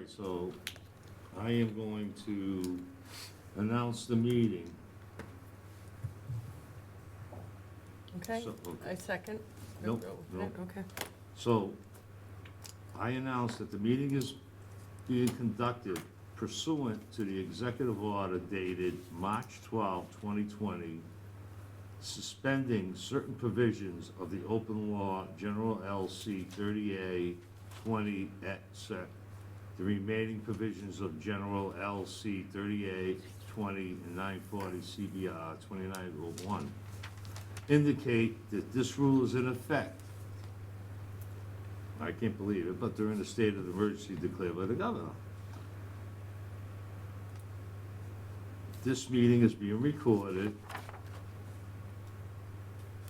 right, so I am going to announce the meeting. Okay, So, okay. I second. Nope, Oh, nope. Okay. So, I announce that the meeting is being conducted pursuant to the executive order dated March 12, 2020, suspending certain provisions of the open law, General LC 30A 20 et sec. The remaining provisions of General LC 30A 20 and 940 CBR 2901 indicate that this rule is in effect. I can't believe it, but during the state of emergency declared by the governor. This meeting is being recorded,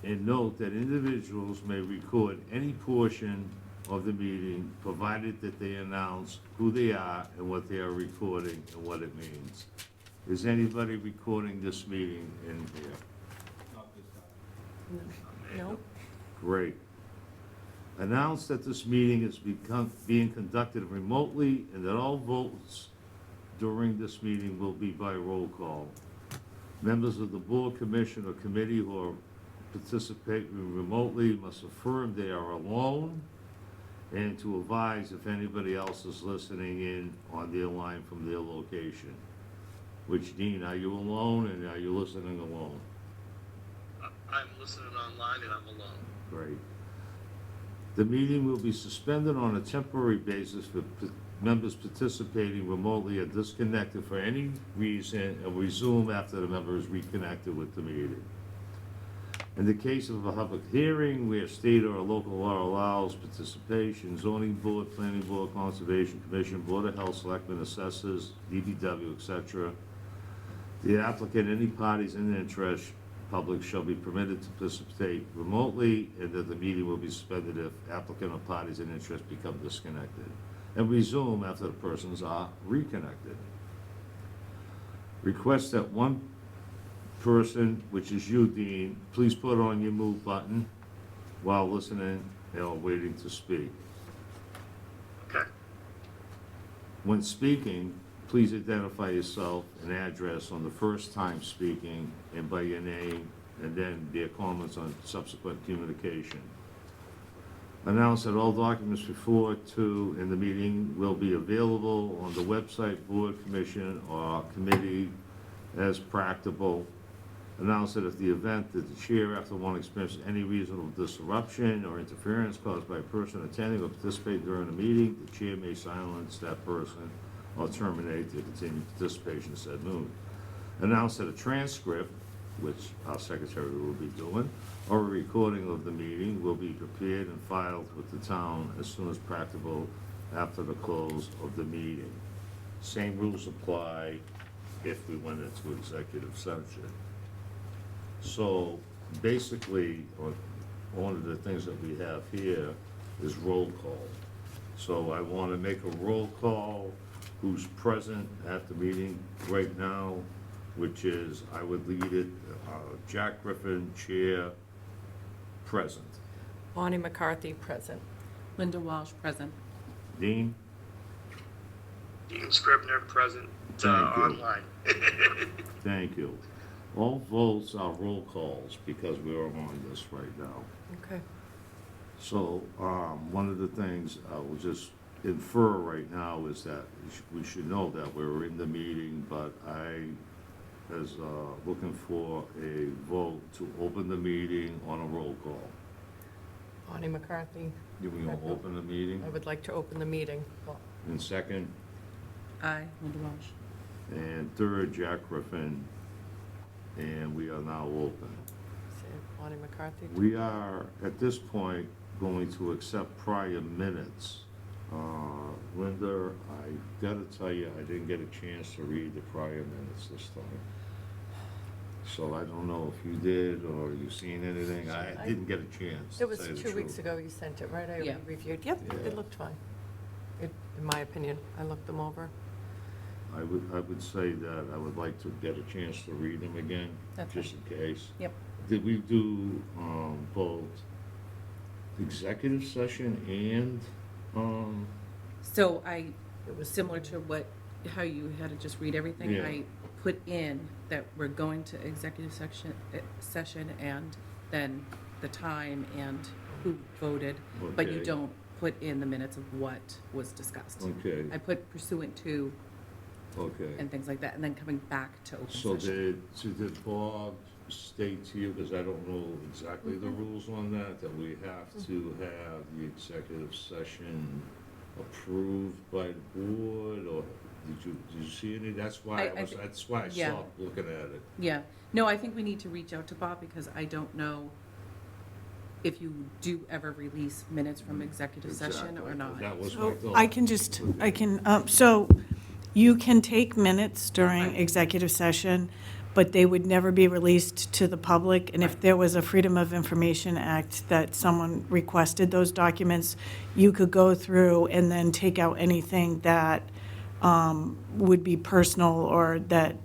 and note that individuals may record any portion of the meeting, provided that they announce who they are and what they are recording and what it means. Is anybody recording this meeting in here? Not this time. No? Great. Announce that this meeting is being conducted remotely and that all votes during this meeting will be by roll call. Members of the board, commission, or committee who are participating remotely must affirm they are alone and to advise if anybody else is listening in on their line from their location. Which, Dean, are you alone and are you listening alone? I'm listening online and I'm alone. Great. The meeting will be suspended on a temporary basis for members participating remotely are disconnected for any reason and resume after the member is reconnected with the meeting. In the case of a public hearing where state or local law allows participation, zoning board, planning board, conservation commission, board of health, selectmen, assessors, DPW, etc., the applicant, any parties in interest, public shall be permitted to participate remotely, and that the meeting will be suspended if applicant or parties in interest become disconnected, and resume after the persons are reconnected. Request that one person, which is you, Dean, please put on your mute button while listening or waiting to speak. Okay. When speaking, please identify yourself and address on the first time speaking and by your name, and then their comments on subsequent communication. Announce that all documents referred to in the meeting will be available on the website, board, commission, or committee as practicable. Announce that if the event that the chair, after one, experiences any reasonable disruption or interference caused by a person attending or participating during the meeting, the chair may silence that person or terminate the continued participation in said meeting. Announce that a transcript, which our secretary will be doing, or a recording of the meeting will be prepared and filed with the town as soon as practicable after the close of the meeting. Same rules apply if we went into executive session. So basically, one of the things that we have here is roll call. So I want to make a roll call. Who's present at the meeting right now, which is, I would lead it, Jack Griffin, chair, present. Bonnie McCarthy, present. Linda Walsh, present. Dean? Dean Scribner present Thank you. online. Thank you. All votes are roll calls because we are on this right now. Okay. So, one of the things I will just infer right now is that we should know that we're in the meeting, but I is looking for a vote to open the meeting on a roll call. Bonnie McCarthy, Do we want to open the meeting? I would like to open the meeting. Well, And second, Aye. Linda Walsh. and third, Jack Griffin, and we are now open. say Bonnie McCarthy. We are, at this point, going to accept prior minutes. Linda, I gotta tell you, I didn't get a chance to read the prior minutes this time. So I don't know if you did or you seen anything. I didn't get a chance. It was to say the 2 weeks truth. ago you sent it, right? I Yeah. reviewed. Yep, Yeah. it looked fine. In my opinion, I looked them over. I would say that I would like to get a chance to read them again, That's just in case. Yep. Did we do, both executive session and, So I It was Similar to how you had to just read everything, Yeah. I put in that we're going to executive session and then the time and who voted, but you Okay. don't put in the minutes of what was discussed. Okay, I put pursuant to okay. and things like that, and then coming back to open So session. did Bob state to you, because I don't know exactly the rules on that we have to have the executive session approved by the board, or did you see any? That's why that's why I yeah. stopped looking at it. Yeah, no, I think we need to reach out to Bob because I don't know if you do ever release minutes from executive session or Exactly. not. That was my So thought. I can, so you can take minutes during Right. executive session, but they would never be released to the public. And if there was a Freedom of Information Act that someone requested those documents, you could go through and then take out anything that would be personal or that,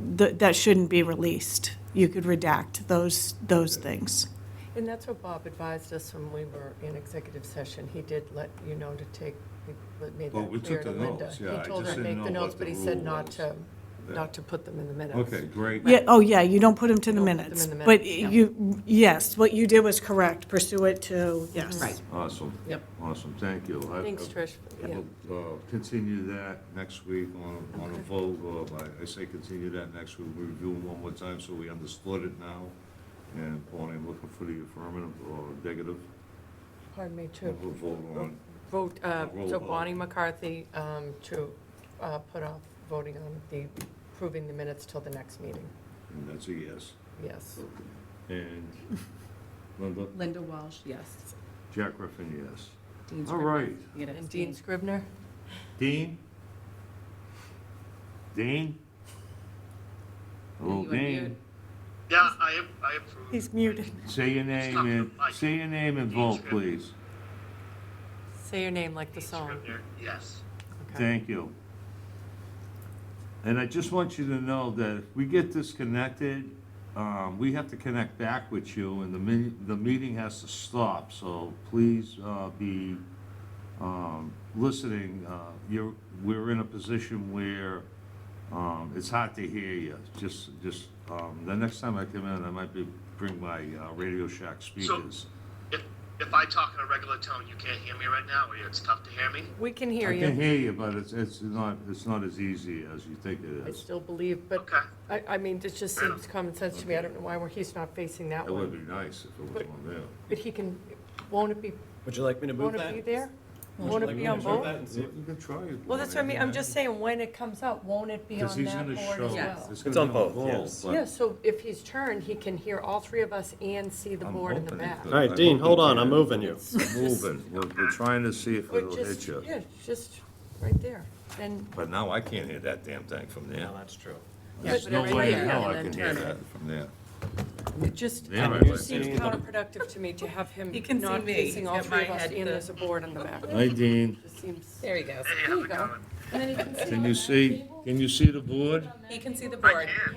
that shouldn't be released. You could redact those things. And that's what Bob advised us when we were in executive session. He did let you know to take, he made Well, that we clear took to the Linda. notes, yeah, I He told her just to didn't make the know notes, what but he the said rule not was. to, Yeah. not to put them in the minutes. Okay, great. Yeah, oh, yeah, you don't put them to the You don't put them minutes. in the But minutes, you, yes, what you did was correct, pursue it to, yes. Right. Awesome. Yep. Awesome, thank you. Thanks, Trish. Yeah. We'll continue that next week on a vote, or I say continue that next week, we'll review them one more time so we understood it now. And Bonnie, I'm looking for the affirmative or negative. Pardon me, too. We'll vote on. Vote, Roll so call. Bonnie McCarthy to put off voting on approving the minutes till the next meeting. And that's a yes. Yes. And Linda? Linda Walsh, yes. Jack Griffin, yes. Dean All Scrivener, right. you gotta And Dean abstain. Scrivener? Dean? Dean? Hello, You are Dean. mute. Yeah, I approve. He's muted. Say your name and vote, please. Say your name like the song. Scrivener, yes. Okay. Thank you. And I just want you to know that if we get disconnected, we have to connect back with you, and the meeting has to stop, so please be listening. We're in a position where it's hard to hear you. Just the next time I come in, I might bring my Radio Shack speakers. If I talk in a regular tone, you can't hear me right now, or it's tough to hear me? We can hear I can you. hear you, but it's not as easy as you think it I is. still believe, but Okay. I mean, it just seems common sense to me. I don't know why he's not facing that That would way. be nice if it was But- on there. But he can, won't it be, Would you like me to move won't that? it be there? Would Won't you it like be me on to move both? that and see? You can try it. Well, that's what I mean. I'm just saying, when it comes up, won't it be Because on he's that gonna board show. as Yes. well? It's on both, yes. but Yeah, so if he's turned, he can hear all three of us and see the I'm board in the hoping he back. could. All right, I Dean, hope hold he on, I'm can. moving you. It's We're just- moving. We're trying to see if or it'll hit just- you. Yeah, just right there. And But now I can't hear that damn thing from there. No, that's true. There's put no it right way in there hell and I then can hear turn that from there. it just, Yeah, it right. just seems counterproductive to me to have him He can see not me facing all at three my of us head, and the- there's a board in the back. Hi, Dean. Just seems, There he goes. Hey, There how's you it go. going? and then he can see. Can you see the board? He can see the I board. can.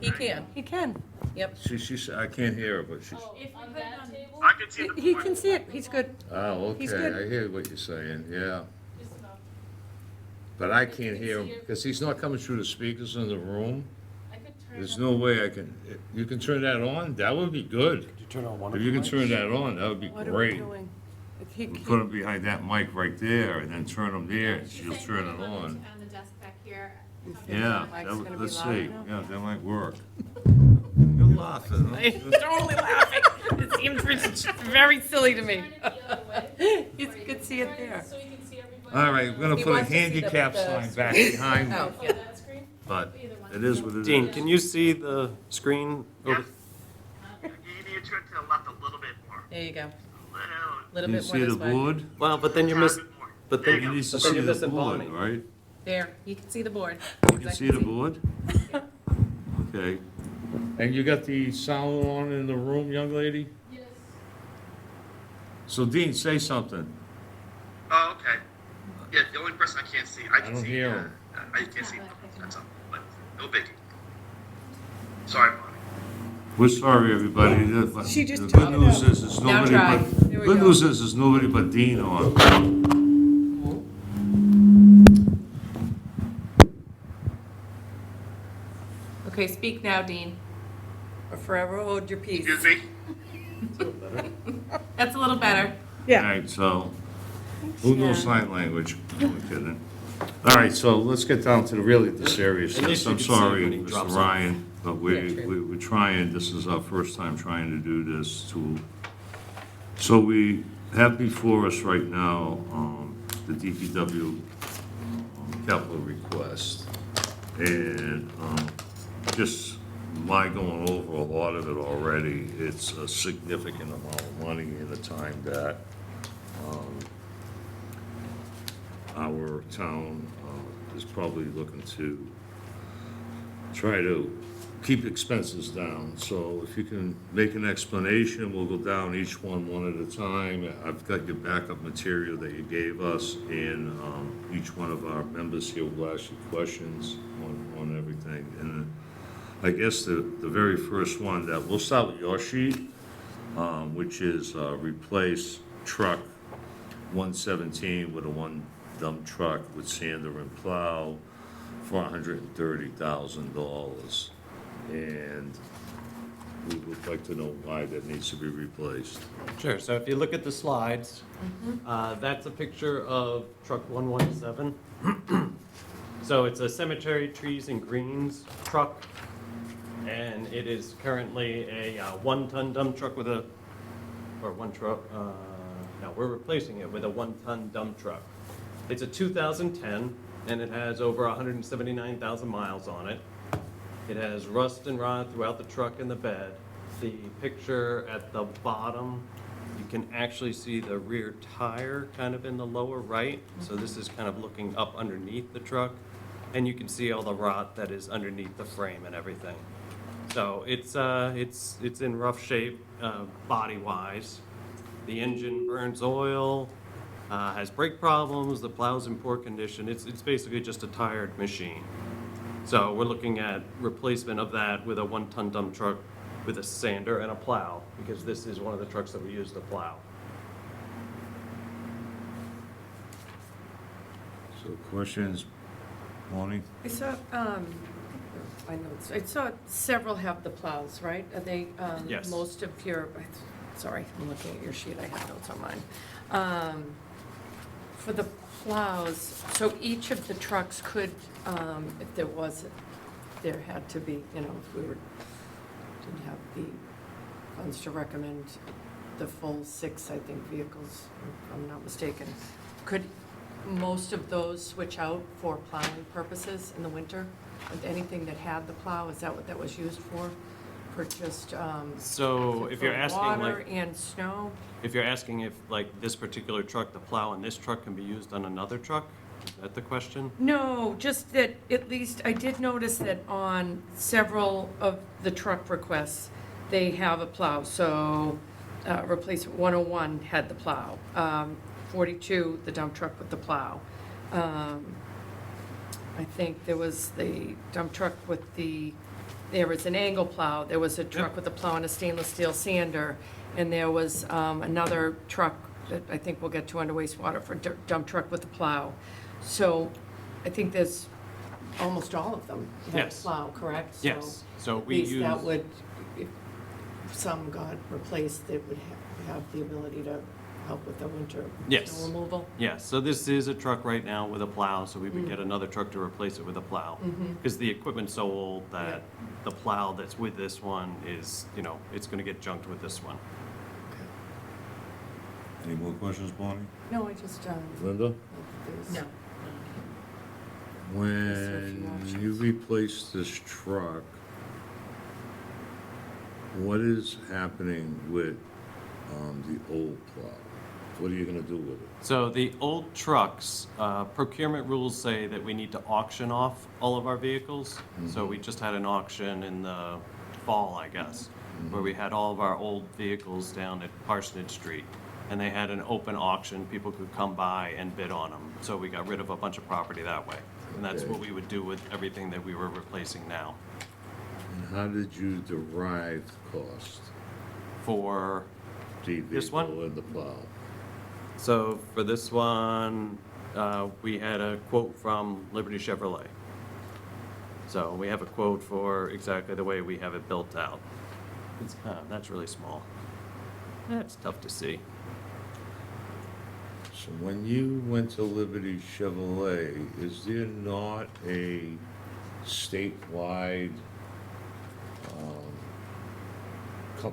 He can. He can. Yep. She said, I can't hear her, but she's, On that table? I can see the He board. can see it. He's good. oh, He's okay, good. I hear what you're saying, yeah. Just enough. But I can't hear him, because he's not coming through the speakers in the room. I could turn There's up- no way I can, you can turn that on? That would be good. Did you turn on one If of you the can turn mics? that on, that would be What are we great. doing? If he, Put him behind that mic right there, and then turn him there, and She's she'll saying turn put it him on. On the desk back here. Yeah, mic's that gonna would- be let's loud see, enough? yeah, that might work. You're laughing, huh? he's totally laughing. It seems very silly to me. Turn it the other way. You could see it Turn there. So you can see everybody. All right, we're gonna He put a wants to see the- handicap the sign back behind me, Oh, On yeah. that screen? but Either one. it is what it is. Dean, can you see the screen Yeah. over? You need to turn to the left a little bit more. There you go. Little, Little Can you bit more see this the way. board? Well, but then you tad missed, bit more. but There then, you You go. need to But then see you're the missing board, Bonnie. right? There. You can see the board. You can see the board? Okay. And you got the sound on in the room, young lady? Yes. So Dean, say something. Oh, okay. Yeah, the only person I can't see, I can don't see, hear him. I can't see, that's all, but no biggie. Sorry, Bonnie. We're sorry, everybody. She just The took good it news out. is, it's Now nobody try. but, There we good go. news is, there's nobody but Dean on. Okay, speak now, Dean. Or forever hold your peace. Excuse me? That's a little better. All Yeah. right, so, who knows Yeah. sign language? Only kidding. All right, so let's get down to really the At seriousness. least you I'm can see sorry, when he Mr. drops off. Ryan, but Yeah, we're trying, this is our first time trying to do this to, so we have before us right now, the DPW capital request. And, just my going over a lot of it already, it's a significant amount of money in the time that, our town is probably looking to try to keep expenses down. So if you can make an explanation, we'll go down each one at a time. I've got your backup material that you gave us, and each one of our members here will ask you questions on everything. And I guess the very first one, that we'll start with your sheet, which is replace truck 117 with a one dump truck with sander and plow for $130,000. And we would like to know why that needs to be replaced. Sure, so if you look at the slides, that's a picture of truck 117. So it's a cemetery trees and greens truck, and it is currently a 1-ton dump truck with a, or one truck, no, we're replacing it with a 1-ton dump truck. It's a 2010, and it has over 179,000 miles on it. It has rust and rot throughout the truck and the bed. The picture at the bottom, you can actually see the rear tire kind of in the lower right. So this is kind of looking up underneath the truck, and you can see all the rot that is underneath the frame and everything. So it's in rough shape, body-wise. The engine burns oil, has brake problems, the plow's in poor condition. It's basically just a tired machine. So we're looking at replacement of that with a 1-ton dump truck with a sander and a plow, because this is one of the trucks that we use to plow. So questions, Bonnie? I saw, my notes, I saw several have the plows, right? Are they, Yes. most of your, sorry, I'm looking at your sheet, I have notes on mine. For the plows, so each of the trucks could, if there was, there had to be, you know, if we were, didn't have the funds to recommend the full 6, I think, vehicles, if I'm not mistaken, could most of those switch out for plowing purposes in the winter? With anything that had the plow, is that what that was used for? For just, So if you're for asking water like, and snow? if you're asking if like this particular truck, the plow in this truck can be used on another truck, is that the question? No, just that, at least, I did notice that on several of the truck requests, they have a plow, so, replacement 101 had the plow, 42, the dump truck with the plow. I think there was the dump truck with there was an angle plow, there was a truck with a plow and a stainless steel sander, and there was, another truck that I think we'll get to under wastewater for dump truck with the plow. So I think there's almost all of them have Yes. plow, correct? So Yes, so at we least use. that would, if some got replaced, they would have the ability to help with the winter Yes. snow removal. Yes, so this is a truck right now with a plow, so we would get another truck to replace it with a plow. Because the equipment's so old that the plow that's with this one is, you know, it's gonna get junked with this one. Any more questions, Bonnie? No, I just, Linda? there's. No. When you replace this truck, what is happening with the old plow? What are you gonna do with it? So the old trucks, procurement rules say that we need to auction off all of our vehicles. So we just had an auction in the fall, I guess, where we had all of our old vehicles down at Parsonage Street. And they had an open auction, people could come by and bid on them. So we got rid of a bunch of property that way. And that's Okay. what we would do with everything that we were replacing now. And how did you derive the cost? For, The This one? vehicle and the plow? so for this one, we had a quote from Liberty Chevrolet. So we have a quote for exactly the way we have it built out. That's really small. That's tough to see. So when you went to Liberty Chevrolet, is there not a statewide, I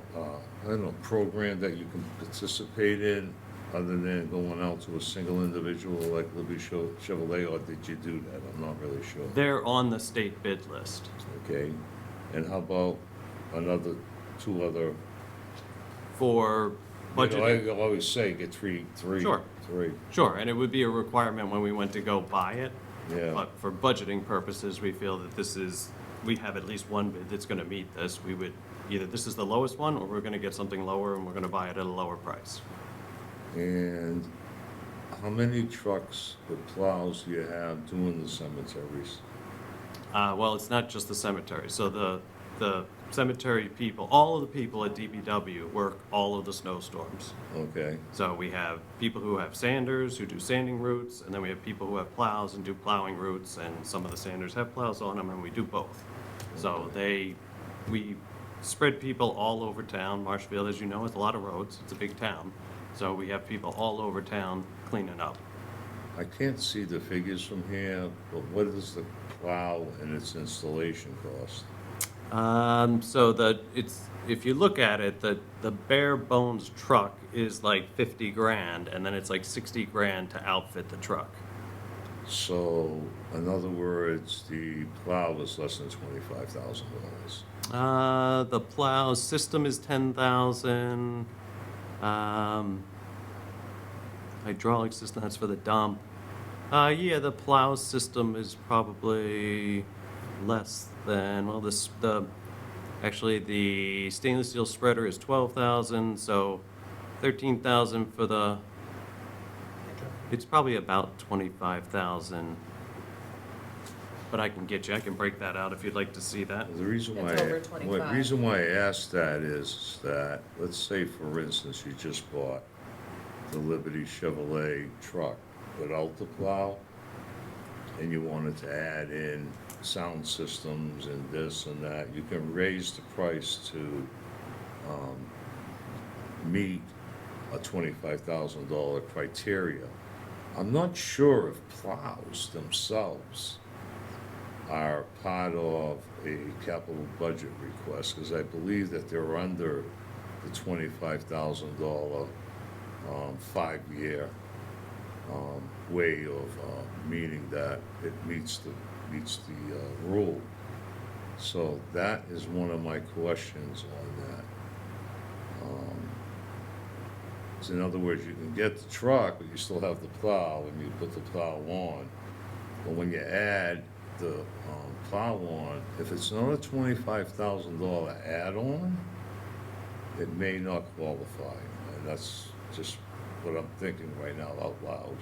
don't know, program that you can participate in other than going out to a single individual like Liberty Chevrolet, or did you do that? I'm not really sure. They're on the state bid list. Okay, and how about two other, For budgeting. I always say get three. Sure. Three, Sure, and it would be a requirement when we went to go buy it. yeah. But for budgeting purposes, we feel that we have at least one bid that's gonna meet this. We would, either this is the lowest one, or we're gonna get something lower and we're gonna buy it at a lower price. And how many trucks with plows do you have doing the cemeteries? Well, it's not just the cemetery. So the cemetery people, all of the people at DPW work all of the snowstorms. Okay, So we have people who have sanders, who do sanding routes, and then we have people who have plows and do plowing routes, and some of the sanders have plows on them, and we do both. So we spread people all over town. Marshfield, as you know, has a lot of roads. It's a big town. So we have people all over town cleaning up. I can't see the figures from here, but what is the plow and its installation cost? If you look at it, the bare bones truck is like 50 grand, and then it's like 60 grand to outfit the truck. So, in other words, the plow is less than $25,000. The plow system is 10,000. Hydraulic system, that's for the dump. Yeah, the plow system is probably less than, well, actually the stainless steel spreader is 12,000, so 13,000 for it's probably about 25,000. But I can break that out if you'd like to see that. The reason why, It's over 25. reason why I asked that is that, let's say, for instance, you just bought the Liberty Chevrolet truck without the plow, and you wanted to add in sound systems and this and that, you can raise the price to meet a $25,000 criteria. I'm not sure if plows themselves are part of a capital budget request, because I believe that they're under the $25,000 5-year way of meaning that it meets the rule. So that is one of my questions on that. So in other words, you can get the truck, but you still have the plow, and you put the plow on. But when you add the plow on, if it's not a $25,000 add-on, it may not qualify. And that's just what I'm thinking right now out loud.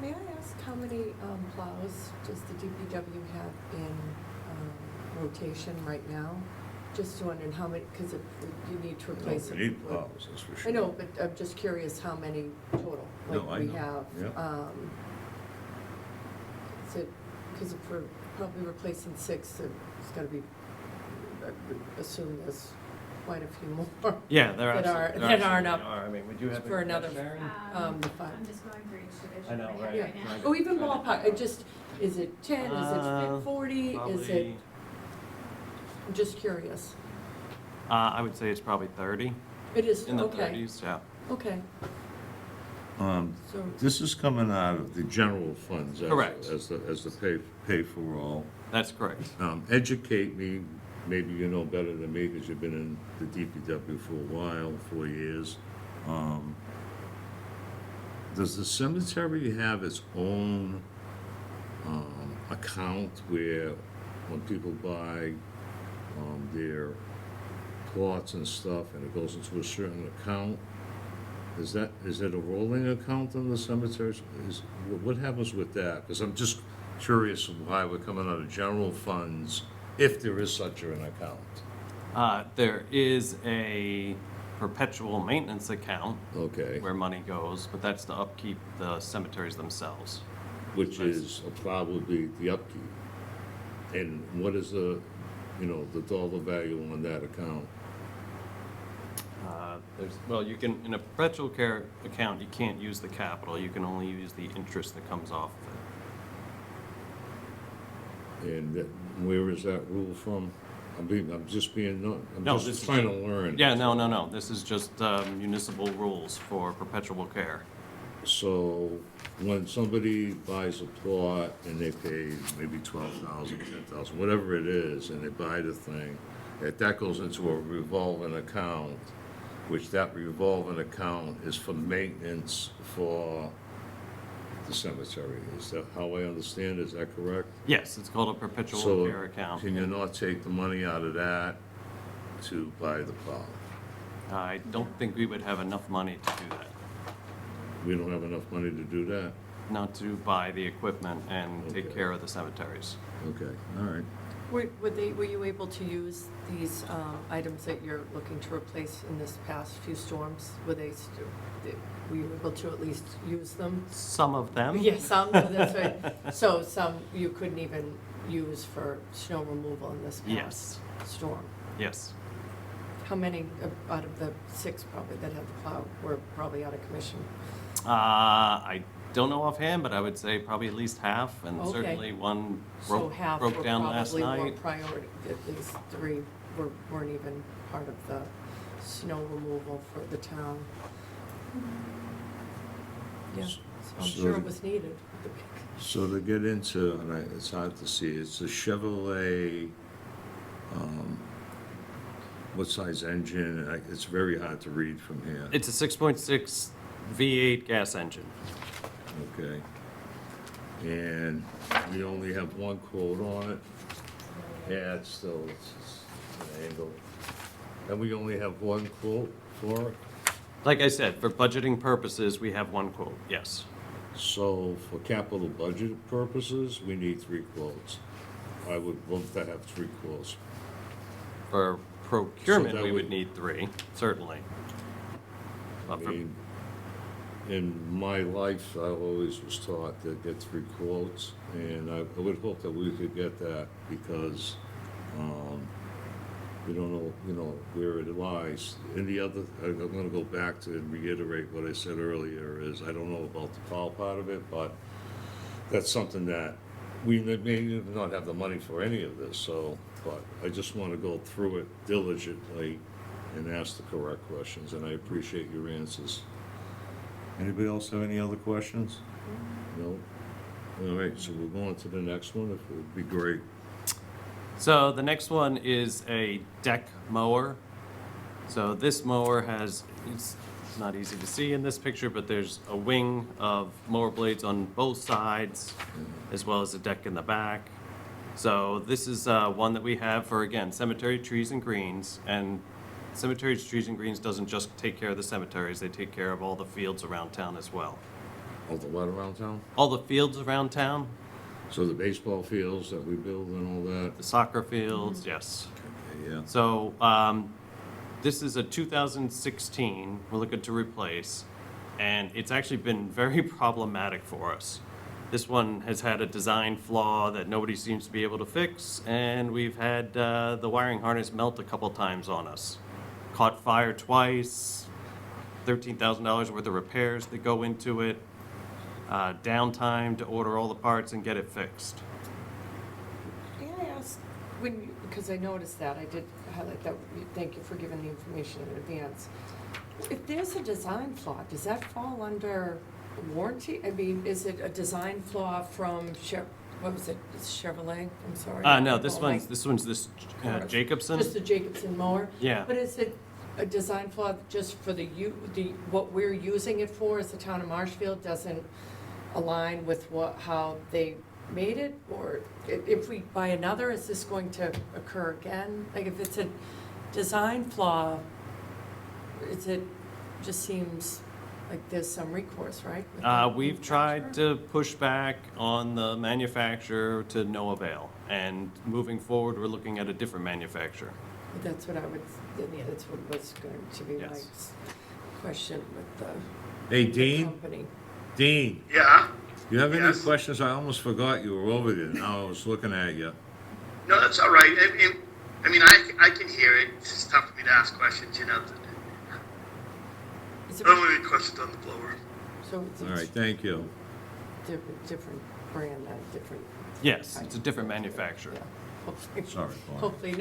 May I ask how many plows does the DPW have in rotation right now? Just wondering how many, because you need to replace We it. need plows, that's for sure. I know, but I'm just curious how many total, No, like I we know. have. Yeah. Is it, because if we're probably replacing 6, it's gotta be, I would assume there's quite a few more. Yeah, there That are- absolutely that aren't absolutely up are. I mean, would you have for a another- Sharon? the five. I'm just going for each division. I know, in my head right. right now. Oh, even ballpark, is it 10, is it 40, is it, Probably, I'm just curious. I would say it's probably 30, It is, in the okay, 30s, yeah. okay, so, This is coming out of the general funds. Correct. As the pay for all. That's correct. Educate me, maybe you know better than me, because you've been in the DPW for a while, 4 years. Does the cemetery have its own account where when people buy their plots and stuff, and it goes into a certain account? Is it a rolling account in the cemeteries? What happens with that? Because I'm just curious why we're coming out of general funds, if there is such an account. There is a perpetual maintenance account Okay, where money goes, but that's to upkeep the cemeteries themselves. which is probably the upkeep. And what is the, the dollar value on that account? Well, you can, in a perpetual care account, you can't use the capital, you can only use the interest that comes off of it. And where is that rule from? I'm just being, I'm No, this just is trying to ju- learn. Yeah, no, this is just municipal rules for perpetual care. So when somebody buys a plot and they pay maybe 12,000, 10,000, whatever it is, and they buy the thing, that goes into a revolving account, which that revolving account is for maintenance for the cemetery. Is that how I understand it? Is that correct? Yes, it's called a perpetual So care account. can you not take the money out of that to buy the plow? I don't think we would have enough money to do that, We don't have enough money to do that? not to buy the equipment and take Okay. care of the cemeteries. Okay, all right. Were you able to use these items that you're looking to replace in this past few storms? Were you able to at least use them? Some of them? Yes, some, that's right. So some you couldn't even use for snow removal in this Yes. past storm? Yes. How many out of the 6 probably that had the plow were probably out of commission? I don't know offhand, but I would say probably at least half, and Okay. certainly one So half broke were down last probably more night. priority, at least 3 weren't even part of the snow removal for the town. Yeah, so I'm So- sure it was needed. So to get into, and it's hard to see, it's a Chevrolet, what size engine? It's very hard to read from here. It's a 6.6 V8 gas engine. Okay. And we only have one quote on it. Yeah, it's an angle. And we only have one quote for it. Like I said, for budgeting purposes, we have one quote, yes. So for capital budget purposes, we need 3 quotes. I would love to have 3 quotes. For procurement, that we would would- need 3, certainly. I But for- mean, in my life, I always was taught to get 3 quotes, and I would hope that we could get that because we don't know, where it lies. And the other, I'm gonna go back to reiterate what I said earlier, is I don't know about the plow part of it, but that's something that we may not have the money for any of this, so, but I just wanna go through it diligently and ask the correct questions, and I appreciate your answers. Anybody else have any other questions? No? All right, so we're going to the next one, if it would be great. So the next one is a deck mower. So this mower it's not easy to see in this picture, but there's a wing of mower blades on both sides, as well as a deck in the back. So this is one that we have for, again, cemetery trees and greens. And cemeteries, trees and greens doesn't just take care of the cemeteries, they take care of all the fields around town as well. All the what around town? All the fields around town, So the baseball fields that we build and all that? the soccer fields, yes. Yeah. So, this is a 2016, we're looking to replace, and it's actually been very problematic for us. This one has had a design flaw that nobody seems to be able to fix, and we've had the wiring harness melt a couple times on us. Caught fire twice, $13,000 worth of repairs that go into it, downtime to order all the parts and get it fixed. May I ask, because I noticed that, I did highlight that, thank you for giving the information in advance. If there's a design flaw, does that fall under warranty? I mean, is it a design flaw from what was it, Chevrolet? I'm sorry. No, this Oh, one's Jacobson. Just the Jacobson mower? Yeah. But is it a design flaw just for what we're using it for, as the town of Marshfield doesn't align with how they made it? Or if we buy another, is this going to occur again? Like, if it's a design flaw, just seems like there's some recourse, right? with the We've tried manufacturer? to push back on the manufacturer to no avail. And moving forward, we're looking at a different manufacturer. That's what that's what was going to be my Yes. question with Hey, the Dean? company. Dean, Yeah? you have any Yes. questions? I almost forgot you were over there. Now I was looking at you. No, that's all right. I mean, I can hear it. It's just tough for me to ask questions, you know. Is I it, don't want any questions on the blower. so it's All right, thank you. different brand, different, Yes, it's a different manufacturer. yeah. Hopefully- Sorry, Paul. Hopefully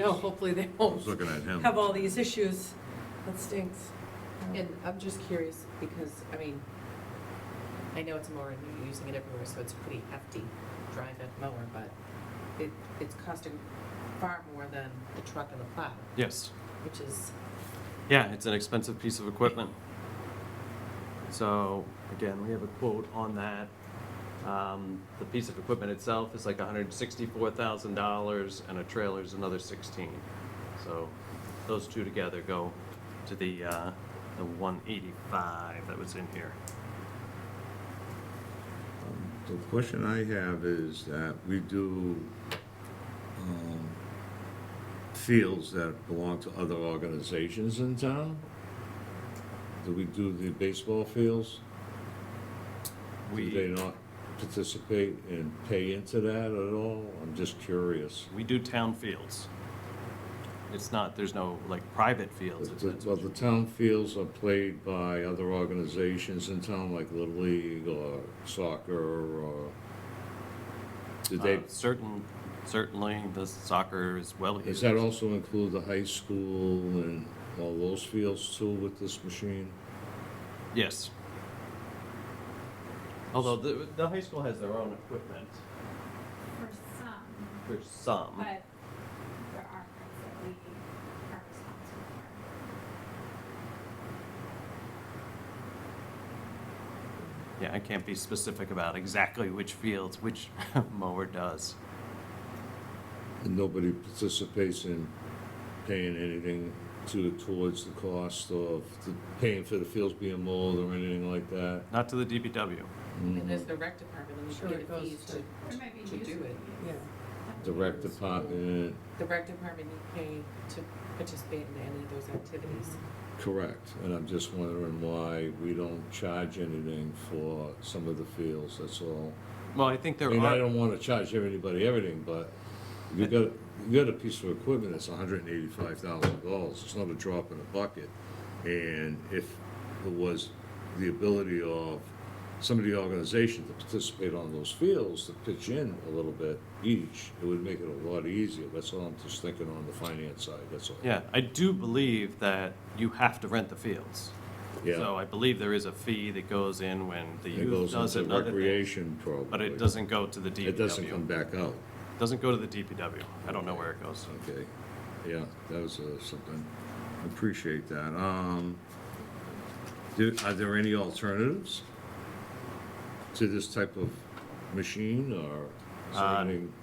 they I won't was looking at him. have all these issues. That stinks. And I'm just curious, because, I mean, I know it's a mower and you're using it everywhere, so it's a pretty hefty drive-in mower, but it's costing far more than the truck and the plow, Yes. which is, Yeah, it's an expensive piece of equipment. So, again, we have a quote on that. The piece of equipment itself is like $164,000, and a trailer is another 16. So, those two together go to the 185 that was in here. The question I have is that we do fields that belong to other organizations in town. Do we do the baseball fields? Do they not participate and pay into that at all? I'm just curious. We do town fields. It's not, there's no like private fields. if that's Well, what the you- town fields are played by other organizations in town, like Little League or soccer, or did they, Certainly, the soccer is well does used. that also include the high school and all those fields too with this machine? Yes. Although the high school has their own equipment For some, for some. but there are parts that we are responsible for. Yeah, I can't be specific about exactly which fields, which mower does. And nobody participates in paying anything towards the cost of paying for the fields being mowed or anything like that? Not to the DPW. and there's the rec department, and you Sure, can it get goes fees to- to There might be do user it. fees. Yeah. The rec department, The rec department, you pay to participate in any of those activities. correct, and I'm just wondering why we don't charge anything for some of the fields, that's all. Well, I think I there mean, I are, don't wanna charge everybody everything, but you got a piece of equipment that's $185,000, it's not a drop in the bucket. And if it was the ability of some of the organization to participate on those fields, to pitch in a little bit each, it would make it a lot easier, that's all I'm just thinking on the finance side, that's all. yeah, I do believe that you have to rent the fields. Yeah. So I believe there is a fee that goes in when the It youth goes does it into and other things. recreation probably. But it doesn't go to the DPW. It doesn't come back out, Doesn't go to the DPW. I don't know where it goes. okay. Yeah, that was something, I appreciate that. Are there any alternatives to this type of machine, or is there anything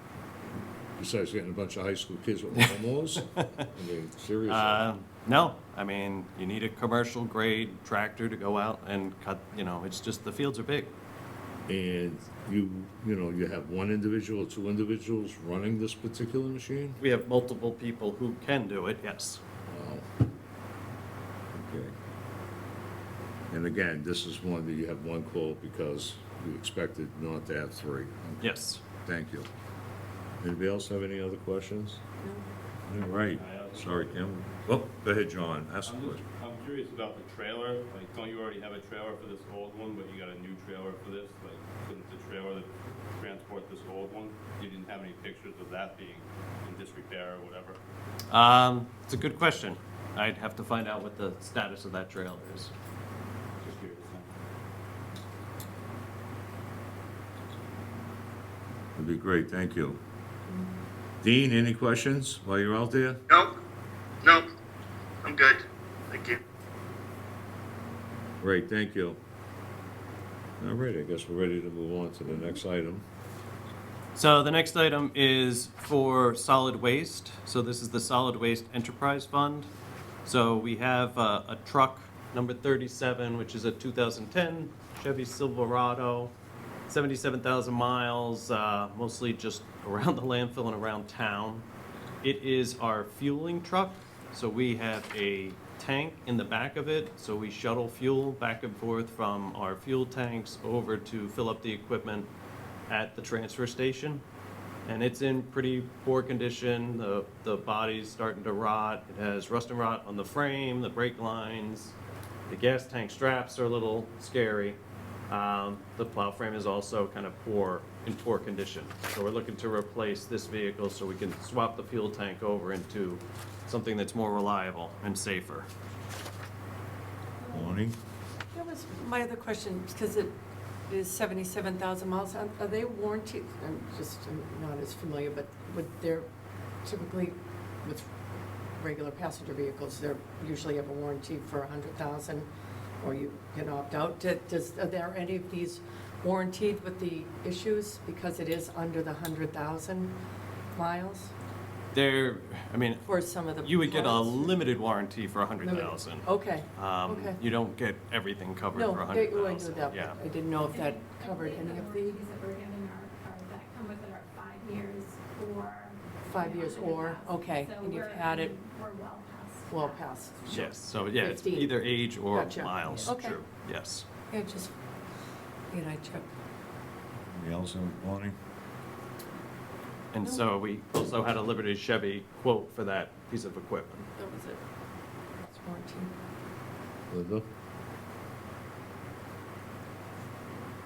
besides getting a bunch of high school kids with lawnmowers? I mean, seriously. No, I mean, you need a commercial grade tractor to go out and cut, it's just the fields are big. And you have one individual or two individuals running this particular machine? We have multiple people who can do it, yes. Wow. Okay. And again, this is one that you have one quote because you expected not to have three. Okay. Yes. Thank you. Anybody else have any other questions? All right, sorry, Kim. Oh, go ahead, John, ask a question. I'm curious about the trailer, like, don't you already have a trailer for this old one, but you got a new trailer for this? Like, couldn't the trailer that transport this old one? You didn't have any pictures of that being in disrepair or whatever? It's a good question. I'd have to find out what the status of that trailer is. Just curious. That'd be great, thank you. Dean, any questions while you're out there? Nope. Nope. I'm good. Thank you. Great, thank you. All right, I guess we're ready to move on to the next item. So the next item is for solid waste. So this is the Solid Waste Enterprise Fund. So we have a truck, number 37, which is a 2010 Chevy Silverado, 77,000 miles, mostly just around the landfill and around town. It is our fueling truck. So we have a tank in the back of it. So we shuttle fuel back and forth from our fuel tanks over to fill up the equipment at the transfer station. And it's in pretty poor condition. The body's starting to rot. It has rust and rot on the frame, the brake lines. The gas tank straps are a little scary. The plow frame is also kind of in poor condition. So we're looking to replace this vehicle so we can swap the fuel tank over into something that's more reliable and safer. Lonnie? That was my other question, because it is 77,000 miles. Are they warranted? I'm not as familiar, but would there typically, with regular passenger vehicles, they usually have a warranty for 100,000, or you can opt out? Are there any of these warranted with the issues because it is under the 100,000 miles for some of the You would get a parts? limited warranty for 100,000. Okay, okay. You don't get everything covered No, for I knew 100,000. that, Yeah. but I didn't know if that covered any of the warranties that we're getting are that come with it are 5 years or. 5 years or, okay, So and you've we're- had it We're well past. well that. past. Yes, so yeah, it's 15. either age or Gotcha. miles. Okay. True. Yes. Yeah, just, I check. Anybody else on Lonnie? And No. so we also had a Liberty Chevy quote for that piece of equipment. That was it. It's warranty. Linda?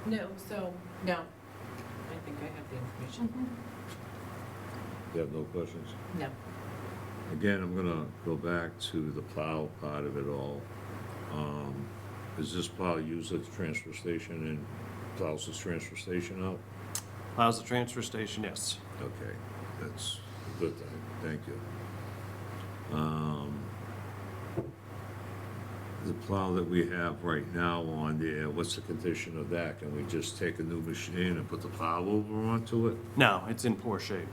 No, so, no. I think I have the information. You have no questions? No. Again, I'm gonna go back to the plow part of it all. Is this plow used at the transfer station and plows this transfer station out? How's the transfer station? Yes. Okay, that's a good thing, thank you. The plow that we have right now on there, what's the condition of that? Can we just take a new machine and put the plow over onto it? No, it's in poor shape.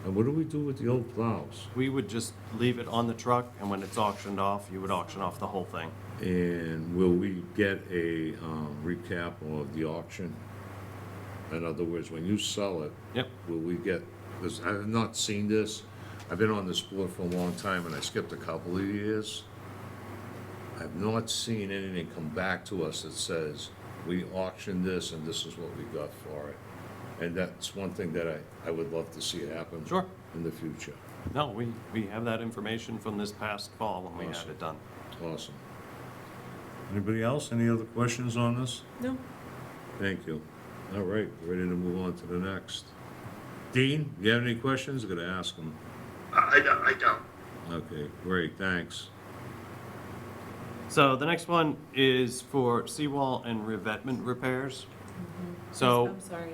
And what do we do with the old plows? We would just leave it on the truck, and when it's auctioned off, you would auction off the whole thing. And will we get a recap of the auction? In other words, when you sell it, Yep. will we get, because I have not seen this, I've been on this board for a long time and I skipped a couple of years. I've not seen anything come back to us that says, we auctioned this and this is what we got for it. And that's one thing that I would love to see happen. Sure. In the future. No, we have that information from this past fall when we had Awesome. it done. Awesome. Anybody else? Any other questions on this? No. Thank you. All right, ready to move on to the next. Dean, you have any questions? I'm gonna ask them. I don't. Okay, great, thanks. So the next one is for seawall and revetment repairs. So, I'm sorry.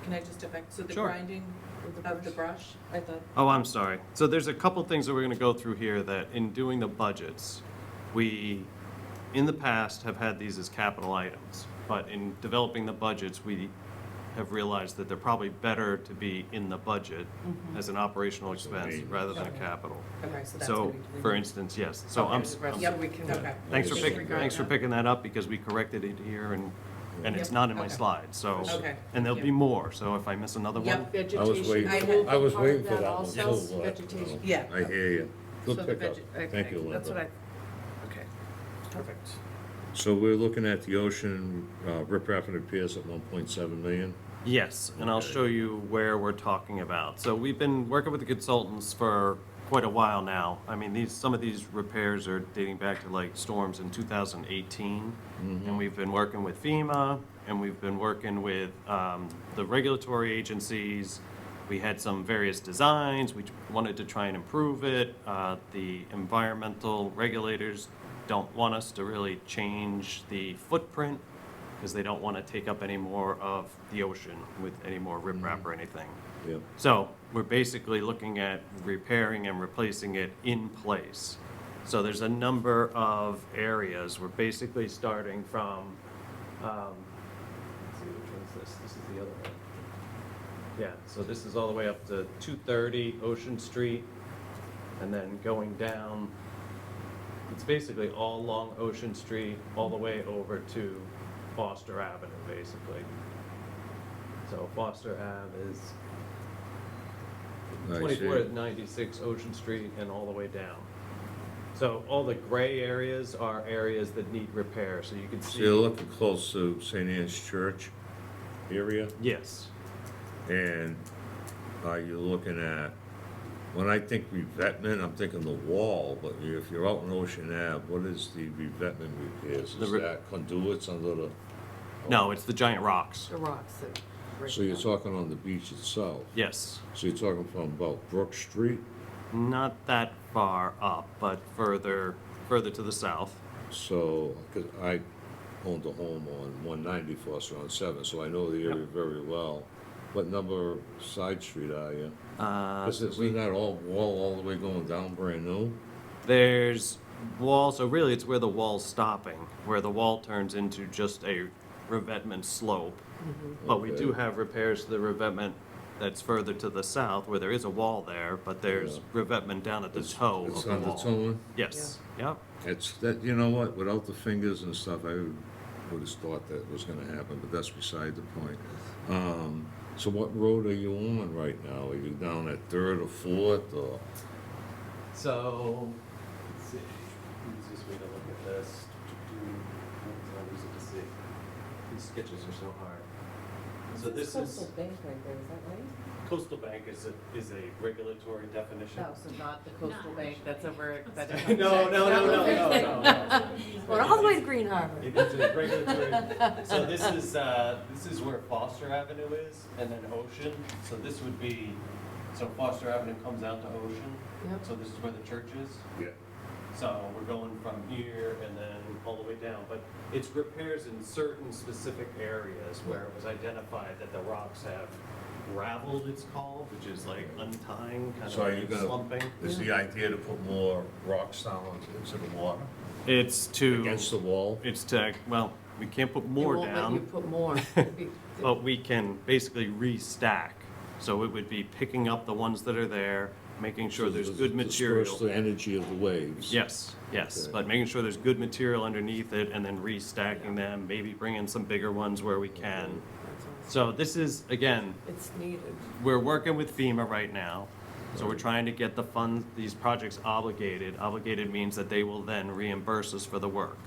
Can I just affect, so the Sure. grinding of the brush, I thought, oh, I'm sorry. So there's a couple things that we're gonna go through here that in doing the budgets, we, in the past, have had these as capital items. But in developing the budgets, we have realized that they're probably better to be in the budget as an operational expense main. rather than a Okay. capital. okay, so that's. So, what we- for instance, yes, so Okay, I'm, the rest Yep. we can. Okay. thanks for Disregard that. picking that up because we corrected it here and it's Yep. not in my Okay. slides, so. Okay. And there'll Yep. be more, so if I miss another one. Yep. Vegetation. waiting- removal, I was part of waiting for that one also, too, but, vegetation. Yeah. I hear you. So Good the pickup. okay, Thank you, Linda. That's what okay, perfect. So we're looking at the ocean riprap and repairs at 1.7 million? Yes, and I'll Okay. show you where we're talking about. So we've been working with the consultants for quite a while now. I mean, some of these repairs are dating back to like storms in 2018. And we've been working with FEMA, and we've been working with the regulatory agencies. We had some various designs. We wanted to try and improve it. The environmental regulators don't want us to really change the footprint because they don't want to take up any more of the ocean with any more riprap or anything. Yeah. So we're basically looking at repairing and replacing it in place. So there's a number of areas. We're basically starting from, let's see, which one's this? This is the other one. Yeah, so this is all the way up to 230 Ocean Street and then going down. It's basically all along Ocean Street, all the way over to Foster Avenue, basically. So Foster Ave is I 24 see. to 96 Ocean Street and all the way down. So all the gray areas are areas that need repair, so you can So see. you're looking close to St. Anne's Church area? Yes, And are you looking at? When I think revetment, I'm thinking the wall, but if you're out in Ocean Ave, what is the revetment repairs? The Is that conduits under the? No, it's the giant rocks. The rocks that break So you're down. talking on the beach itself? Yes. So you're talking from about Brook Street? Not that far up, but further to the south. So, 'cause I owned a home on 190 Foster on 7, so I know the area very well. What number side street are you? Isn't that all wall all the way going down brand new? There's wall, so really it's where the wall's stopping, where the wall turns into just a revetment slope. But we do Okay. have repairs to the revetment that's further to the south, where there is a wall there, but there's revetment down at the toe It's of the on the wall. tone? Yes, yep. It's that, you know what, without the fingers and stuff, I would have thought that was gonna happen, but that's beside the point. So what road are you on right now? Are you down at Third or Fourth, or? So, let's see, easiest way to look at this. It's easy to see. These sketches are so hard. So this is, Coastal Bank right there, is that right? coastal bank is a regulatory definition. No, so not the coastal bank, that's over, that's. No. We're all the way to Green Harbor. It is a regulatory, so this is where Foster Avenue is, and then Ocean, so this would be, so Foster Avenue comes out to Ocean, Yep. so this is where the church is. Yeah. So we're going from here and then all the way down, but it's repairs in certain specific areas where it was identified that the rocks have raveled, it's called, which is like untying, kind So of are you like gonna- slumping. Is the idea to put more rocks down into the water? It's to, Against the wall? it's to, well, we can't put more It won't let you down, put more. but we can basically restack. So it would be picking up the ones that are there, making sure So there's to good material. Disperse the energy of the waves? Yes, yes, Okay. but making sure there's good material underneath it and then restacking them, maybe bringing some bigger ones where we can. That's awesome. So this is, again, It's needed. we're working with FEMA right now. So we're trying to get the funds, these projects obligated. Obligated means that they will then reimburse us for the work.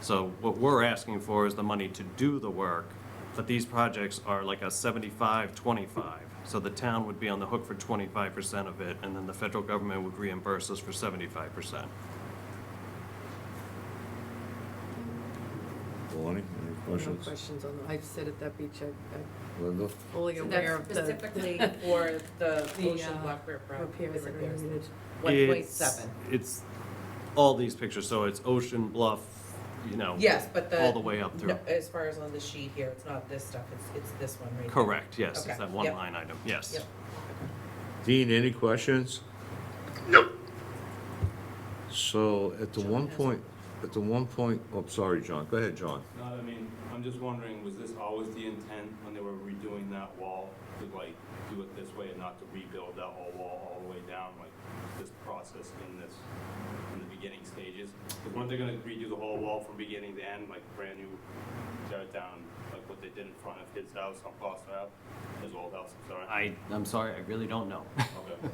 So what we're asking for is the money to do the work, but these projects are like a 75-25. So the town would be on the hook for 25% of it, and then the federal government would reimburse us for 75%. Bonnie, any No questions? questions on that. I've sit at that beach. I'm Linda? fully So aware that's of the. specifically for the The, Ocean Block River repairs that are repairs. needed. 1.7. It's all these pictures, so it's Ocean Bluff, Yes, but all the way up through. no, as far as on the sheet here, it's not this stuff, it's this one right here. Correct, yes, Okay, it's that one yep. line item, yes. Yep. Dean, any questions? No. So at the John one has point, oh, sorry, John, go ahead, John. No, I mean, I'm just wondering, was this always the intent when they were redoing that wall, to like, do it this way and not to rebuild that whole wall all the way down, like, this process in the beginning stages? Because weren't they gonna redo the whole wall from beginning to end, like, brand new, tear it down, like what they did in front of his house on Foster Ave, his old house, I'm sorry? I'm sorry, I really don't know. Okay.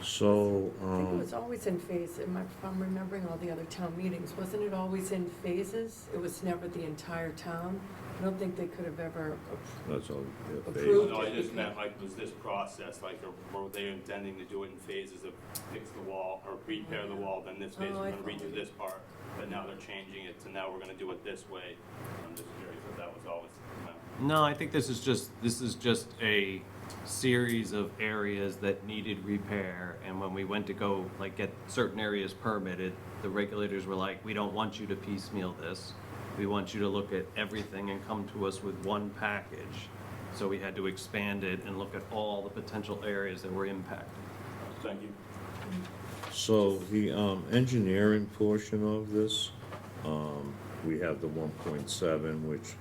So, I think it was always in phase, if I'm remembering all the other town meetings, wasn't it always in phases? It was never the entire town? I don't think they could have ever, that's all. yeah, Approved. No, I it just because- meant like, was this process, like, or were they intending to do it in phases of fix the wall or repair the wall, then this phase, Oh, we're I gonna follow redo you. this part, but now they're changing it to now we're gonna do it this way. I'm just curious if that was always, No, I think this is just a series of areas that needed repair, and when we went to go, like, get certain areas permitted, the regulators were like, we don't want you to piecemeal this. We want you to look at everything and come to us with one package. So we had to expand it and look at all the potential areas that were impacted. thank you. So the engineering portion of this, we have the 1.7, which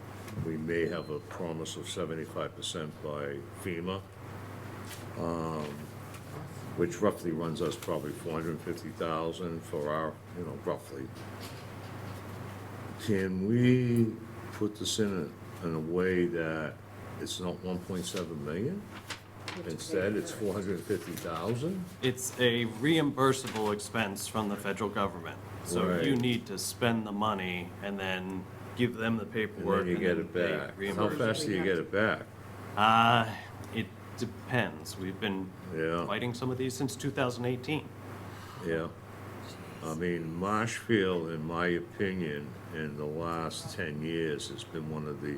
we may have a promise of 75% by FEMA, which roughly runs us probably 450,000 for our, roughly. Can we put this in a way that it's not 1.7 million? Instead, it's 450,000? It's a reimbursable expense from the federal government. So Right. you need to spend the money and then give them the And paperwork. then you get it they back. How reimburse fast do you get it back? Uh, it depends. We've been Yeah. fighting some of these since 2018. Yeah. I mean, Marshfield, in my opinion, in the last 10 years, has been one of the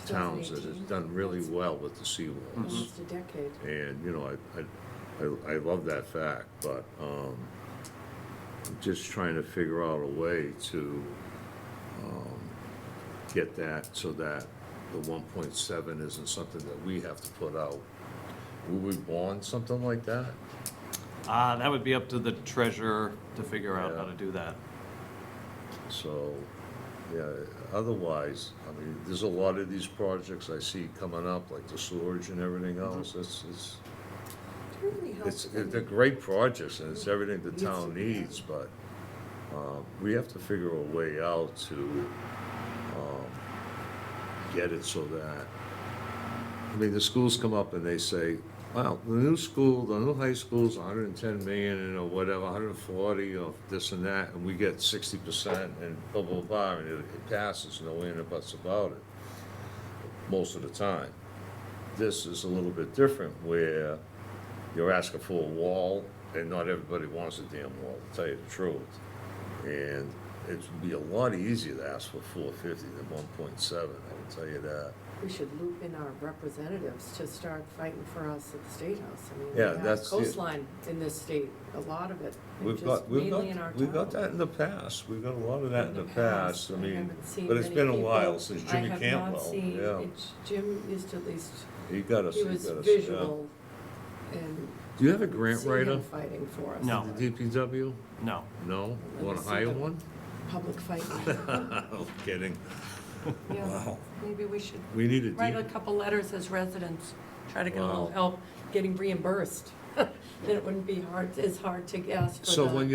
towns that has 2018? done really well with the seawalls. Almost a decade. And, you know, I love that fact, but, I'm just trying to figure out a way to, get that so that the 1.7 isn't something that we have to put out. Would we bond something like that? That would be up to the treasurer to figure out how Yeah. to do that. So, yeah, otherwise, I mean, there's a lot of these projects I see coming up, like the storage and everything else. It's, It really helps. they're great projects and it's everything the Needs town to be needs, but, we have to figure a way out to, get it so that, I mean, the schools come up and they say, wow, the new school, the new high school's 110 million and or whatever, 140 or this and that, and we get 60% and blah, blah, blah, and it passes, no way in the buts about it, most of the time. This is a little bit different where you're asking for a wall and not everybody wants a damn wall, to tell you the truth. And it would be a lot easier to ask for 450 than 1.7, I can tell you that. We should loop in our representatives to start fighting for us at the State House. I mean, Yeah, we have that's it. coastline in this state, a lot of it, We've just got, mainly in our town. we've got that in the past, we've got a lot of that in the past, I mean, haven't seen but it's many been a people- while since Jimmy I have Campbell, not seen, yeah. Jim used to at least, He got us, he was yeah. visual and. Do you have a grant see writer? him fighting for us. No. The DPW? No. No? Let Want me to see hire the- one? Public fighting. No kidding. Yeah, Wow. maybe we should We need a write a deep, couple letters as residents, try to get a little Wow. help getting reimbursed. Then it wouldn't be as hard to ask for so the- when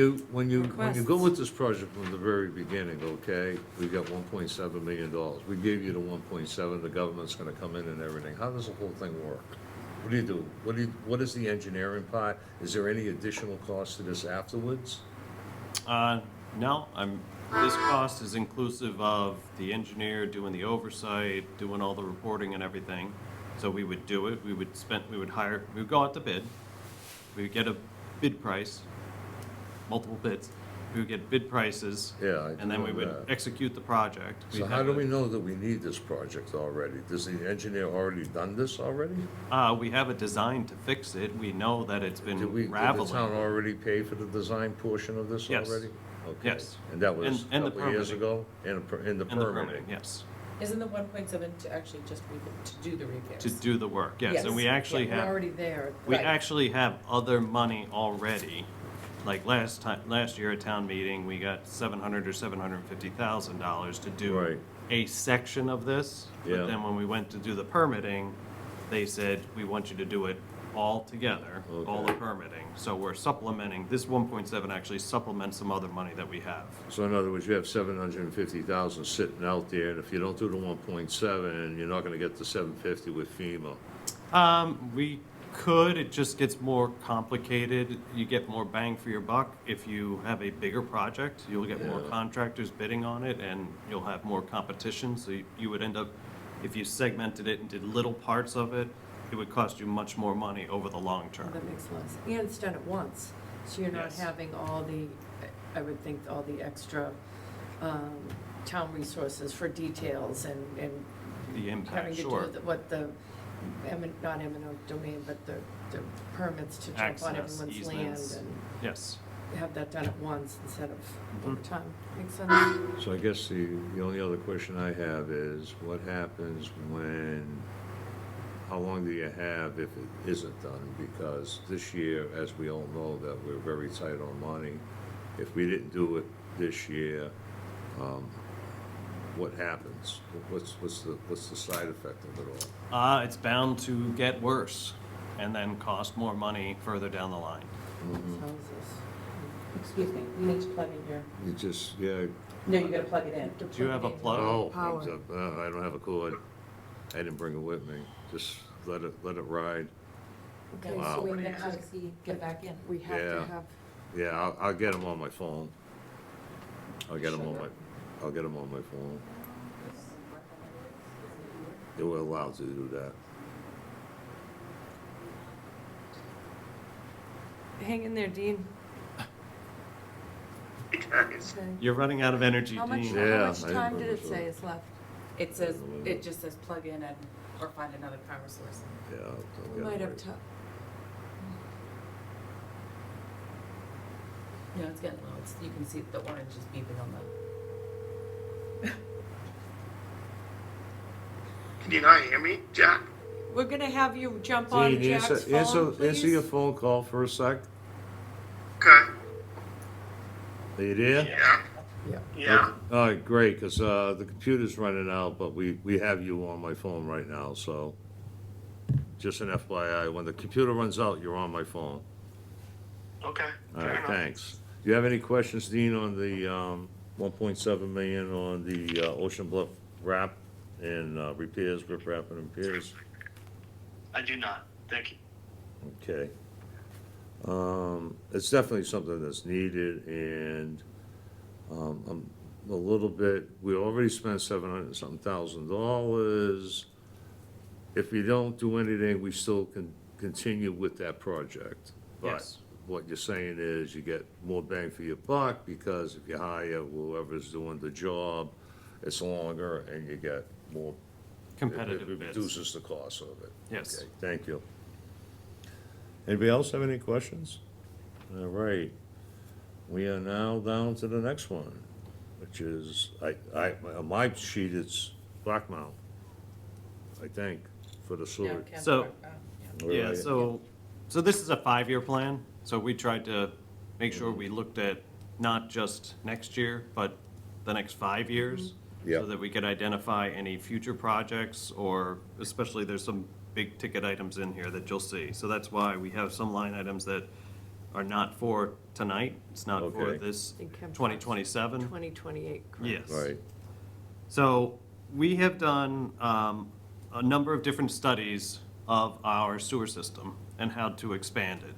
you go requests. with this project from the very beginning, okay, we got $1.7 million. We gave you the 1.7, the government's gonna come in and everything. How does the whole thing work? What do you do? What is the engineering part? Is there any additional cost to this afterwards? No, this cost is inclusive of the engineer doing the oversight, doing all the reporting and everything. So we would do it, we would go out to bid, we would get a bid price, multiple bids. We would get bid prices. Yeah, I And then do we know would that. execute the project. So We'd how have do a- we know that we need this project already? Does the engineer already done this already? We have a design to fix it. We know that it's been Did the town raveling. already pay for the design portion of this Yes. already? Okay. Yes. And that was And a the couple years permitting. ago? In the And the permitting? permitting, yes. Isn't the 1.7 to actually just to do the repairs? To do the work, yes. And we Yes. actually We're have, already there. we Right. actually have other money already. Like last year at town meeting, we got $700,000 or $750,000 to do Right. a section of this. Yeah. But then when we went to do the permitting, they said, we want you to do it all together, all the Okay. permitting. So we're supplementing, this 1.7 actually supplements some other money that we have. So in other words, you have 750,000 sitting out there, and if you don't do the 1.7, you're not gonna get the 750 with FEMA. We could, it just gets more complicated. You get more bang for your buck. If you have a bigger project, you'll get more Yeah. contractors bidding on it and you'll have more competition. So you would end up, if you segmented it and did little parts of it, it would cost you much more money over the long term. That makes a lot of sense. And it's done at once, so you're not Yes. having all the, I would think, all the extra town resources for details and The having impact, to do sure. what the, not eminent domain, but the permits to jump on Access, everyone's land easements. and Yes. have that done at once instead of Mhm. over time. Makes sense? So I guess the only other question I have is, what happens how long do you have if it isn't done? Because this year, as we all know, that we're very tight on money. If we didn't do it this year, what happens? What's the side effect of it all? It's bound to get worse and then cost more money further down the line. Houses. Excuse me, you need to plug in your, You just, yeah, no, you gotta plug it in. Do you have a plug? oh, Power. I don't have a cord. I didn't bring it with me. Just let it ride. Okay, Wow. so we Then have how to, does he get back in? we have Yeah. to have, Yeah, I'll get them on my phone. I'll get them on my phone. They were allowed to do that. hang in there, Dean. Guys. Okay. You're running out of energy, How much, Dean. Yeah, how much I didn't time did remember it say so. is left? It says, it just says plug in and, or find another power source. Yeah. I'll We get might it have right. time. No, it's getting low. It's, you can see the orange is beeping on the. Can you not hear me, Jack? We're gonna have you jump on Dean, Jack's phone, answer your please. phone call for a sec. Okay. Are you there? Yeah. Yeah. Yeah. All right, great, because the computer's running out, but we have you on my phone right now, so just an FYI, when the computer runs out, you're on my phone. Okay. All right, thanks. Do you have any questions, Dean, on the 1.7 million on the Ocean Bluff wrap and repairs, rip wrap and repairs? I do not. Thank you. Okay. It's definitely something that's needed, and I'm a little bit, we already spent $700-something thousand. If we don't do anything, we still can continue with that project. But Yes. what you're saying is you get more bang for your buck, because if you hire whoever's doing the job, it's longer and you get more. Competitive It bids. reduces the cost of it. Yes. Okay, thank you. Anybody else have any questions? All right. We are now down to the next one, which is, on my sheet, it's Black Mount, I think, for the No, sewer. Ken's So- part- yeah. All Yeah, right. so this is a 5-year plan, so we tried to make sure we looked at not just next year, but the next 5 years. Yeah. So that we could identify any future projects, or especially there's some big ticket items in here that you'll see. So that's why we have some line items that are not for tonight, it's not for Okay. this I think Ken Fox, 2027. 2028, correct? Yes. Right, So we have done a number of different studies of our sewer system and how to expand it.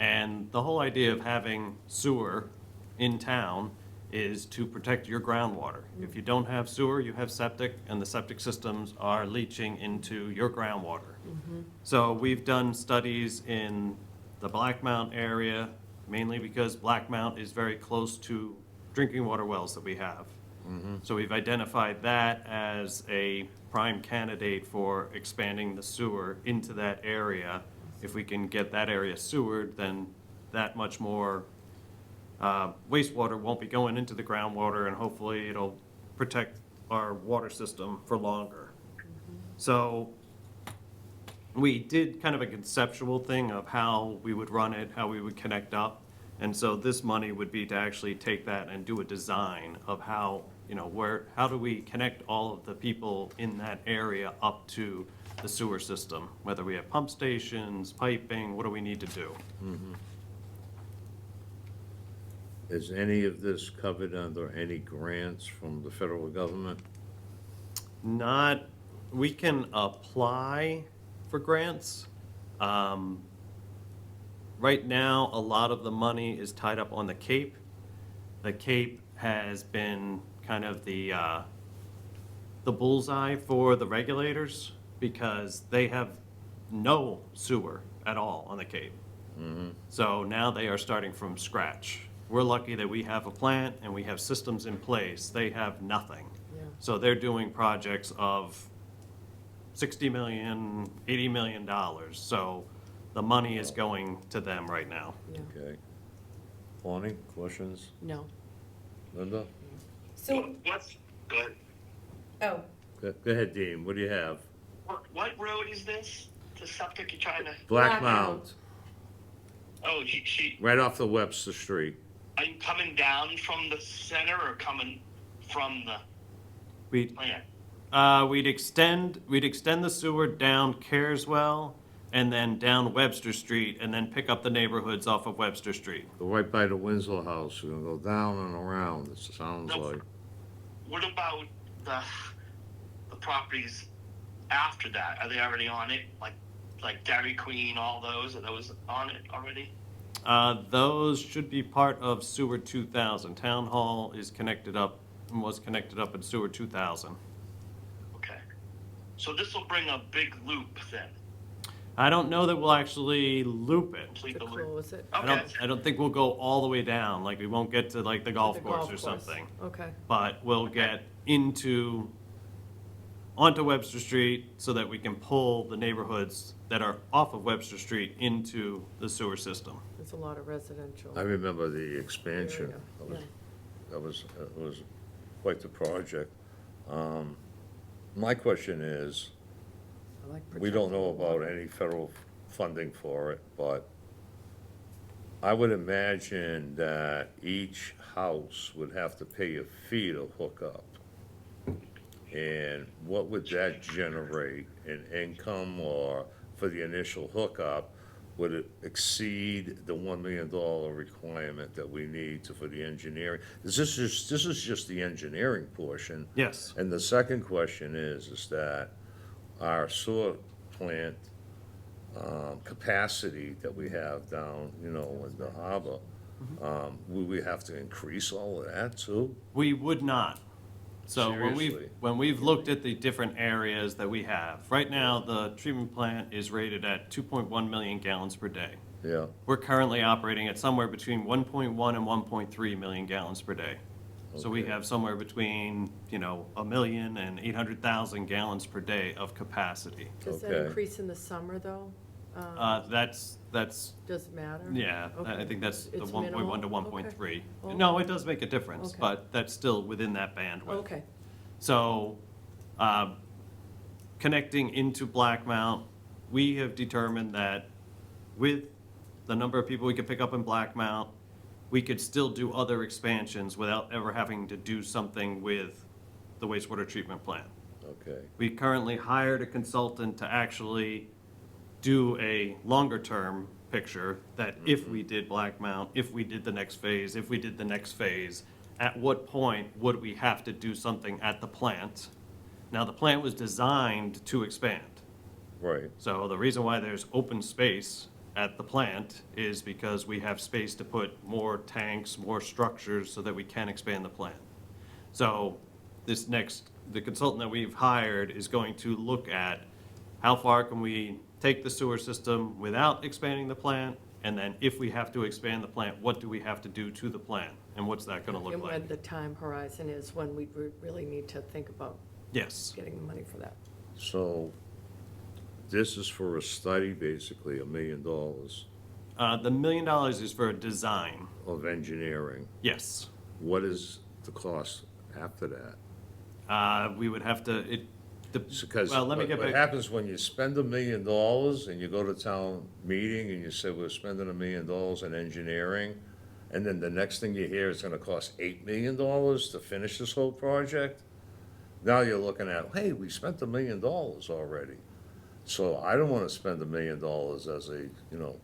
And the whole idea of having sewer in town is to protect your groundwater. If you don't have sewer, you have septic, and the septic systems are leaching into your groundwater. So we've done studies in the Black Mount area, mainly because Black Mount is very close to drinking water wells that we have. So we've identified that as a prime candidate for expanding the sewer into that area. If we can get that area sewered, then that much more wastewater won't be going into the groundwater, and hopefully it'll protect our water system for longer. So we did kind of a conceptual thing of how we would run it, how we would connect up. And so this money would be to actually take that and do a design of how, how do we connect all of the people in that area up to the sewer system? Whether we have pump stations, piping, what do we need to do? is any of this covered under any grants from the federal government? Not, we can apply for grants. Right now, a lot of the money is tied up on the Cape. The Cape has been kind of the bullseye for the regulators, because they have no sewer at all on the Cape. So now they are starting from scratch. We're lucky that we have a plant and we have systems in place. They have nothing. Yeah. So they're doing projects of $60 million, $80 million. So the money is going to them right now. Yeah, Okay. Bonnie, questions? no. Linda? So, What's good? oh, Go ahead, Dean, what do you have? What road is this? The septic you're trying to? Black Black Mount, Oh, she. right off the Webster Street. Are you coming down from the center or coming from the We'd, plant? we'd extend the sewer down Careswell and then down Webster Street, and then pick up the neighborhoods off of Webster Street. Go right by the Winslow House, you're gonna go down and around, it sounds No. like. What about the properties after that? Are they already on it? Like Dairy Queen, all those? Are those on it already? Those should be part of Sewer 2000. Town Hall is connected up, was connected up in Sewer 2000. Okay. So this will bring a big loop then. I don't know that we'll actually loop it. Complete To the loop. close it? Okay. I don't think we'll go all the way down, like we won't get to like the golf The course golf or course. something. Okay, But we'll get onto Webster Street so that we can pull the neighborhoods that are off of Webster Street into the sewer system. there's a lot of residential. I remember the expansion. area, That was, it was quite the project. My question is, I like we don't know protecting the about water. any federal funding for it, but I would imagine that each house would have to pay a fee to hook up. And what would that generate in income, or for the initial hookup? Would it exceed the $1 million requirement that we need for the engineering? This is just the engineering portion. Yes. And the second question is that our sewer plant capacity that we have down, in the harbor, will we have to increase all of that too? We would not. So Seriously? when we've looked at the different areas that we have, right now, the treatment plant is rated at 2.1 million gallons per day. Yeah, We're currently operating at somewhere between 1.1 and 1.3 million gallons per day. So we Okay. have somewhere between, 1 million and 800,000 gallons per day of capacity. Does that Okay. increase in the summer, though? That's, Does it matter? yeah, I Okay. think that's the It's 1.1 to minimal? 1.3. Okay. No, it does make a difference, Okay. but that's still within that bandwidth. Okay, So, connecting into Black Mount, we have determined that with the number of people we could pick up in Black Mount, we could still do other expansions without ever having to do something with the wastewater treatment plant. okay, We currently hired a consultant to actually do a longer-term picture that if we did Black Mount, if we did the next phase, if we did the next phase, at what point would we have to do something at the plant? Now, the plant was designed to expand. right, So the reason why there's open space at the plant is because we have space to put more tanks, more structures so that we can expand the plant. So the consultant that we've hired is going to look at how far can we take the sewer system without expanding the plant? And then if we have to expand the plant, what do we have to do to the plant? And what's that gonna look and when like? the time horizon is when we really need to think about Yes, getting the money for that. so this is for a study, basically, $1 million the $1 million is for a design, of engineering. yes. What is the cost after that? We would have to, Because well, let me get what back. happens when you spend $1 million and you go to town meeting and you say, we're spending $1 million in engineering, and then the next thing you hear is gonna cost $8 million to finish this whole project? Now you're looking at, hey, we spent $1 million already. So I don't wanna spend $1 million as a,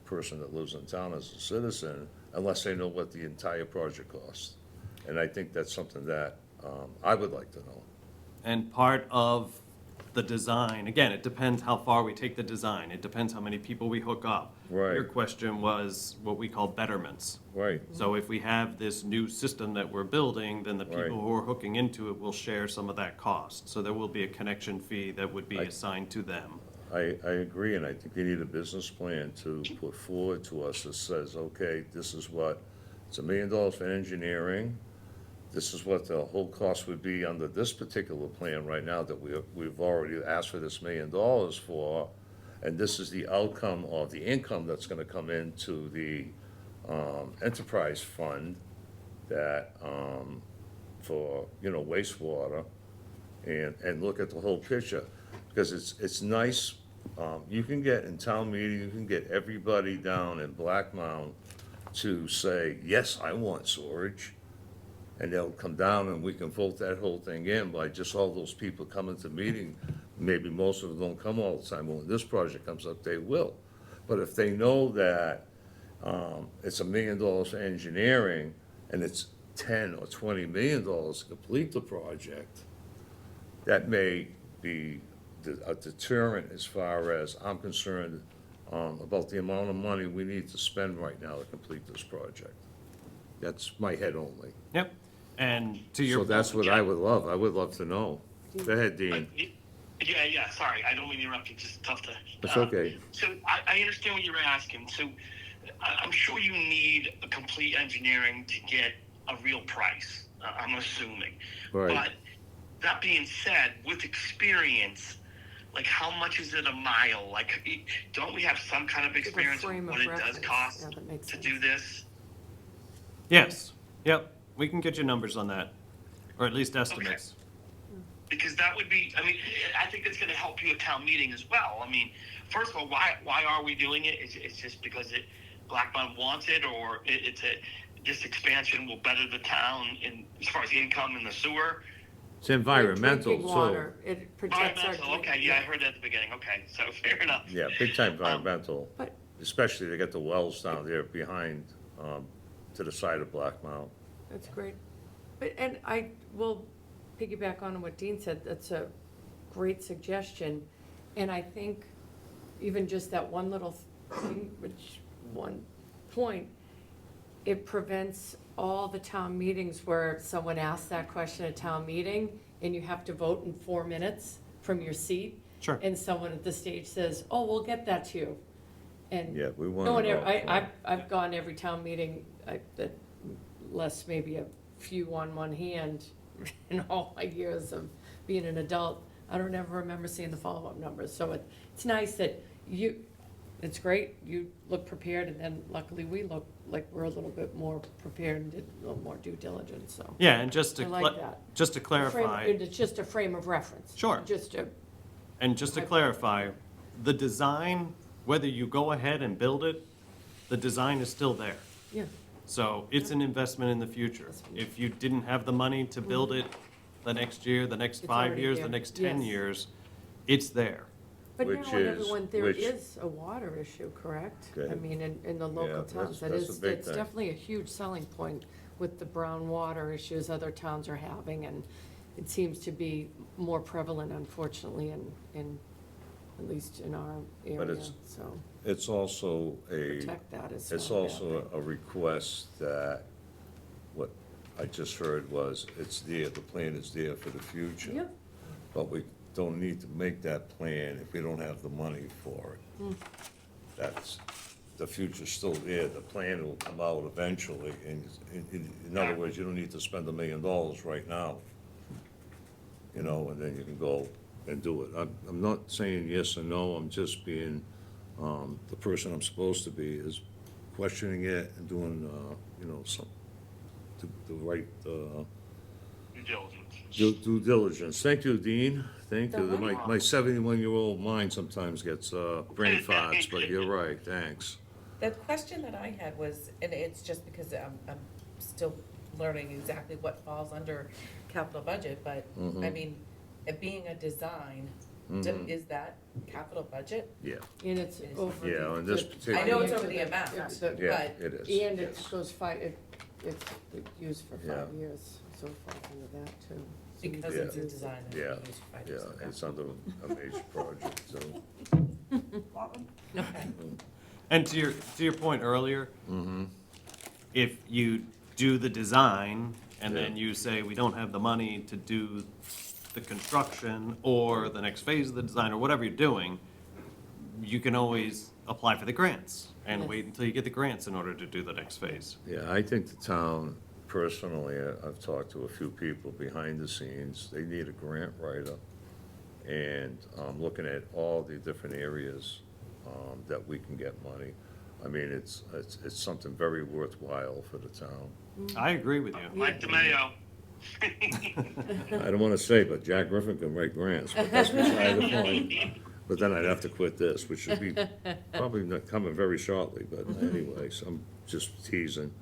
person that lives in town as a citizen, unless they know what the entire project costs. And I think that's something that, I would like to know. And part of the design, again, it depends how far we take the design. It depends how many people we hook up. Right. Your question was what we call betterments. Right, So if we have this new system that we're building, then the Right. people who are hooking into it will share some of that cost. So there will be a connection fee that would be assigned to them. I agree, and I think we need a business plan to put forward to us that says, okay, this is what, it's $1 million for engineering. This is what the whole cost would be under this particular plan right now that we've already asked for this $1 million for. And this is the outcome of the income that's gonna come into the, enterprise fund that, for, wastewater, and look at the whole picture. Because it's nice, you can get, in town meeting, you can get everybody down in Black Mountain to say, yes, I want storage. And they'll come down and we can vote that whole thing in by just all those people coming to meeting. Maybe most of them don't come all the time, but when this project comes up, they will. But if they know that, it's $1 million for engineering, and it's 10 or 20 million dollars to complete the project, that may be a deterrent as far as I'm concerned, about the amount of money we need to spend right now to complete this project. That's my head only. Yep. And to your So that's what I would love to know. Go ahead, Dean. Yeah, sorry, I don't mean to interrupt you, just tough to. That's okay. So I understand what you're asking, so I'm sure you need a complete engineering to get a real price, I'm assuming. Right. But that being said, with experience, like how much is it a mile? Like, don't we have some kind of experience of frame of what it does reference. cost Yeah, that makes to sense. do this? Yes, yep, we can get you numbers on that, or at least estimates. Because that would be, I mean, I think it's going to help you at town meeting as well. I mean, first of all, why are we doing it? It's just because Blackmon wants it, or this expansion will better the town in as far as income and the sewer. It's environmental, Drinking so, water, it protects our Environmental, drinking. okay, yeah, I heard that at the beginning. Okay, so fair enough. yeah, big time environmental. But- Especially they got the wells down there behind, to the side of Black Mount. That's great. But, and I will piggyback on what Dean said, that's a great suggestion. And I think even just that one little thing, one point, it prevents all the town meetings where someone asks that question at town meeting and you have to vote in 4 minutes from your seat. Sure. And someone at the stage says, oh, we'll get that to you. And Yeah, we want no one to ever, know. I've gone every town meeting, that less maybe a few on one hand in all my years of being an adult. I don't ever remember seeing the follow-up numbers, so it's nice that it's great, you look prepared, and then luckily we look like we're a little bit more prepared and did a little more due diligence, so. Yeah, and just I to, like that. just to clarify. And it's just a frame of reference. Sure. Just a, And just to clarify, the design, whether you go ahead and build it, the design is still there. yeah, So it's an investment in the future. If you didn't have the money to build it the next year, the next It's 5 already years, there. the next 10 Yes. years, it's there. but now Which in is- everyone, there which- is a water issue, correct? Okay. I mean, in the Yeah, local that's- towns, that that's a is, big it's thing. definitely a huge selling point with the brown water issues other towns are having, and it seems to be more prevalent, unfortunately, in, at least in our area, it's- so It's also protect that is it's not a bad also thing. a request that, what I just heard was, it's there, the plan is there for the future. Yeah, But we don't need to make that plan if we don't have the money for it. Hmm. That's, the future's still there, the plan will come out eventually, and in other words, you don't need to spend $1 million right now. You know, and then you can go and do it. I'm not saying yes or no, I'm just being, the person I'm supposed to be is questioning it and doing, you know, some, the right, Due diligence. due diligence. Thank you, Dean. Thank you. Don't My 71-year-old mind sometimes gets brain farts, but you're right, thanks. The question that I had was, and it's just because I'm still learning exactly what falls under capital budget, but, Mm-hmm. I mean, it being a design, is that capital budget? Yeah, and it's over. Yeah, the- on this the- particular- I know it's into over the amount, it's the- yeah, But- it is. And it yes. goes it's used for Yeah. 5 years, so it falls into that too. So you Because Yeah. it's a design and Yeah, it's used for 5 years. Yeah, it's under a major project, so. Okay. And to your point earlier, if you do the design and then Yeah. you say, we don't have the money to do the construction or the next phase of the design or whatever you're doing, you can always apply for the grants and Yes. wait until you get the grants in order to do the next phase. Yeah, I think the town, personally, I've talked to a few people behind the scenes, they need a grant writer. And I'm looking at all the different areas that we can get money. I mean, it's something very worthwhile for the town. I agree with you. Mike DeMayo. I don't want to say, but Jack Griffin can write grants, but that's beside the point. But then I'd have to quit this, which should be probably not coming very shortly, but anyway, so I'm just teasing.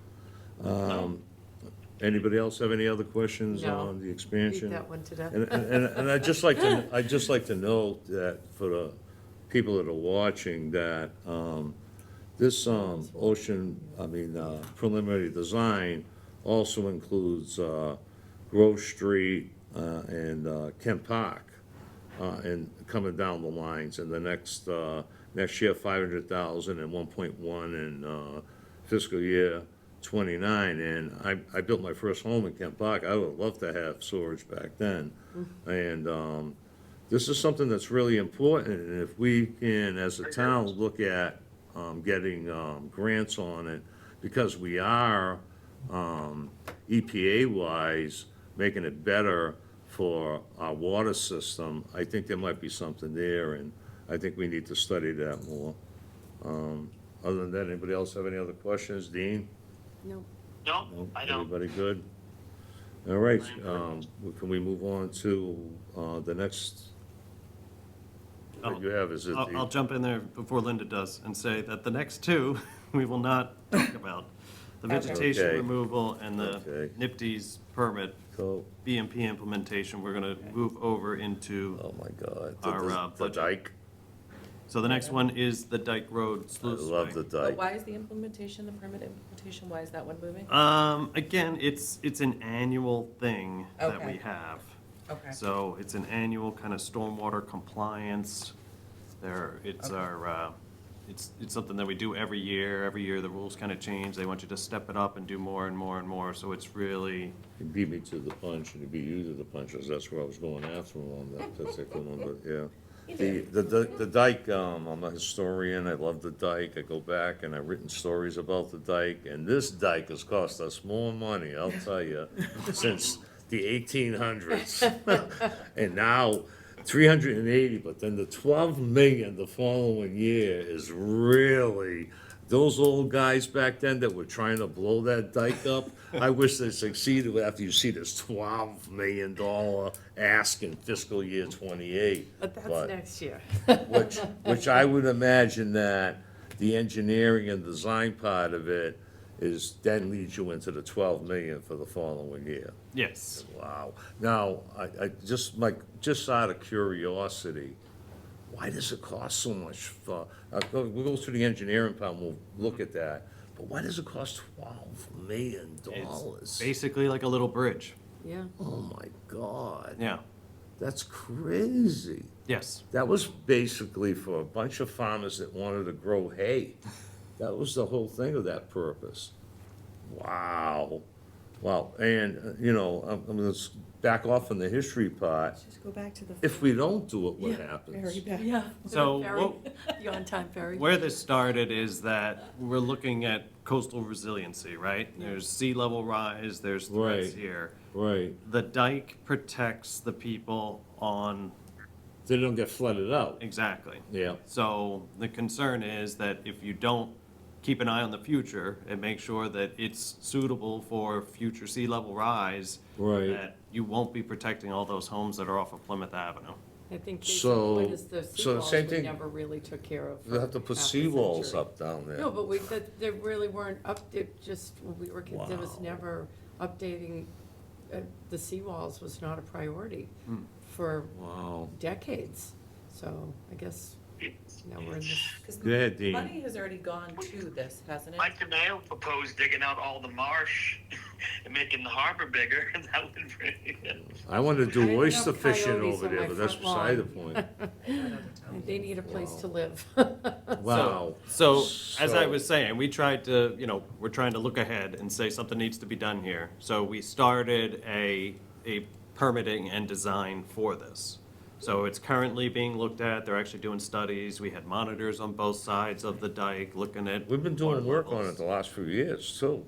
Anybody else have any other questions No. on the Beat expansion? that one to death. And I'd just like to note that for the people that are watching, that, this, preliminary design also includes, Grove Street, and Kent Park, and coming down the lines, and the next year, 500,000 and 1.1 in, fiscal year 29, and I built my first home in Kent Park. I would love to have storage back then. And this is something that's really important, and if we can, as a town, look at, getting, grants on it, because we are, EPA-wise, making it better for our water system, I think there might be something there, and I think we need to study that more. Other than that, anybody else have any other questions? Dean? No. No, No? I don't. Everybody good? All right, can we move on to, the next? What you have, is it I'll the, jump in there before Linda does and say that the next two, we will not talk about. The vegetation Okay. removal and the Okay. NIPD's permit, so, BMP implementation, we're gonna move over into, oh my God. Our, The budget. dike, so the next one is the Dyke Road I sluice. love the But dike. why is the implementation, the permit implementation, why is that one moving? Again, it's an annual thing that we Okay. have. Okay. So it's an annual kind of stormwater compliance. It's our, it's something that we do every year. Every year, the rules kind of change. They want you to step it up and do more and more and more. So it's really, He beat me to the punch, and he beat you to the punch, 'cause that's where I was going after him on that particular one, but, yeah. The dike, I'm a historian, I love the dike, I go back and I've written stories about the dike, and this dike has cost us more money, I'll tell you, since the 1800s. And now, 380, but then the 12 million the following year is really, those old guys back then that were trying to blow that dike up, I wish they succeeded after you see this $12 million ask in fiscal year 28. But that's next year. Which I would imagine that the engineering and design part of it is, then leads you into the 12 million for the following year. yes. Wow. Now, I just out of curiosity, why does it cost so much for, we'll go through the engineering part, and we'll look at that, but why does it cost $12 million? It's basically like a little bridge. Yeah. Oh, my God. Yeah, That's crazy. yes. That was basically for a bunch of farmers that wanted to grow hay. That was the whole thing of that purpose. Wow. Wow, and, I'm gonna back off on the history part. Just go back to the. If we don't do it, what Yeah, happens? Very bad. Yeah. So Ferry, what- the on-time ferry. Where this started is that we're looking at coastal resiliency, right? There's sea level rise, there's threats Right. here. Right, The dike protects the people on, they don't get flooded out. exactly. Yeah, So the concern is that if you don't keep an eye on the future and make sure that it's suitable for future sea level rise, right. that you won't be protecting all those homes that are off of Plymouth Avenue. I think the So- point is the so seawalls same we thing- never really took care of. They have to put for half a seawalls century. up down there. No, but they really weren't when we were kids, there was Wow. never updating, the seawalls was not a priority Hmm. for Wow. decades. So I guess now we're in this, Because Go ahead, Dean. money has already gone to this, hasn't it? Mike DeMayo proposed digging out all the marsh and making the harbor bigger, and that would really, I wanted to I do didn't oyster have fishing coyotes over on there, my but that's front beside the lawn. point. they need a place to live. Wow. So, as I So- was saying, we tried to, we're trying to look ahead and say something needs to be done here. So we started a permitting and design for this. So it's currently being looked at, they're actually doing studies, we had monitors on both sides of the dike looking at. We've been doing water work on levels. it the last few years, too.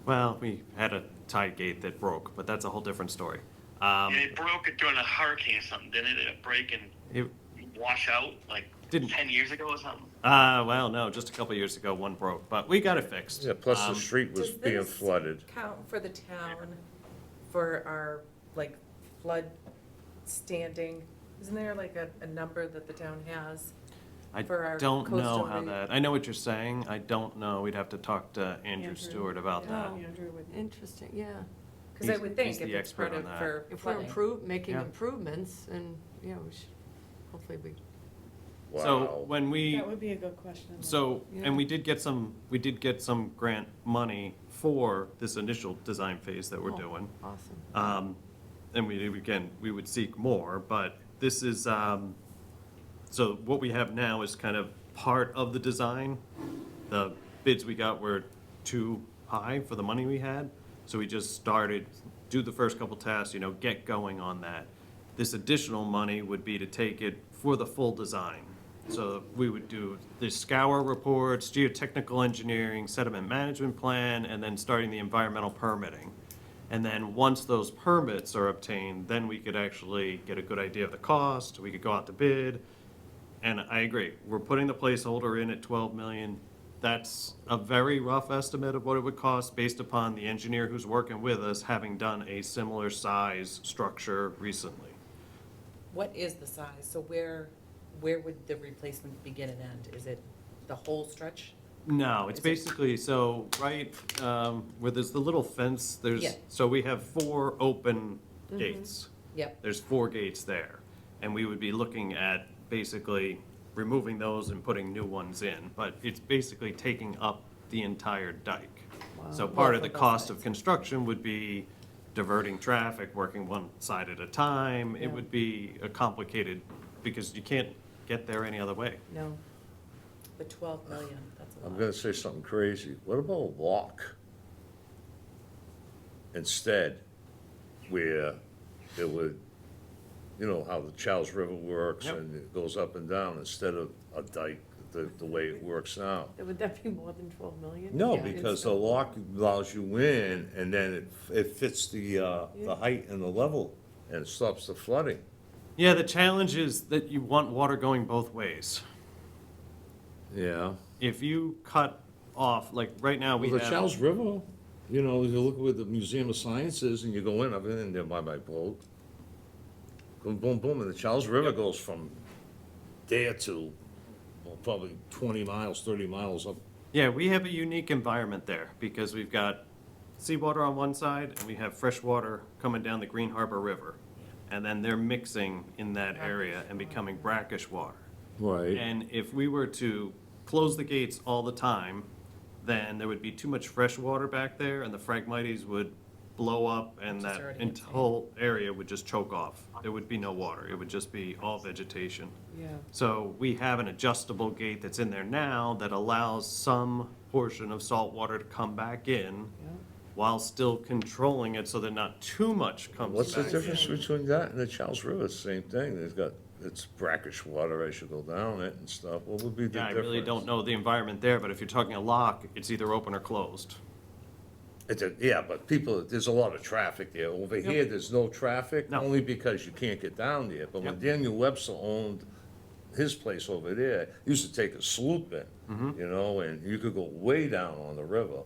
Well, we had a tide gate that broke, but that's a whole different story. yeah, it broke it during a hurricane or something, didn't it? It break and It, wash out like Didn't. 10 years ago or something? well, no, just a couple years ago, one broke, but we got it fixed. Yeah, plus the Um, street was Does being this flooded. count for the town for our, like, flood standing? Isn't there like a number that the town has? I for our don't know coastal how re- that, I know what you're saying, I don't know, we'd have to talk to Andrew Andrew. Stewart about that. Oh, Interesting, yeah. Because I He's- would he's think the if it's expert part on of that. for If we're flooding. making Yeah. improvements, and, we should, hopefully we, So Wow. when we, That would be a good question. so, Yeah. and we did get some grant money for this initial design phase that we're Oh. doing. awesome. And we would seek more, but this is, so what we have now is kind of part of the design. The bids we got were too high for the money we had, so we just started, do the first couple tasks, get going on that. this additional money would be to take it for the full design. So we would do the scour reports, geotechnical engineering, sediment management plan, and then starting the environmental permitting. And then once those permits are obtained, then we could actually get a good idea of the cost, we could go out to bid. And I agree, we're putting the placeholder in at 12 million. That's a very rough estimate of what it would cost based upon the engineer who's working with us having done a similar size structure recently. What is the size? So where would the replacement begin and end? Is it the whole stretch? No, it's Is it- basically, so, right, where there's the little fence, there's, Yeah. so we have 4 open gates. Yep, There's 4 gates there, and we would be looking at basically removing those and putting new ones in, but it's basically taking up the entire dike. So part of the Both cost of sides. construction would be diverting traffic, working one side at a time. It Yeah. would be a complicated, because you can't get there any other way. no. But 12 million, that's a I'm lot. gonna say something crazy. What about a lock? Instead, where it would, you know, how the Charles River works Yep. and it goes up and down instead of a dike, the way it works now. Would that be more than 12 million? No, Yeah, because it's- the lock allows you in and then it fits the height and the level and stops the flooding. Yeah, the challenge is that you want water going both ways. Yeah. If you cut off, like right now we Well, the have. Charles River, you know, you look where the Museum of Science is and you go in, I've been in there by my boat. Boom, boom, boom, and the Charles River goes from there to, well, probably 20 miles, 30 miles up. Yeah, we have a unique environment there because we've got seawater on one side and we have fresh water coming down the Green Harbor River. And then they're mixing in that area and becoming brackish water. Right. And if we were to close the gates all the time, then there would be too much fresh water back there and the Phragmites would blow up and Which is that already insane. whole area would just choke off. There would be no water. It would just be all vegetation. Yeah. So we have an adjustable gate that's in there now that allows some portion of salt water to come back in Yeah. while still controlling it so that not too much comes back. What's the in. difference between that and the Charles River? Same thing, it's brackish water as you go down it and stuff. What would be the Yeah, I difference? really don't know the environment there, but if you're talking a lock, it's either open or closed. Yeah, but people, there's a lot of traffic there. Over here, there's no traffic, No. only because you can't get down there. But when Yep. Daniel Webster owned his place over there, he used to take a sloop in, Mm-hmm. you know, and you could go way down on the river.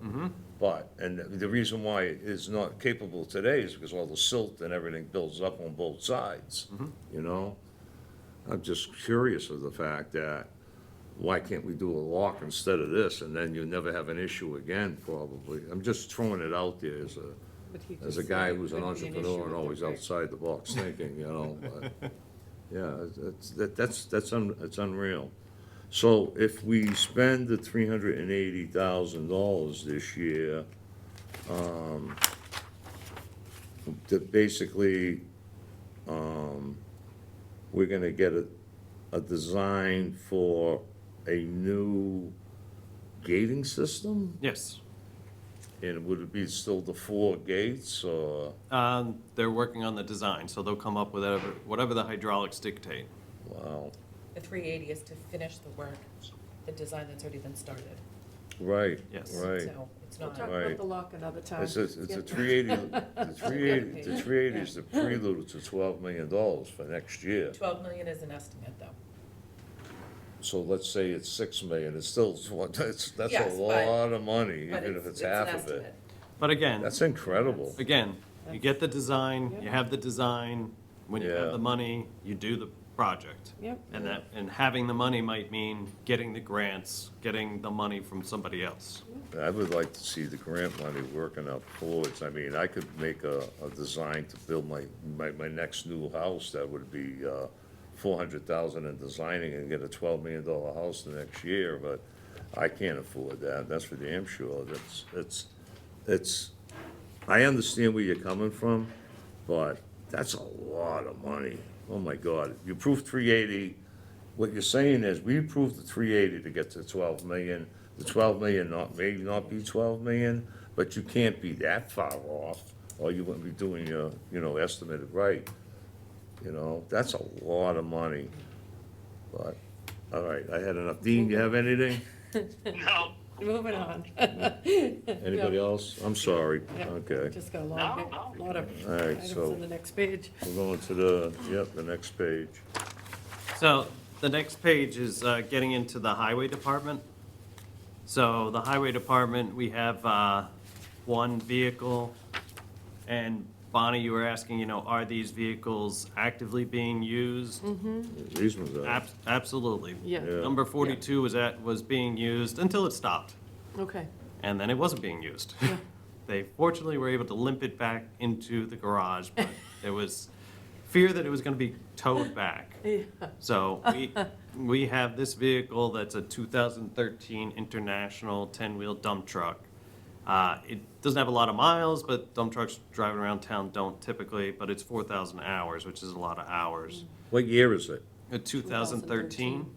But, and the reason why it is not capable today is because all the silt and everything builds up on both sides, Mm-hmm. you know? I'm just curious of the fact that, why can't we do a lock instead of this, and then you never have an issue again, probably? I'm just throwing it out there But he as a just guy said it who's an could be issue entrepreneur with and the always brick. outside the box thinking, you know, but, yeah, it's unreal. So if we spend the $380,000 this year, to basically, we're gonna get a design for a new gating system? Yes. And would it be still the 4 gates, or, They're working on the design, so they'll come up with whatever the hydraulics dictate. wow, The 380 is to finish the work, the design that's already been started. right, Yes. right. So it's We'll not, talk Right. about the lock another time. It's a Yeah. 380, the 380 is the prelude to $12 million for next year. 12 million is an estimate, though. So let's say it's 6 million, it's still, that's a Yes, but- lot of money, But even if it's an half of estimate. it. But again, That's incredible. again, you get the design, you Yep. have the design, when you Yeah. have the money, you do the project. Yep. And having the money might mean getting the grants, getting the money from somebody else. I would like to see the grant money working up forwards. I mean, I could make a design to build my next new house that would be, 400,000 in designing and get a $12 million house the next year, but I can't afford that, that's for damn sure. It's, I understand where you're coming from, but that's a lot of money. Oh my God, you approved 380, what you're saying is, we approved the 380 to get to 12 million. The 12 million may not be 12 million, but you can't be that far off, or you wouldn't be doing your, estimated right. You know, that's a lot of money. But, all right, I had enough. Dean, you have anything? No, Moving on. Anybody else? I'm sorry. Yeah. Okay. Just got a No, lot of All right, items so- on the next page. We're going to the next page. So the next page is getting into the highway department. So the highway department, we have one vehicle. And Bonnie, you were asking, you know, are these vehicles actively being used? These ones are. Absolutely. Yeah. Yeah. Number 42 was being used until it stopped, Okay. and then it wasn't being used. They fortunately were able to limp it back into the garage, but there was fear that it was going to be towed back. Yeah. So we have this vehicle that's a 2013 International 10-wheel dump truck. It doesn't have a lot of miles, but dump trucks driving around town don't typically, but it's 4,000 hours, which is a lot of hours. What year is it? A 2013.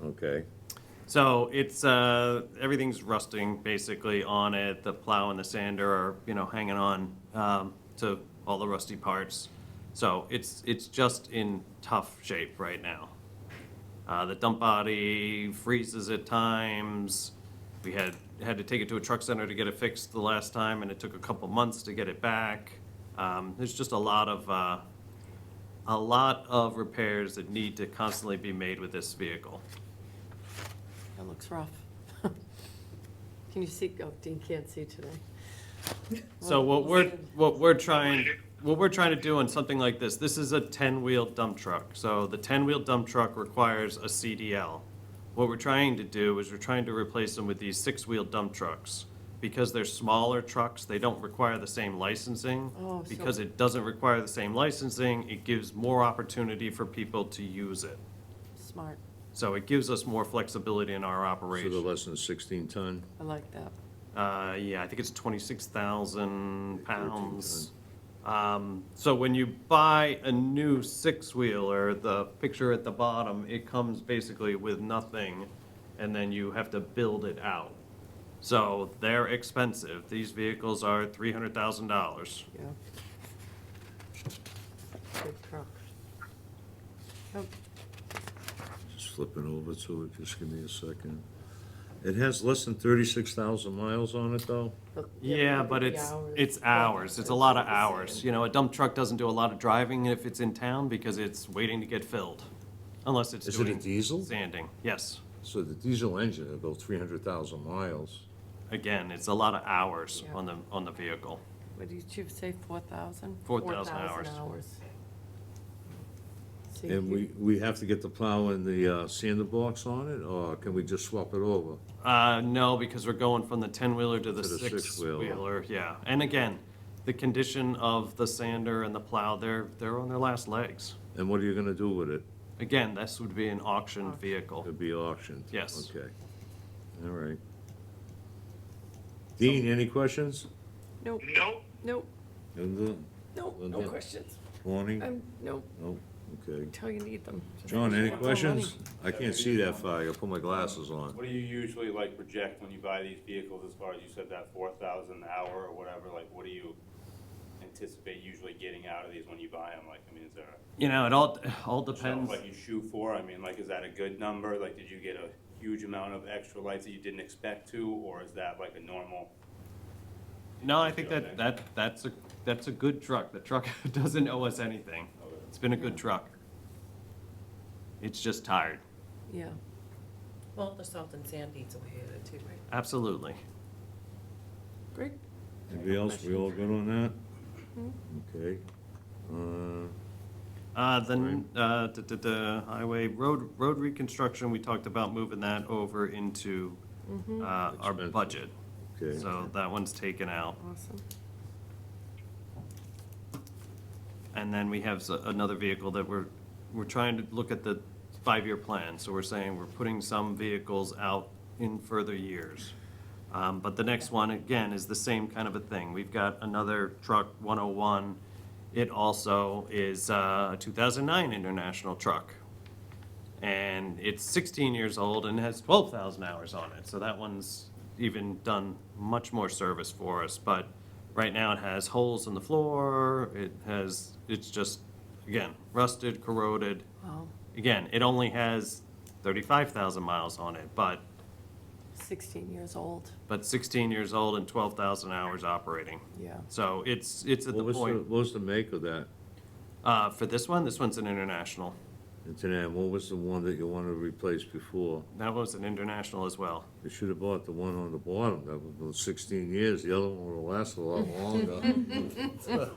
Okay. So it's, everything's rusting basically on it. The plow and the sander are, you know, hanging on to all the rusty parts. So it's just in tough shape right now. The dump body freezes at times. We had to take it to a truck center to get it fixed the last time, and it took a couple months to get it back. There's just a lot of repairs that need to constantly be made with this vehicle. That looks rough. Can you see? Oh, Dean can't see today. So what we're trying to do on something like this is a 10-wheel dump truck. So the 10-wheel dump truck requires a CDL. What we're trying to do is we're trying to replace them with these 6-wheel dump trucks. Because they're smaller trucks, they don't require the same licensing. Oh, so- Because it doesn't require the same licensing, it gives more opportunity for people to use it. Smart. So it gives us more flexibility in our So operation. they're less than 16 ton? I like that. Yeah, I think it's 26,000 pounds. So when you buy a new 6-wheeler, the picture at the bottom, it comes basically with nothing, and then you have to build it out. So they're expensive. These vehicles are $300,000. Yeah. Good truck. Yep. Just flipping over to it, just give me a second. It has less than 36,000 miles on it, though? Yeah, but it's hours. It's a lot of hours. You know, a dump truck doesn't do a lot of driving if it's in town because it's waiting to get filled. Unless it's Is it a doing diesel? sanding. Yes. So the diesel engine will go 300,000 miles. Again, it's a lot of hours Yeah. on the vehicle. What did you say, 4,000? 4,000 hours. See, And we have to get the plow and the sander box on it, or can we just swap it over? No, because we're going from the 10-wheeler to the To the six-wheeler. 6-wheeler, yeah. And again, the condition of the sander and the plow, they're on their last legs. And what are you gonna do with it? Again, this would be an auction vehicle. It'll be auctioned? Yes. Okay. All right. Dean, any questions? Nope, no, nope, Linda? nope, no Linda? questions. Bonnie? Nope, No? Okay. until you need them. Just John, any want more money. questions? I can't see that far, I gotta put my glasses on. What do you usually like project when you buy these vehicles as far as you said that 4,000 an hour or whatever? Like, what do you anticipate usually getting out of these when you buy them? Like, I mean, is there a You know, it all shelf depends. like you shoot for? I mean, like, is that a good number? Like, did you get a huge amount of extra lights that you didn't expect to, or is that like a normal? No, I think that's a good truck. The truck doesn't owe us anything. It's been a good truck. It's just tired. Yeah, Well, the salt and sand eats away at it too, right? Absolutely. great. Anybody else, we all good on that? Okay. The highway, road reconstruction, we talked about moving that over into our Expensive. budget. Okay. So that one's taken out. Awesome. And then we have another vehicle that we're trying to look at the 5-year plan. So we're saying we're putting some vehicles out in further years. But the next one, again, is the same kind of a thing. We've got another truck, 101. It also is a 2009 International truck. And it's 16 years old and has 12,000 hours on it. So that one's even done much more service for us. But right now it has holes in the floor. It's just again, rusted, corroded. Wow, Again, it only has 35,000 miles on it, but 16 years old, 16 years old and 12,000 hours operating. yeah. So it's at the What point, was the make of that? for this one's an international. Internet, what was the one that you wanted to replace before? That was an international as well. You should have bought the one on the bottom, that was 16 years, the other one would have lasted a lot longer.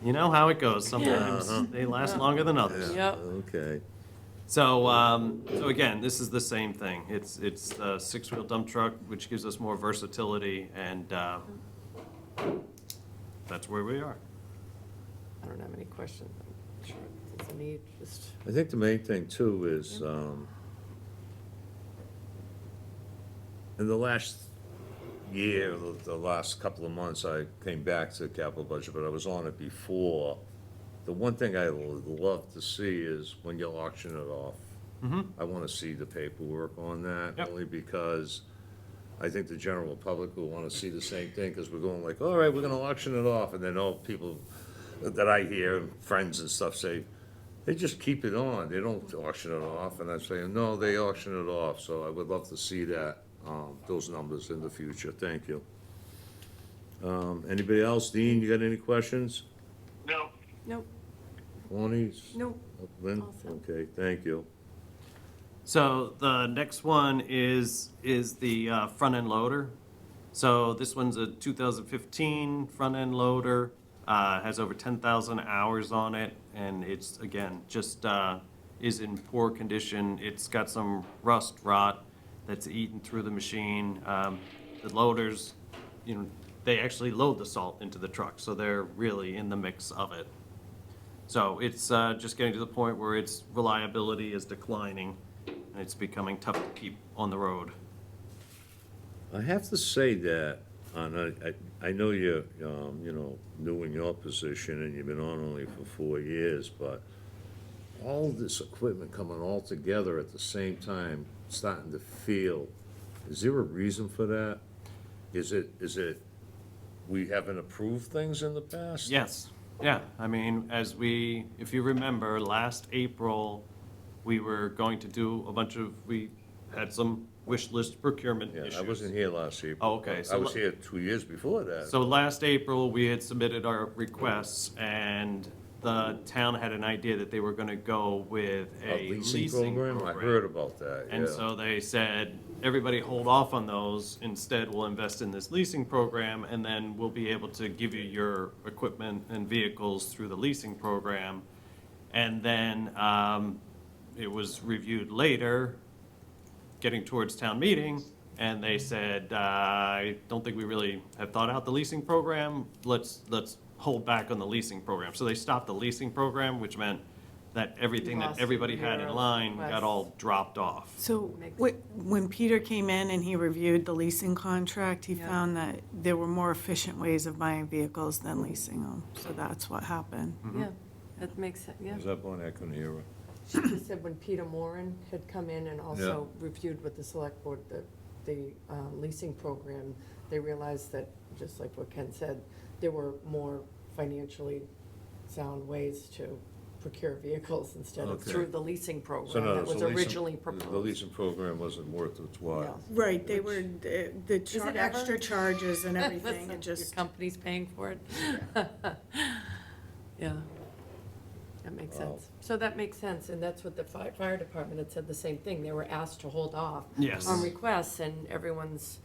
You know how it goes. Sometimes they last longer than others. Yep. Okay. So, so again, this is the same thing. It's a six-wheel dump truck, which gives us more versatility, and that's where we are. I don't have any questions. I'm sure it's a need, just, I think the main thing too is, in the last year, the last couple of months, I came back to the capital budget, but I was on it before. The one thing I would love to see is when you auction it off. I want to see the paperwork on that, Yep. only because I think the general public will want to see the same thing, because we're going like, all right, we're gonna auction it off, and then all people that I hear, friends and stuff say, they just keep it on, they don't auction it off, and I'm saying, no, they auction it off, so I would love to see that, those numbers in the future, thank you. Anybody else? Dean, you got any questions? No, nope, Lonnie? nope. Lynn? All set. Okay, thank you. So the next one is the front-end loader. So this one's a 2015 front-end loader, has over 10,000 hours on it, and it's, again, just is in poor condition. It's got some rust, rot that's eaten through the machine. The loaders, they actually load the salt into the truck, so they're really in the mix of it. So it's just getting to the point where its reliability is declining, and it's becoming tough to keep on the road. I have to say that, I know you're, new in your position, and you've been on only for 4 years, but all this equipment coming all together at the same time, starting to feel, is there a reason for that? Is it, we haven't approved things in the past? Yes, yeah, I mean, if you remember, last April, we were going to do we had some wish list procurement Yeah, issues. I wasn't here last April. Oh, okay, I so was here 2 years before that. So last April, we had submitted our requests, and the town had an idea that they were gonna go with a leasing program. I heard about that, yeah. And so they said, everybody hold off on those, instead we'll invest in this leasing program, and then we'll be able to give you your equipment and vehicles through the leasing program. And then, it was reviewed later, getting towards town meeting, and they said, I don't think we really have thought out the leasing program, let's hold back on the leasing program. So they stopped the leasing program, which meant that everything that Lost everybody had in your line got request. all dropped off. So Makes- when Peter came in and he reviewed the leasing contract, he Yeah. found that there were more efficient ways of buying vehicles than leasing them. So that's what happened. Yeah, that makes sense, yeah. Was that one I couldn't hear? She just said when Peter Moran had come in and also reviewed with the select board the leasing program, they realized that, just like what Ken said, there were more financially sound ways to procure vehicles instead of Okay. through the leasing So program no, that was so leasing- originally proposed. The leasing program wasn't worth its while. No. Right, they were, the it ever? extra charges and everything, Listen, it just. Your company's paying for it. Yeah, that makes Wow. sense. So that makes sense, and that's what the fire department had said the same thing. They were asked to hold off Yes. on requests, and everyone's,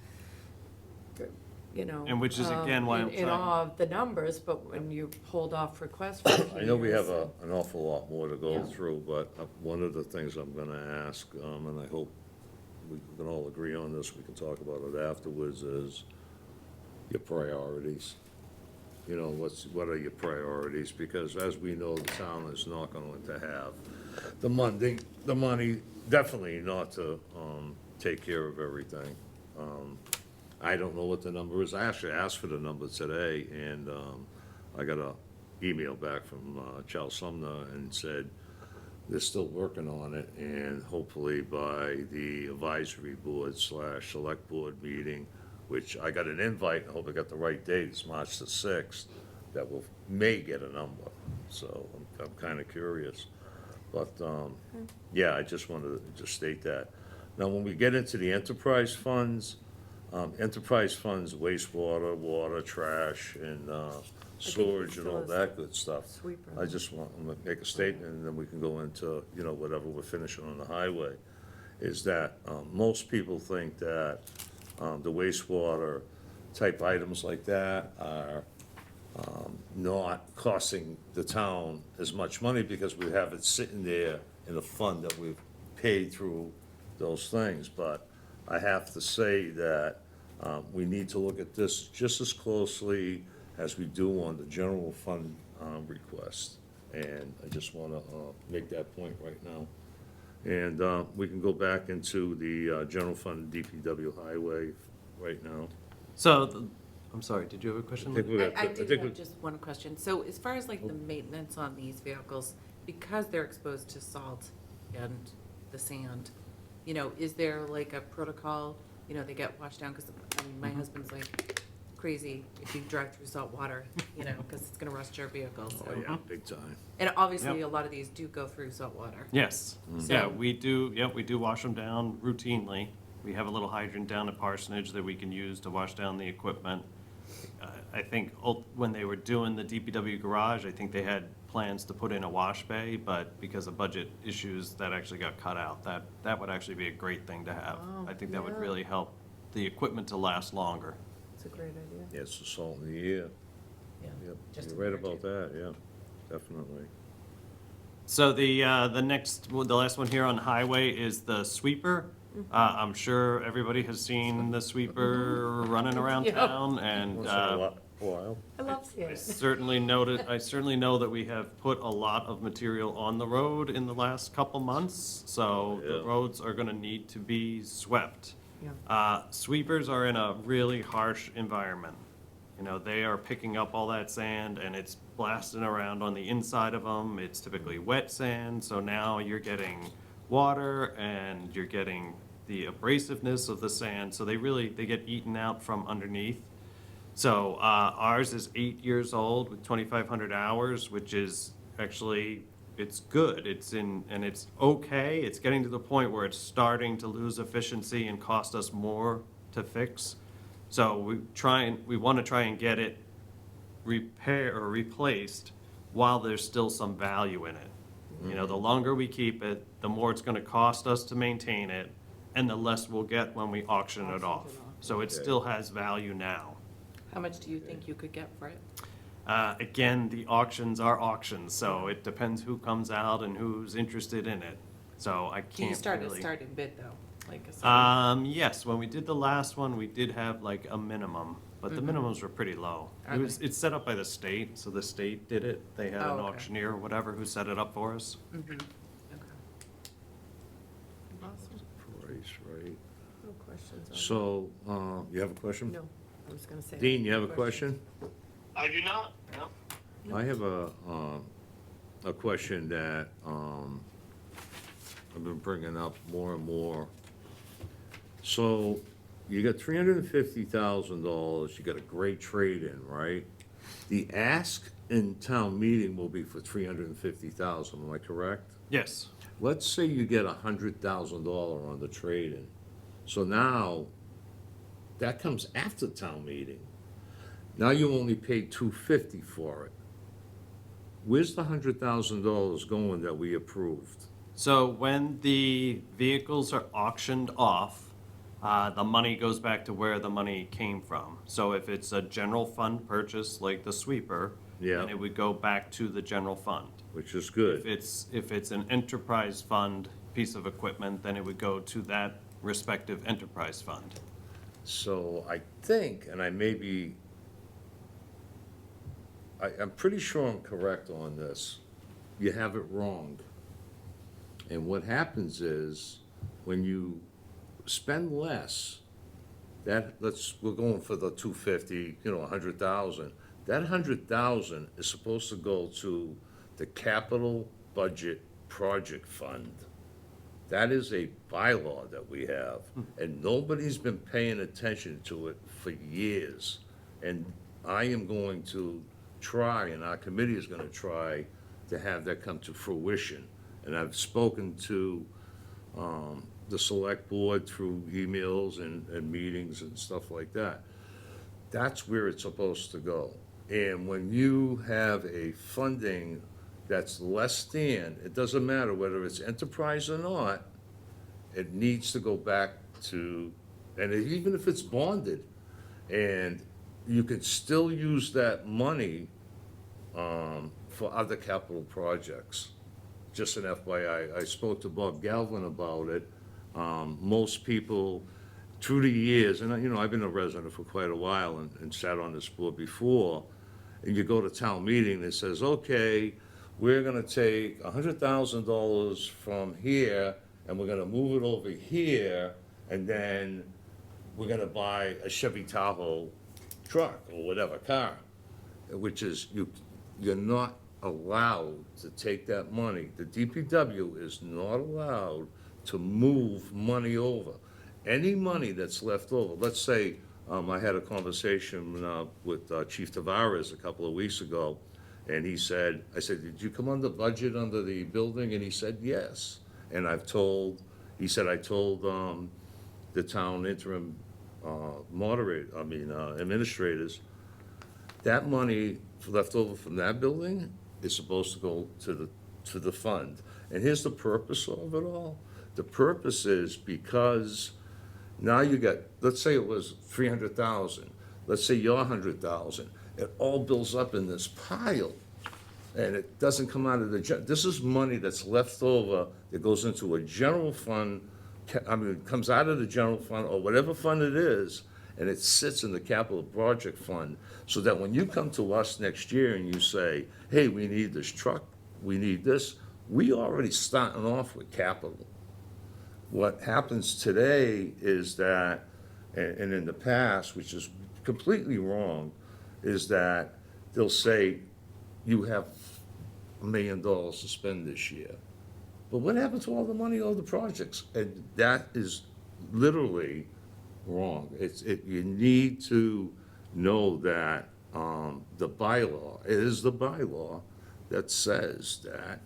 And which is again why I'm in trying. awe of the numbers, but when you hold off requests for a few I know we years, have an awful lot more to go Yeah. through, but one of the things I'm gonna ask, and I hope we can all agree on this, we can talk about it afterwards, is your priorities. What are your priorities? Because as we know, the town is not going to have the money, definitely not to, take care of everything. I don't know what the number is. I actually asked for the number today, and, I got a email back from, Charles Sumner and said they're still working on it, and hopefully by the advisory board / select board meeting, which I got an invite, I hope I got the right date, it's March the 6th, that may get a number. So I'm I'm kinda curious. But, yeah, I just wanted to just state that. Now, when we get into the enterprise funds, wastewater, water, trash, and, storage and all that good stuff. Sweeper. I just want to make a statement, and then we can go into, whatever we're finishing on the highway, is that, most people think that, the wastewater type items like that are, not costing the town as much money because we have it sitting there in a fund that we've paid through those things. But I have to say that, we need to look at this just as closely as we do on the general fund, request. And I just wanna, make that point right now. And, we can go back into the, general fund DPW highway right now. So, I'm sorry, did you have a question? I think we got- I think did we- have just one question. So as far as like the maintenance on these vehicles, because they're exposed to salt and the sand, is there like a protocol, they get washed down? Because, my husband's like crazy if you drive through salt water, because it's gonna rust your vehicle, so. Oh, yeah, big time. And obviously, Yep. a lot of these do go through salt water. Yes, So- yeah, we do wash them down routinely. We have a little hydrant down at Parsonage that we can use to wash down the equipment. I think when they were doing the DPW garage, I think they had plans to put in a wash bay, but because of budget issues, that actually got cut out. That would actually be a great thing to have. Wow, I think that would yeah. really help the equipment to last longer. It's a great idea. Yeah, it's the salt in the air. Yeah. Yep, Just you're right encourage about that, yeah, definitely. So the last one here on highway is the sweeper. I'm sure everybody has seen the sweeper running around Yep. town, and Once in a while. I love seeing I it. certainly know that we have put a lot of material on the road in the last couple months, so the Yeah. roads are gonna need to be swept. Yeah. Sweepers are in a really harsh environment. They are picking up all that sand and it's blasting around on the inside of them. It's typically wet sand, so now you're getting water and you're getting the abrasiveness of the sand, so they get eaten out from underneath. So ours is 8 years old with 2,500 hours, which is actually, it's good. It's okay. It's getting to the point where it's starting to lose efficiency and cost us more to fix. So we want to try and get it repaired or replaced while there's still some value in it. The longer we keep it, the more it's going to cost us to maintain it, and the less we'll get when we auction it off. So it Okay. still has value now. How much do you think you could get for it? Again, the auctions are auctions, so it depends who comes out and who's interested in it. So I Do you can't start a really. starting bid though? Like a starting- Yes, when we did the last one, we did have like a minimum, but the minimums were pretty low. Are It's set up by the state, so the state did it. They had Oh, an okay. auctioneer or whatever who set it up for us. Okay. Awesome. Price, right. No questions on that. So, you have a question? No, I was gonna say. Dean, you have a question? I do not, no. I have a question that, I've been bringing up more and more. So, you got $350,000, you got a great trade-in, right? The ask in town meeting will be for $350,000, am I correct? Yes. Let's say you get $100,000 on the trade-in. So now, that comes after town meeting. Now you only paid $250 for it. Where's the $100,000 going that we approved? So when the vehicles are auctioned off, the money goes back to where the money came from. So if it's a general fund purchase like the sweeper, Yeah. then it would go back to the general fund. Which is good. If it's an enterprise fund piece of equipment, then it would go to that respective enterprise fund. So I think, and I may be, I'm pretty sure I'm correct on this. You have it wrong. And what happens is, when you spend less, we're going for the 250, 100,000. That 100,000 is supposed to go to the capital budget project fund. That is a bylaw that we have, and nobody's been paying attention to it for years. And I am going to try, and our committee is gonna try, to have that come to fruition. And I've spoken to the select board through emails and meetings and stuff like that. That's where it's supposed to go. And when you have a funding that's less than, it doesn't matter whether it's enterprise or not, it needs to go back to, and even if it's bonded, and you can still use that money for other capital projects. Just an FYI, I spoke to Bob Galvin about it. Most people, through the years, and you know, I've been a resident for quite a while and sat on this board before, and you go to town meeting, and it says, okay, we're gonna take $100,000 from here, and we're gonna move it over here, and then we're gonna buy a Chevy Tahoe truck or whatever car, which is, you're not allowed to take that money. The DPW is not allowed to move money over. Any money that's left over, let's say, I had a conversation with Chief Tavares a couple of weeks ago, and he said, I said, did you come under budget under the building? And he said, yes. And I told the town interim administrators, that money left over from that building is supposed to go to the fund. And here's the purpose of it all. The purpose is because now you got, let's say it was 300,000, let's say your 100,000, it all builds up in this pile. And it doesn't come out of this is money that's left over that goes into a general fund, it comes out of the general fund or whatever fund it is, and it sits in the capital project fund, so that when you come to us next year and you say, hey, we need this truck, we need this, we already starting off with capital. What happens today is that, and in the past, which is completely wrong, is that they'll say, you have $1 million to spend this year. But what happened to all the money, all the projects? And that is literally wrong. You need to know that the bylaw, it is the bylaw that says that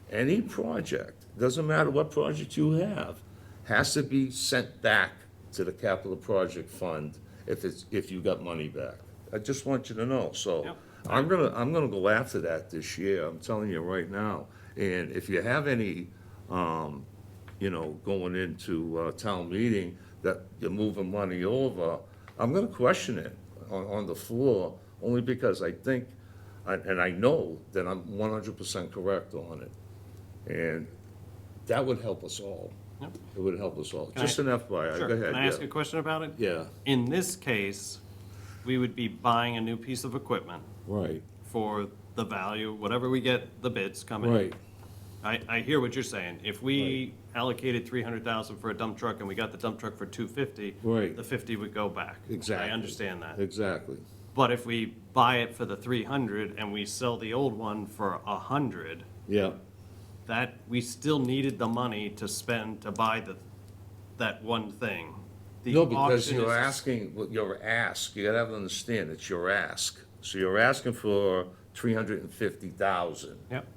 any project, doesn't matter what project you have, has to be sent back to the capital project fund if you got money back. I just want you to know, so. Yep. I'm gonna go after that this year, I'm telling you right now. And if you have any, going into town meeting that you're moving money over, I'm gonna question it on the floor, only because I think, and I know that I'm 100% correct on it. And that would help us all. Yep. It would help us all. Can Just an FYI, Sure. go ahead. Can I ask yeah. a question about it? Yeah, In this case, we would be buying a new piece of equipment right, for the value, whatever we get the bids coming. right, I hear what you're saying. If we allocated 300,000 for a dump truck and we got the dump truck for 250, Right. the 50 would go back. exactly. I understand that. Exactly, But if we buy it for the 300 and we sell the old one for 100, yeah, that, we still needed the money to spend to buy that one thing. The no, because auction you're is- asking, your ask, you gotta understand, it's your ask. So you're asking for 350,000, Yep,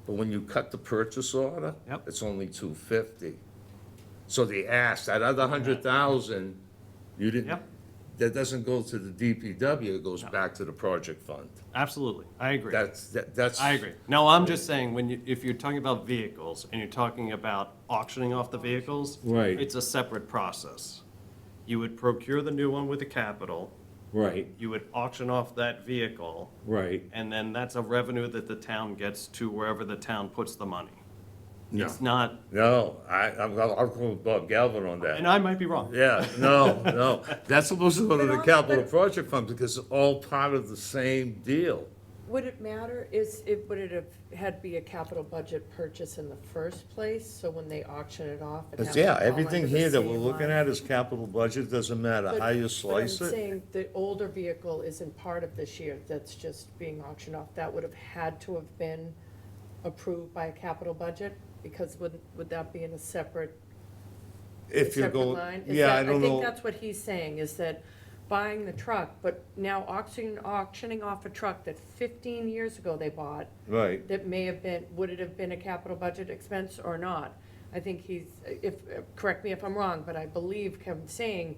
but when you cut the purchase order, Yep. it's only 250. So the ask, that other 100,000, you didn't, Yep. that doesn't go to the DPW, it goes back to the project fund. absolutely. I agree. That's. I agree. No, I'm just saying, if you're talking about vehicles and you're talking about auctioning off the vehicles. Right. It's a separate process. You would procure the new one with the capital, Right, you would auction off that vehicle, right, and then that's a revenue that the town gets to wherever the town puts the money. no, It's not, no, I'll call Bob Galvin on that. and I might be wrong. Yeah, no, that's supposed to go to the capital project fund because it's all part of the same deal. Would it matter, would it have had to be a capital budget purchase in the first place, so when they auction it off? It has to Yeah, fall everything under the here that we're same looking line? at is capital budget, doesn't matter how you But slice I'm it. saying the older vehicle isn't part of this year, that's just being auctioned off, that would have had to have been approved by a capital budget? Because would that be in a separate If you're separate going, line? Is yeah, that- I don't I think know, that's what he's saying, is that buying the truck, but now auctioning off a truck that 15 years ago they bought, Right. that may have been, would it have been a capital budget expense or not? I think he's, correct me if I'm wrong, but I believe Kevin's saying,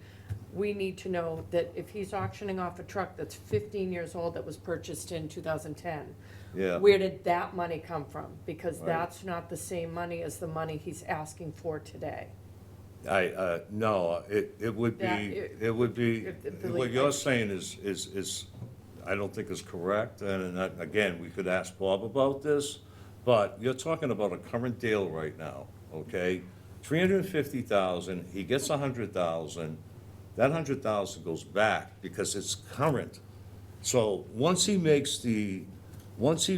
we need to know that if he's auctioning off a truck that's 15 years old that was purchased in 2010, Yeah. where did that money come from? Because Right. that's not the same money as the money he's asking for today. No, it would That- be, it would be, Billy, what you're saying is, I don't think is correct, and again, we could ask Bob about this, but you're talking about a current deal right now, okay? 350,000, he gets 100,000, that 100,000 goes back because it's current. So once he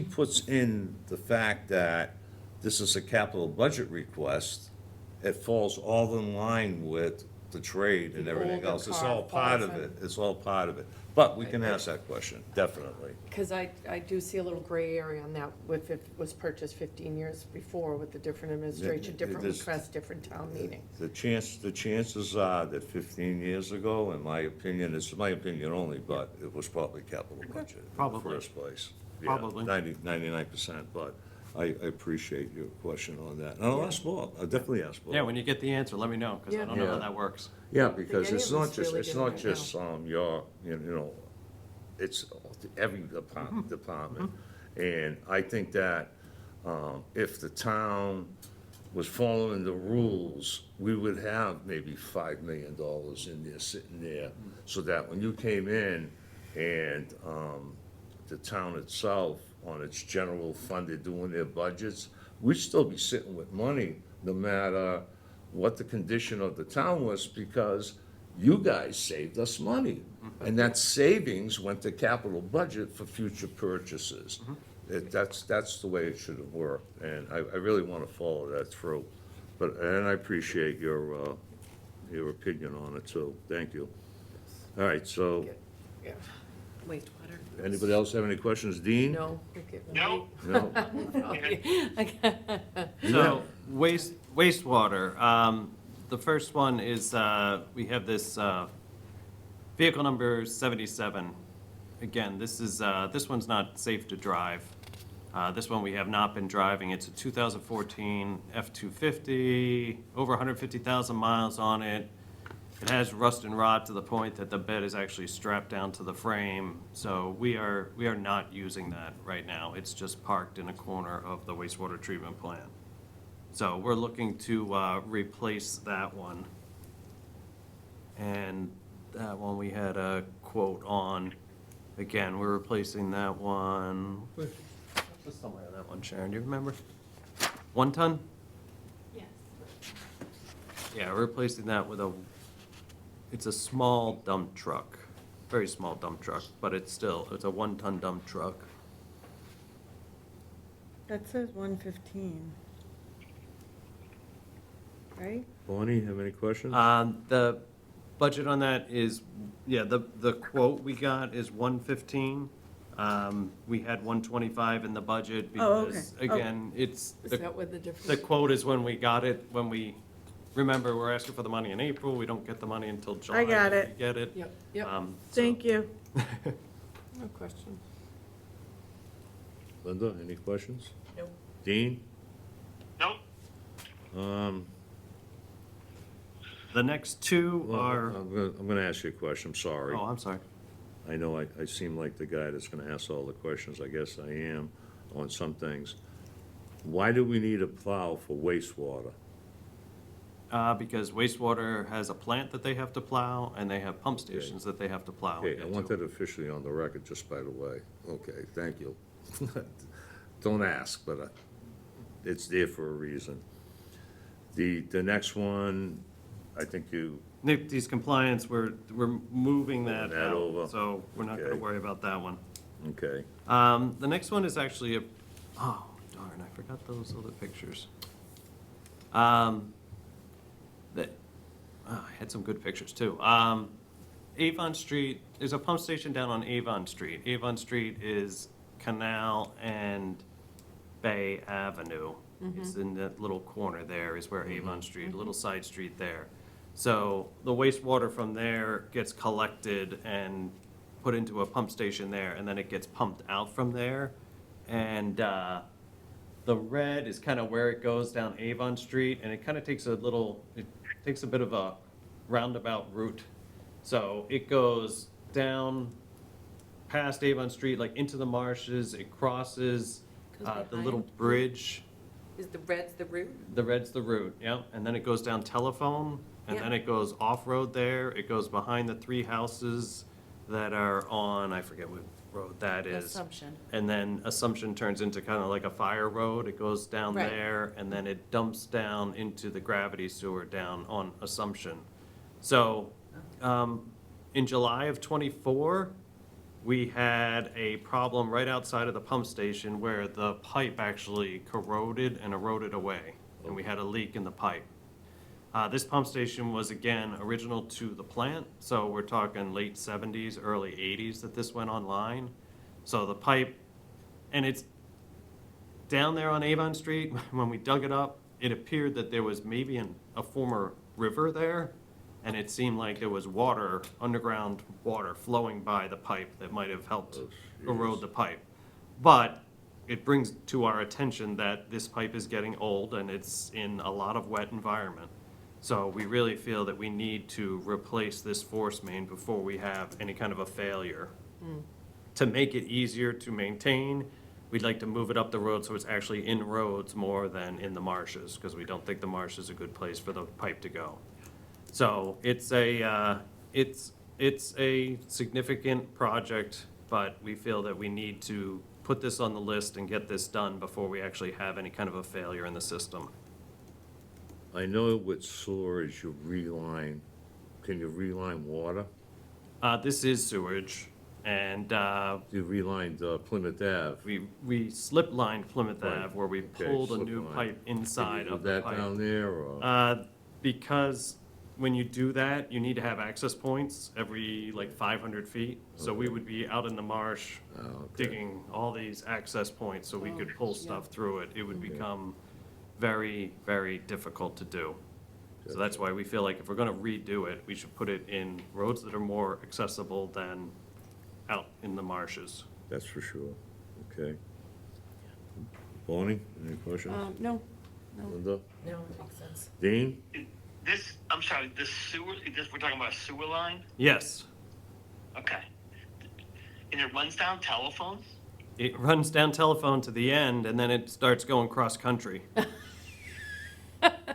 puts in the fact that this is a capital budget request, it falls all in line with the trade and The everything older else. It's car all part falls of in. it. It's all part of it. But we can ask that question, definitely. Because I do see a little gray area on that, if it was purchased 15 years before with the different administration, different There's- requests, different town meeting. The chances are that 15 years ago, in my opinion, it's my opinion only, but it was probably capital budget in the Probably. first place. Probably. 99%, but I appreciate your question on that. And I'll ask Bob, I'll definitely ask Bob. Yeah, when you get the answer, let me know, because I don't know how Yeah. that works. Yeah, think because any it's of us not just, really it's do not right just, it's every department. And I think that, if the town was following the rules, we would have maybe $5 million in there, sitting there, so that when you came in and, the town itself, on its general fund, they're doing their budgets, we'd still be sitting with money, no matter what the condition of the town was, because you guys saved us money. And that savings went to capital budget for future purchases. That's the way it should have worked, and I really want to follow that through. And I appreciate your opinion on it too. Thank you. All right, so, Yeah. Wastewater. anybody else have any questions? Dean? No. No. No? So, wastewater, the first one is, we have this, vehicle number 77. Again, this one's not safe to drive. This one we have not been driving. It's a 2014 F-250, over 150,000 miles on it. It has rust and rot to the point that the bed is actually strapped down to the frame. So we are not using that right now. It's just parked in a corner of the wastewater treatment plant. So we're looking to replace that one. And that one we had a quote on. Again, we're replacing that one. What's the summary on that one, Sharon? Do you remember? 1 ton? Yes. Yeah, we're replacing that with it's a small dump truck, very small dump truck, but it's a 1-ton dump truck. That says 115. Right? Bonnie, have any questions? The budget on that is, the quote we got is 115. We had 125 in the budget Oh, because, okay. again, Is that what the difference? the quote is when we got it, remember, we're asking for the money in April, we don't get the money until July. I got when it. we Get it. Yep, Thank you. no question. Linda, any questions? Nope. Dean? No. The next two Well, are, I'm gonna ask you a question, I'm sorry. oh, I'm sorry. I know I seem like the guy that's gonna ask all the questions, I guess I am on some things. Why do we need a plow for wastewater? Because wastewater has a plant that they have to plow, and they have pump stations that they have to plow. Okay, I into. want that officially on the record, just by the way. Okay, thank you. Don't ask, but it's there for a reason. The next one, I think you, NIPD's compliance, we're moving that That out, over. so we're not gonna Okay. worry about that one. okay. The next one is actually oh, darn, I forgot those other pictures. I had some good pictures too. Avon Street, there's a pump station down on Avon Street. Avon Street is Canal and Bay Avenue. It's in that little corner there is where Avon Street, a little side street there. So the wastewater from there gets collected and put into a pump station there, and then it gets pumped out from there. And the red is kind of where it goes down Avon Street, and it kind of takes a bit of a roundabout route. So it goes down past Avon Street, like into the marshes, it crosses Goes the behind? little bridge. Is the red's the route? The red's the route, yeah, and then it goes down Telephone, and Yeah. then it goes off-road there, it goes behind the 3 houses that are on, I forget what road that is. Assumption. And then Assumption turns into kind of like a fire road, it goes down Right. there, and then it dumps down into the gravity sewer down on Assumption. So, in July of '24, we had a problem right outside of the pump station where the pipe actually corroded and eroded away, and we had a leak in the pipe. This pump station was, again, original to the plant, so we're talking late 70s, early 80s that this went online. So the pipe, and it's down there on Avon Street, when we dug it up, it appeared that there was maybe a former river there, and it seemed like there was water, underground water flowing by the pipe that might have helped erode the pipe. But it brings to our attention that this pipe is getting old and it's in a lot of wet environment. So we really feel that we need to replace this force main before we have any kind of a failure. To make it easier to maintain, we'd like to move it up the road so it's actually in roads more than in the marshes, because we don't think the marsh is a good place for the pipe to go. So it's a significant project, but we feel that we need to put this on the list and get this done before we actually have any kind of a failure in the system. I know with sewers, you reline, can you reline water? This is sewage, and You relined Plymouth Ave. we slip lined Plymouth Right. Ave where we Okay, pulled a slip new line. pipe inside Can you of do the that pipe. down there, or? Because when you do that, you need to have access points every like 500 feet. So we Okay. would be out in the marsh Oh, okay. digging all these access points so we could pull stuff through it. It would Okay. become very, very difficult to do. So that's why we feel like if we're gonna redo it, we should put it in roads that are more accessible than out in the marshes. That's for sure, okay. Bonnie, any questions? No, Linda? No, it makes sense. Dean? I'm sorry, the sewer, we're talking about a sewer line? Yes, Okay. And it runs down Telephone? it runs down Telephone to the end and then it starts going cross-country.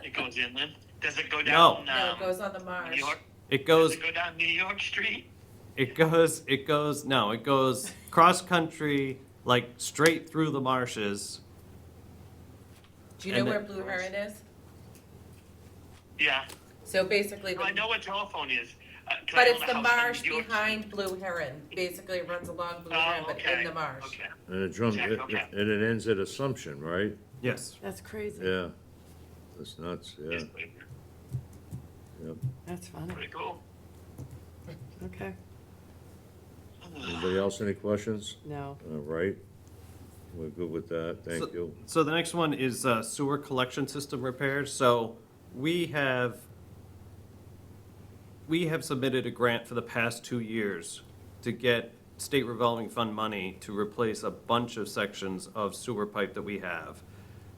It goes inland? Does it go down? No, it goes on the New marsh. York? It Does goes, it go down New York Street? it goes cross-country, like straight through the marshes. Do you know And where then- Blue Heron is? Yeah. So basically, I know what Telephone is. 'Cause I but own it's a the house on marsh New York behind Blue Heron. Basically, it runs along Blue Street. Heron, Oh, but okay. in the marsh. Okay. And it drums, Check, okay. and it ends at Assumption, right? Yes. that's crazy. Yeah. That's nuts, yeah, Yes, yep. That's funny. pretty cool. Okay. Anybody else, any questions? No. All right, we're good with that, thank you. So the next one is sewer collection system repairs. So we have submitted a grant for the past 2 years to get state revolving fund money to replace a bunch of sections of sewer pipe that we have.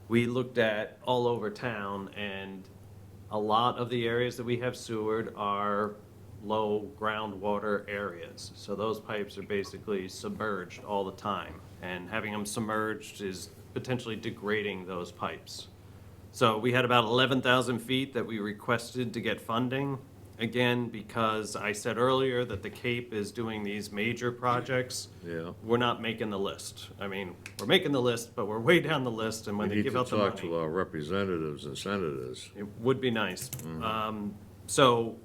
We looked at all over town, and a lot of the areas that we have sewered are low groundwater areas. So those pipes are basically submerged all the time, and having them submerged is potentially degrading those pipes. So we had about 11,000 feet that we requested to get funding. Again, because I said earlier that the Cape is doing these major projects, Yeah. we're not making the list. I mean, we're making the list, but we're way down the list, and when We they need give to out the talk to money, our representatives and senators. it would be nice. So,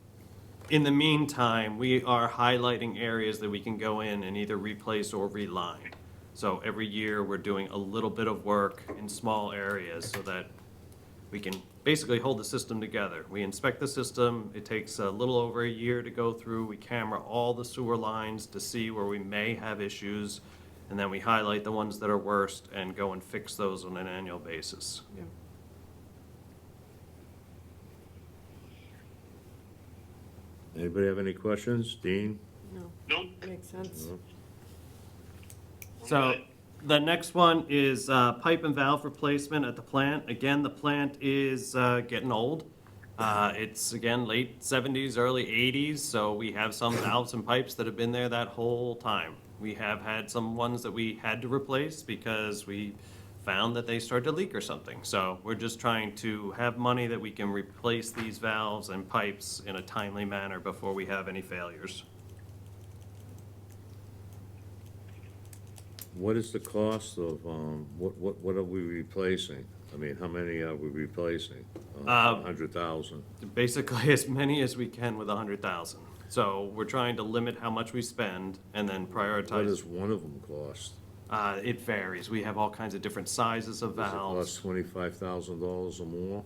in the meantime, we are highlighting areas that we can go in and either replace or reline. So every year, we're doing a little bit of work in small areas so that we can basically hold the system together. We inspect the system, it takes a little over a year to go through, we camera all the sewer lines to see where we may have issues, and then we highlight the ones that are worst and go and fix those on an annual basis. Anybody have any questions? Dean? No, Nope. makes sense. No? So the next one is pipe and valve replacement at the plant. Again, the plant is getting old. It's, again, late 70s, early 80s, so we have some valves and pipes that have been there that whole time. We have had some ones that we had to replace because we found that they started to leak or something. So we're just trying to have money that we can replace these valves and pipes in a timely manner before we have any failures. What is the cost of, what are we replacing? I mean, how many are we replacing? 100,000. Basically as many as we can with 100,000. So we're trying to limit how much we spend and then What prioritize. does one of them cost? It varies. We have all kinds of different sizes of Does it valves. cost $25,000 or more?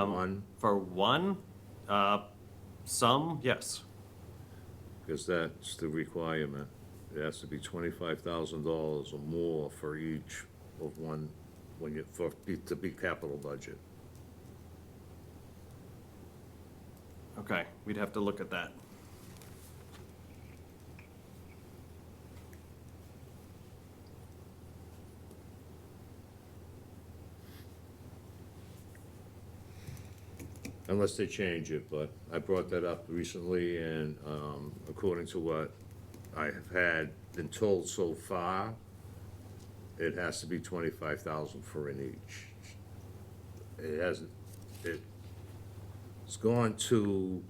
One? For one, some, yes. Because that's the requirement. It has to be $25,000 or more for each of one, to be capital budget. Okay, we'd have to look at that. Unless they change it, but I brought that up recently, and according to what I have been told so far, it has to be 25,000 for an each. It hasn't, it's gone to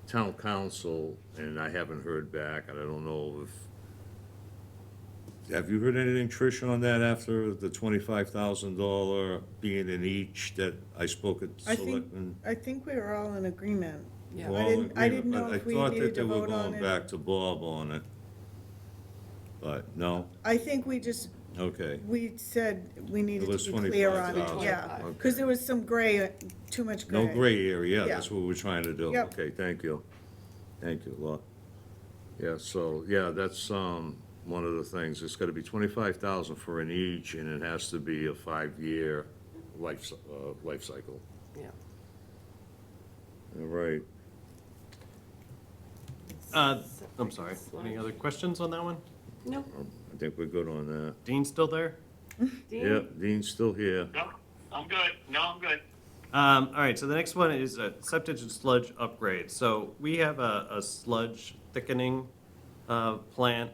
town council, and I haven't heard back, and I don't know if, have you heard anything, Tricia, on that after the $25,000 being in each that I spoke at Selectmen? I think we were all in agreement. Yeah. We're I all in didn't agreement, know but if we I thought needed that they to were vote on going it. back to Bob on it. But, no, I think we just, okay. we said we needed was to be clear on it, 25,000. yeah. Okay. Because there was some gray, too much gray. No gray area, Yeah. that's what we're trying to do. Yep. Okay, thank you. Thank you a lot. Yeah, so, yeah, that's, one of the things. It's gotta be 25,000 for an each, and it has to be a 5-year life cycle. Yeah. All right. I'm sorry, any other questions on that one? No. I think we're good on that. Dean still there? Yep, Dean's still here. No, I'm good. No, I'm good. All right, so the next one is a septic and sludge upgrade. So we have a sludge thickening plant,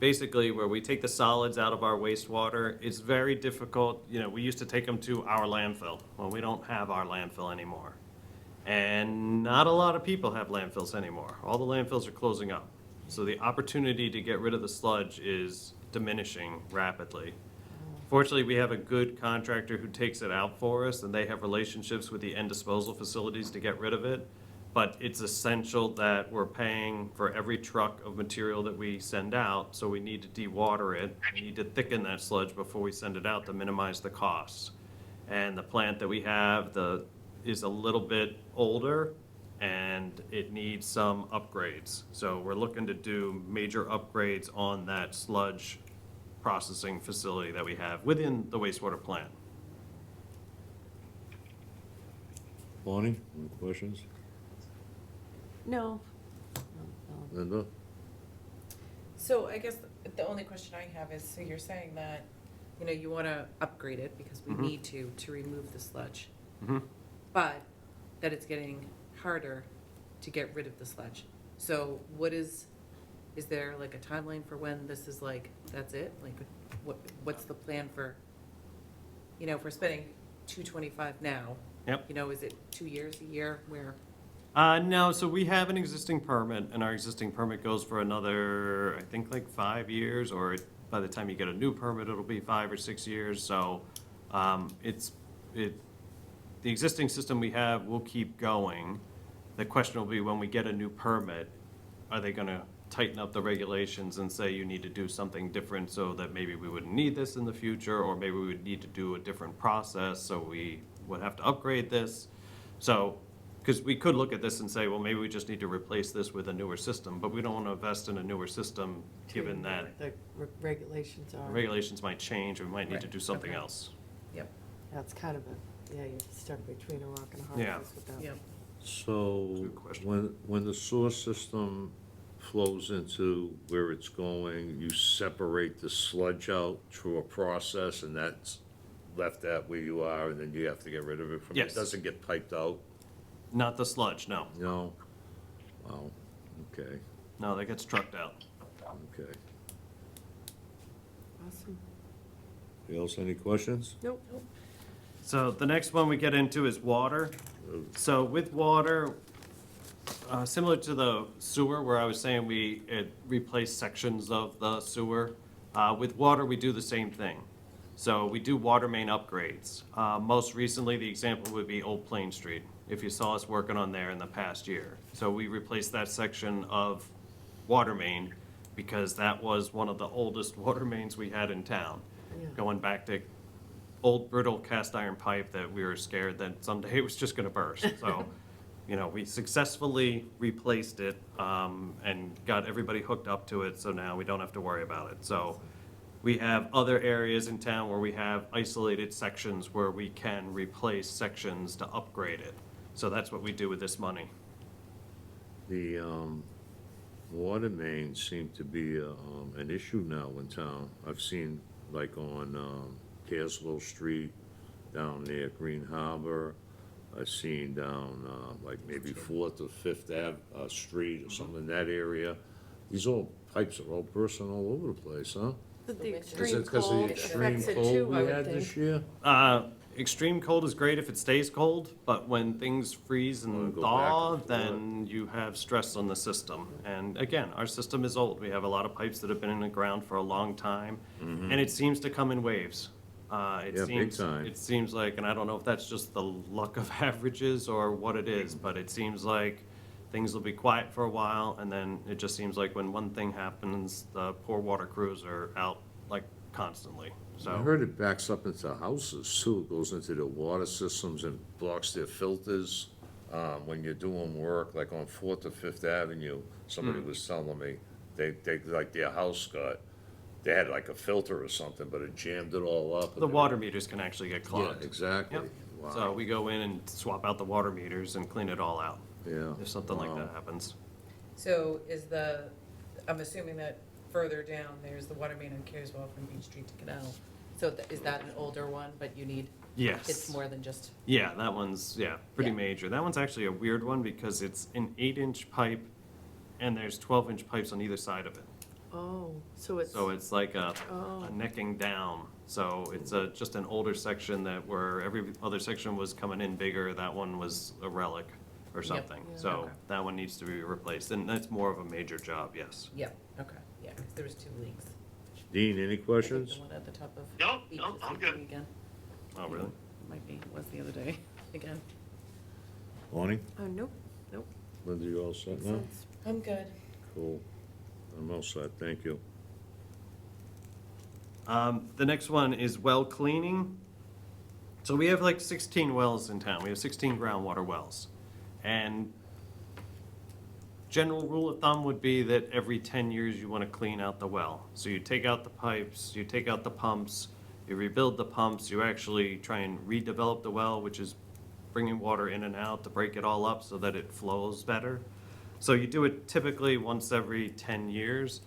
basically where we take the solids out of our wastewater. It's very difficult, we used to take them to our landfill. Well, we don't have our landfill anymore. And not a lot of people have landfills anymore. All the landfills are closing up. So the opportunity to get rid of the sludge is diminishing rapidly. Fortunately, we have a good contractor who takes it out for us, and they have relationships with the end disposal facilities to get rid of it. But it's essential that we're paying for every truck of material that we send out, so we need to dewater it. We need to thicken that sludge before we send it out to minimize the costs. And the plant that we have is a little bit older, and it needs some upgrades. So we're looking to do major upgrades on that sludge processing facility that we have within the wastewater plant. Bonnie, any questions? No. Linda? So I guess the only question I have is, so you're saying that, you want to upgrade it because we need to remove the sludge. Mhm. But that it's getting harder to get rid of the sludge. So is there like a timeline for when this is like, that's it? Like, what's the plan for, if we're spending $225 now? Yep. Is it 2 years, a year, where? No, so we have an existing permit, and our existing permit goes for another, I think, like 5 years, or by the time you get a new permit, it'll be 5 or 6 years. So the existing system we have will keep going. The question will be, when we get a new permit, are they going to tighten up the regulations and say you need to do something different so that maybe we wouldn't need this in the future, or maybe we would need to do a different process, so we would have to upgrade this. So, because we could look at this and say, well, maybe we just need to replace this with a newer system, but we don't want to invest in a newer system, given that The regulations are. regulations might change, or we might need to Right, do something okay. else. Yep. That's kind of you're stuck between a rock and a hard Yeah. place with that. Yep. So, Good question. when the sewer system flows into where it's going, you separate the sludge out through a process, and that's left at where you are, and then you have to get rid of it from, Yes. it doesn't get piped out? Not the sludge, no. No? Wow, okay, No, that gets trucked out. okay. Awesome. Anybody else, any questions? Nope. So the next one we get into is water. So with water, similar to the sewer, where I was saying we replace sections of the sewer, with water, we do the same thing. So we do water main upgrades. Most recently, the example would be Old Plain Street, if you saw us working on there in the past year. So we replaced that section of water main because that was one of the oldest water mains we had in town, Yeah. going back to old brittle cast iron pipe that we were scared that someday it was just gonna burst. So, you know, we successfully replaced it, and got everybody hooked up to it, so now we don't have to worry about it. So we have other areas in town where we have isolated sections where we can replace sections to upgrade it. So that's what we do with this money. The, water mains seem to be, an issue now in town. I've seen, like, on, Caswell Street, down near Green Harbor. I've seen down, like, maybe Fourth or Fifth Street or something in that area. These old pipes are all bursting all over the place, huh? The winter. Is extreme it because of cold the extreme affects it cold too, we I would had this think. year? Extreme cold is great if it stays cold, but when things freeze Wanna and go thaw, back and forth. then you have stress on the system. And again, our system is old. We have a lot of pipes that have been in the ground for a long time, and it seems to come in waves. It Yeah, big seems, time. it seems like, and I don't know if that's just the luck of averages or what it is, but it seems like things will be quiet for a while, and then it just seems like when one thing happens, the poor water crews are out like constantly. I So heard it backs up into houses too, goes into the water systems and blocks their filters. When you're doing work, like on Fourth or Fifth Avenue, somebody was telling me, they, like their house they had like a filter or something, but it jammed it all up. the water meters can actually get Yeah, clogged. exactly. Yep. Wow. So we go in and swap out the water meters and clean it all out Yeah. if something like Wow. that happens. So I'm assuming that further down, there's the water main on Careswell from Beach Street to Canal. So is that an older one, but you need, Yes. it's more than just, Yeah, that one's, pretty Yeah. major. That one's actually a weird one because it's an 8-inch pipe and there's 12-inch pipes on either side of it. Oh, so it's, So it's like a oh, necking down. So it's just an older section that where every other section was coming in bigger, that one was a relic or Yep. something. Yeah. So Okay. that one needs to be replaced, and that's more of a major job, yes. yeah, okay, yeah, because there was 2 leaks. Dean, any I think questions? the one at the top of. No, Beach no, is I'm leaking good. Again. Oh, really? Might be, was the other day, again. Lonnie, oh, nope, Linda, you all set makes now? sense. I'm good. Cool. I'm all set, thank you. The next one is well cleaning. So we have like 16 wells in town. We have 16 groundwater wells. And general rule of thumb would be that every 10 years you want to clean out the well. So you take out the pipes, you take out the pumps, you rebuild the pumps, you actually try and redevelop the well, which is bringing water in and out to break it all up so that it flows better. So you do it typically once every 10 years.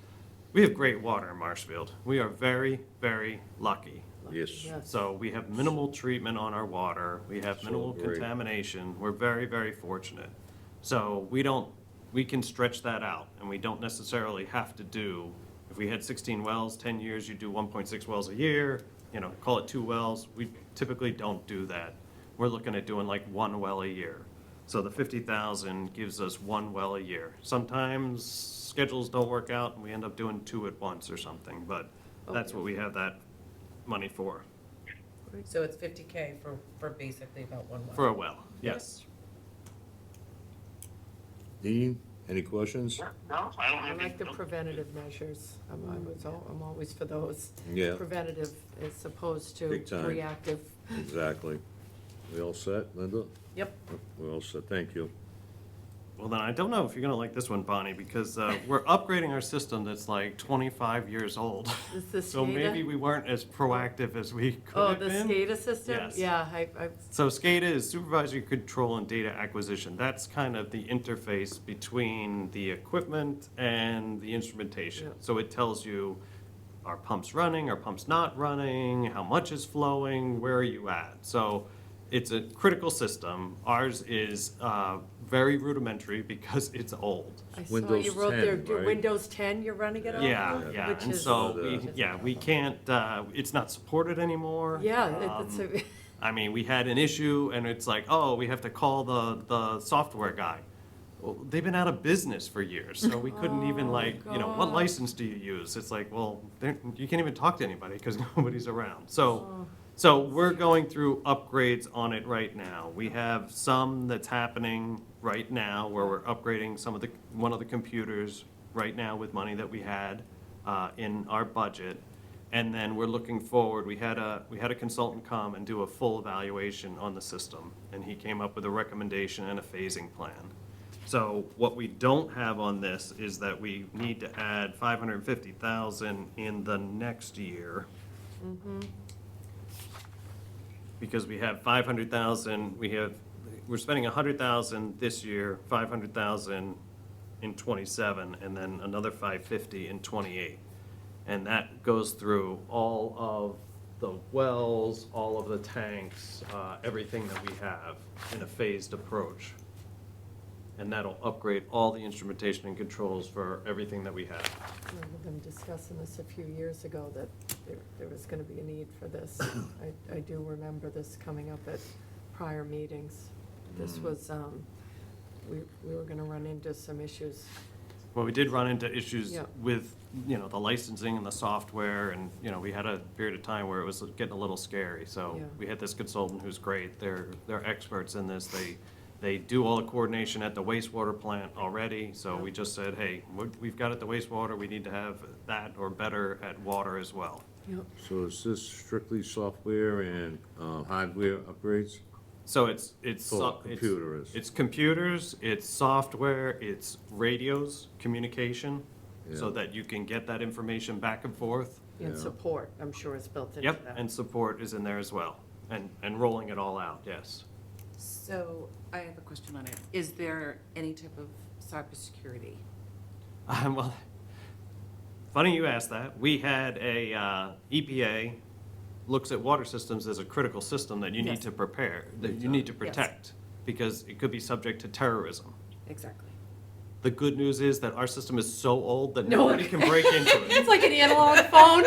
We have great water in Marshfield. We are very, very lucky. Yes. Yes. So we have minimal treatment on our water. We have So minimal great. contamination. We're very, very fortunate. So we can stretch that out, and we don't necessarily have to do, if we had 16 wells, 10 years, you do 1.6 wells a year, call it 2 wells. We typically don't do that. We're looking at doing like 1 well a year. So the 50,000 gives us 1 well a year. Sometimes schedules don't work out, and we end up doing 2 at once or something, but that's what we have that money for So it's 50K for basically about 1 well. a well, yes. Dean, any questions? No, I don't I have any. like the preventative measures. I'm always for those. Yeah. Preventative as opposed to Big time. reactive. Exactly. We all set, Linda? Yep. We're all set, thank you. Well, then I don't know if you're gonna like this one, Bonnie, because we're upgrading our system that's like 25 years old. Is the So SCADA? maybe we weren't as proactive as we could Oh, have the been. SCADA system? Yes. Yeah, So SCADA is supervisory control and data acquisition. That's kind of the interface between the equipment and the instrumentation. Yeah. So it tells you, are pumps running, are pumps not running, how much is flowing, where are you at? So it's a critical system. Ours is very rudimentary because it's old. I saw Windows you wrote 10, there, right? Windows 10 you're running it on? Yeah, now? yeah, Which and is- so, we can't, it's not supported anymore. Yeah, it's a, I mean, we had an issue and it's like, oh, we have to call the software guy. Well, they've been out of business for years, so we couldn't even Oh, like, you know, what God. license do you use? It's like, well, you can't even talk to anybody because nobody's around. So, Oh. so we're going through upgrades on it right now. We have some that's happening right now where we're upgrading one of the computers right now with money that we had in our budget. And then we're looking forward, we had a consultant come and do a full evaluation on the system, and he came up with a recommendation and a phasing plan. So what we don't have on this is that we need to add 550,000 in the next year. Because we have 500,000, we're spending 100,000 this year, 500,000 in '27, and then another 550 in '28. And that goes through all of the wells, all of the tanks, everything that we have in a phased approach. And that'll upgrade all the instrumentation and controls for everything that we have. I remember them discussing this a few years ago, that there was gonna be a need for this. I do remember this coming up at prior meetings. This was, we were gonna run into some issues. Well, we did run into issues Yeah. with, you know, the licensing and the software, and, you know, we had a period of time where it was getting a little scary. So Yeah. we had this consultant who's great. They're experts in this. They do all the coordination at the wastewater plant already. So we just said, hey, we've got it at the wastewater. We need to have that or better at water as well. Yep. So is this strictly software and hardware upgrades? So it's Computer is. It's computers, it's software, it's radios, communication, so Yeah. that you can get that information back and forth. And Yeah. support, I'm sure is built into Yep, that. and support is in there as well, and rolling it all out, yes. So I have a question on it. Is there any type of cybersecurity? Well, funny you asked that. We had a EPA looks at water systems as a critical system that you need Yes. to prepare, that you need to protect, because it could be subject to terrorism. Exactly. The good news is that our system is so old that No one nobody can break into it. It's like an analog phone.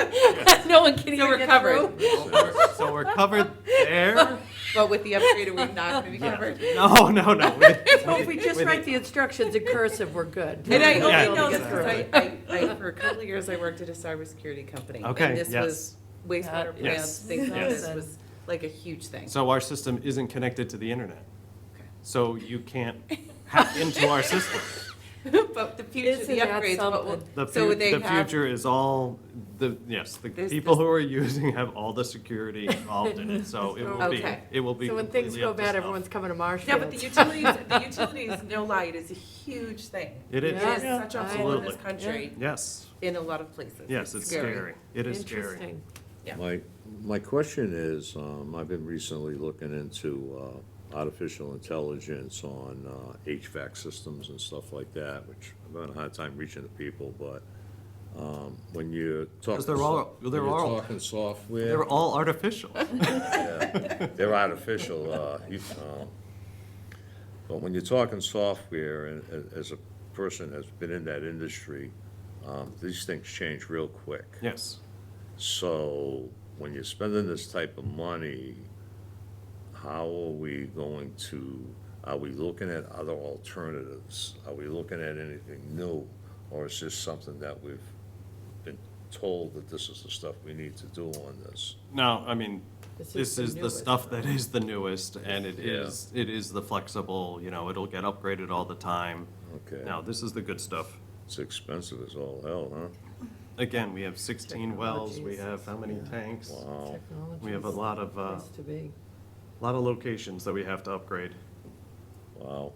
No one can So even we're get covered. through. So we're covered there. But with the upgrade, are we not gonna be Yeah. covered? No, no, no. So if we just write the instructions in cursive, we're good. And I Yeah, only We'll know get this through because it. for a couple of years, I worked at a cybersecurity company. Okay, And this yes. was wastewater That plants, is- things like yes. this was like a huge thing. So our system isn't connected to the internet. Okay. So you can't hack into our system. But the future, Isn't the that upgrades, what will, something? The, so they the have, future is all, the There's people this- who are using have all the security involved in it, so it will be, Okay. it will be So when things completely go up to bad, snuff. everyone's coming to yeah, Marshfield. but the utilities, no light is a huge thing. It is. It is such a hole in this Absolutely. country Yes, in a lot of places. yes, it's scary. It is scary. Interesting. Yeah. My question is, I've been recently looking into artificial intelligence on HVAC systems and stuff like that, which I'm having a hard time reaching the people, but when you're talking. 'Cause they're all- when they're you're all- talking software. They're all artificial. Yeah, they're artificial, but when you're talking software, and as a person that's been in that industry, these things change real quick. Yes. So when you're spending this type of money, how are we going to, are we looking at other alternatives? Are we looking at anything new? Or is this something that we've been told that this is the stuff we need to do on this? No, I mean, this the is the newest. stuff that is the newest, and it Yeah. is the flexible, you know, it'll get upgraded all the time. Okay. Now, this is the good stuff. It's expensive as all hell, huh? Again, we have 16 wells, we Technologies. have how many Yeah. tanks? Wow. We have a lot of, Place to be. lot of locations that we have to upgrade. Wow.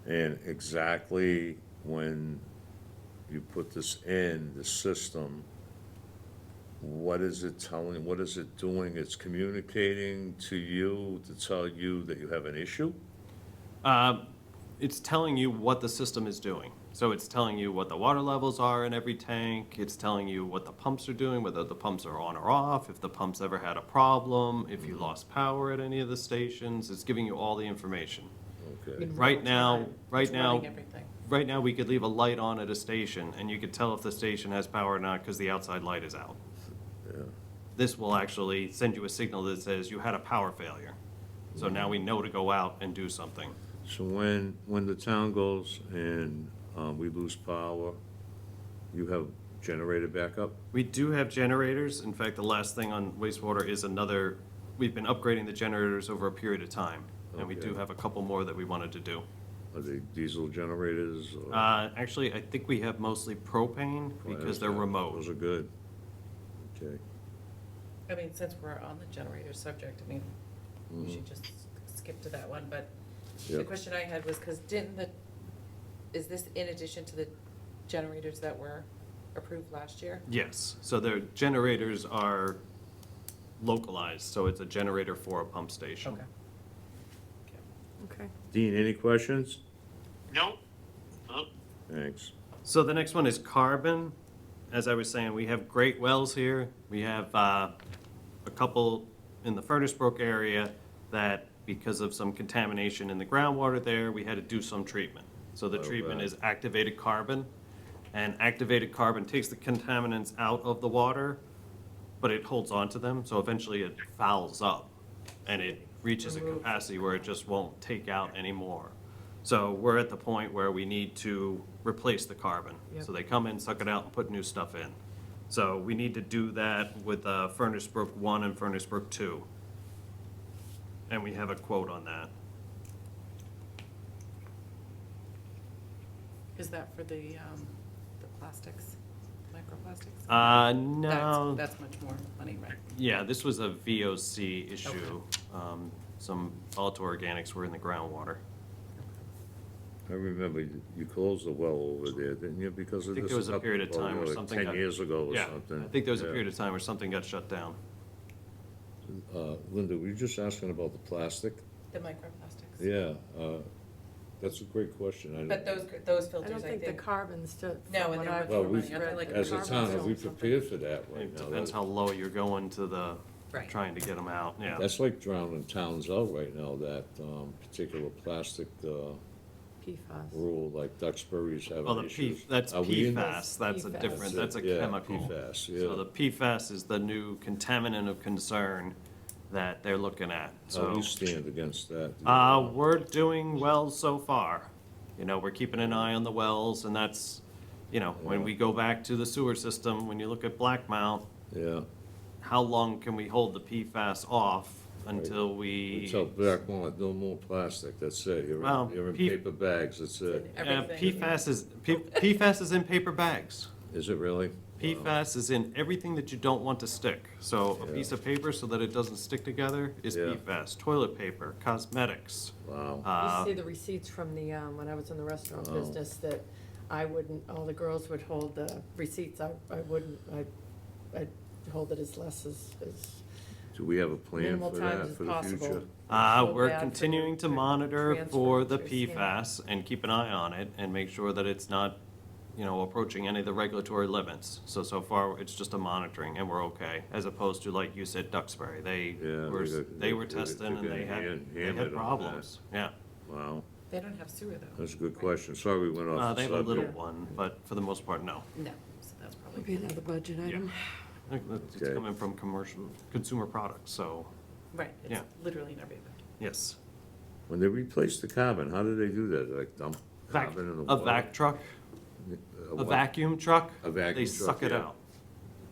And exactly when you put this in the system, what is it telling, what is it doing? It's communicating to you to tell you that you have an issue? It's telling you what the system is doing. So it's telling you what the water levels are in every tank. It's telling you what the pumps are doing, whether the pumps are on or off, if the pumps ever had a problem, if you lost power at any of the stations. It's giving you all the information. Okay, In Right real now, time. right It's now, running everything. right now, we could leave a light on at a station, and you could tell if the station has power or not because the outside light is out. yeah. This will actually send you a signal that says you had a power failure. So now we know to go out and do something. So when the town goes and we lose power, you have generator backup? We do have generators. In fact, the last thing on wastewater is another, we've been upgrading the generators over a period of time. And we do Okay. have a couple more that we wanted to do. Are they diesel generators or? Actually, I think we have mostly propane because they're remote. Those are good. Okay. I mean, since we're on the generator subject, I mean, we should just skip to that one, but the Yep. question I had was, because is this in addition to the generators that were approved last year? Yes, so their generators are localized, so it's a generator for a pump station. Okay. Okay. Dean, any questions? No? Oh, Thanks. So the next one is carbon. As I was saying, we have great wells here. We have a couple in the Furnace Brook area that, because of some contamination in the groundwater there, we had to do some treatment. So the Oh, treatment right. is activated carbon, and activated carbon takes the contaminants out of the water, but it holds on to them, so eventually it fouls up, and it reaches a capacity where it just won't take out anymore. So we're at the point where we need to replace the carbon. Yep. So they come in, suck it out, and put new stuff in. So we need to do that with Furnace Brook 1 and Furnace Brook 2. And we have a quote on that. Is that for the plastics, microplastics? No. That's much more money, right? Yeah, this was a VOC issue. Some volatile organics were in the groundwater. I remember you closed the well over there, didn't you, because of I think this? there was a period of time where like something 10 got- years ago or Yeah, something. I think there was a Yeah. period of time where something got shut down. Linda, were you just asking about the plastic? The microplastics. Yeah, that's a great question. I But don't- those I filters, don't I think the think. carbon's to. No, from and what they're I've much more Well, money, we- aren't they, like read, a As a carbon's town, are still we something. prepared for that right It now? depends how low you're going to the, Right. trying to get them out, yeah. That's like drowning towns out right now, that particular plastic PFAS. rule, like Duxbury's Well, having the issues. that's Are we in- PFAS, that's a PFAS. different, That's that's it, a yeah, chemical. PFAS, So yeah. the PFAS is the new contaminant of concern that they're looking at, How do so. you stand against that? We're doing well so far. You know, we're keeping an eye on the wells, and that's, you know, when we go back to the sewer system, when you look at Blackmount, Yeah. how long can we hold the PFAS off until We we? tell Blackmont, no more plastic, that's it. Well, You're in P- paper bags, that's it. Everything. PFAS is in paper bags. Is it really? PFAS is in everything that you don't want to stick. So a Yeah. piece of paper so that it doesn't stick together is Yeah. PFAS. Toilet paper, cosmetics. Wow. You see the receipts from the, when I was in the restaurant Oh. business, that I wouldn't, all the girls would hold the receipts, I wouldn't, I'd hold it as less as Do we have a plan minimal for times that as for the possible. future? So We're bad for continuing to your monitor transfer for the to your skin. PFAS and keep an eye on it and make sure that it's not, you know, approaching any of the regulatory limits. So far, it's just a monitoring and we're okay, as opposed to, like you said, Duxbury. Yeah, They were testing and they hammered had on that. problems, yeah. Wow, They don't have sewer though. that's a good question. Sorry we went off They the have a little subject. one, but for the most part, no. No, so that's Would probably, be another budget Yeah. item. It's Okay. coming from consumer products, so, right, it's Yeah. literally in everything. yes. When they replaced the carbon, how did they do that? Like dump Vac- carbon in the A water? vac truck, a what? vacuum truck. A vacuum They truck, suck it yeah. out.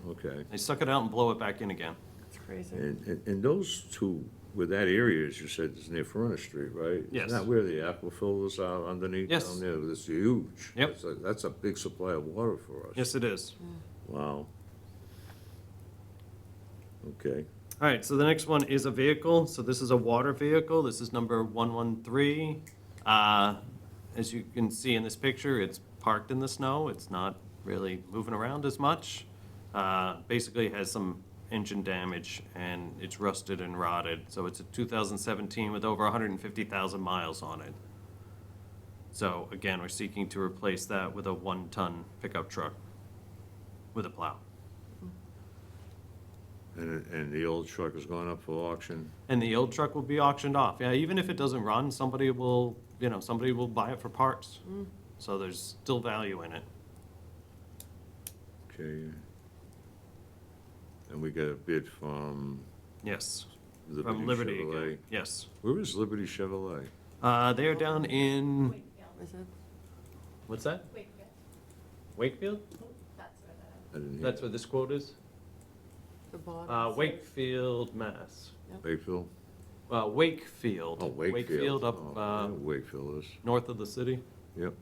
Okay. They suck it out and blow it back in again. It's crazy. And those two, where that area is, you said is near Furnace Street, right? Yes. Isn't that where the aquafilters are underneath Yes. down there? It's huge. Yep. That's a big supply of water for us. Yes, it is. Wow. Okay. All right, so the next one is a vehicle. So this is a water vehicle. This is number 113. As you can see in this picture, it's parked in the snow. It's not really moving around as much. Basically, it has some engine damage and it's rusted and rotted. So it's a 2017 with over 150,000 miles on it. So again, we're seeking to replace that with a 1-ton pickup truck with a plow. And the old truck is going up for auction? And the old truck will be auctioned off. Yeah, even if it doesn't run, somebody will buy it for parts. So there's still value in it. Okay. And we got a bid from Yes, Liberty from Liberty Chevrolet. again. Yes. Where is Liberty Chevrolet? They are down in, Is it? what's that? Wakefield. Wakefield? That's where that. I didn't hear. That's where this quote is? The bottom? Wakefield, Mass. Wakefield? Wakefield. Oh, Wakefield. Wakefield up, Oh, I know where Wakefield is. north of the city. Yep.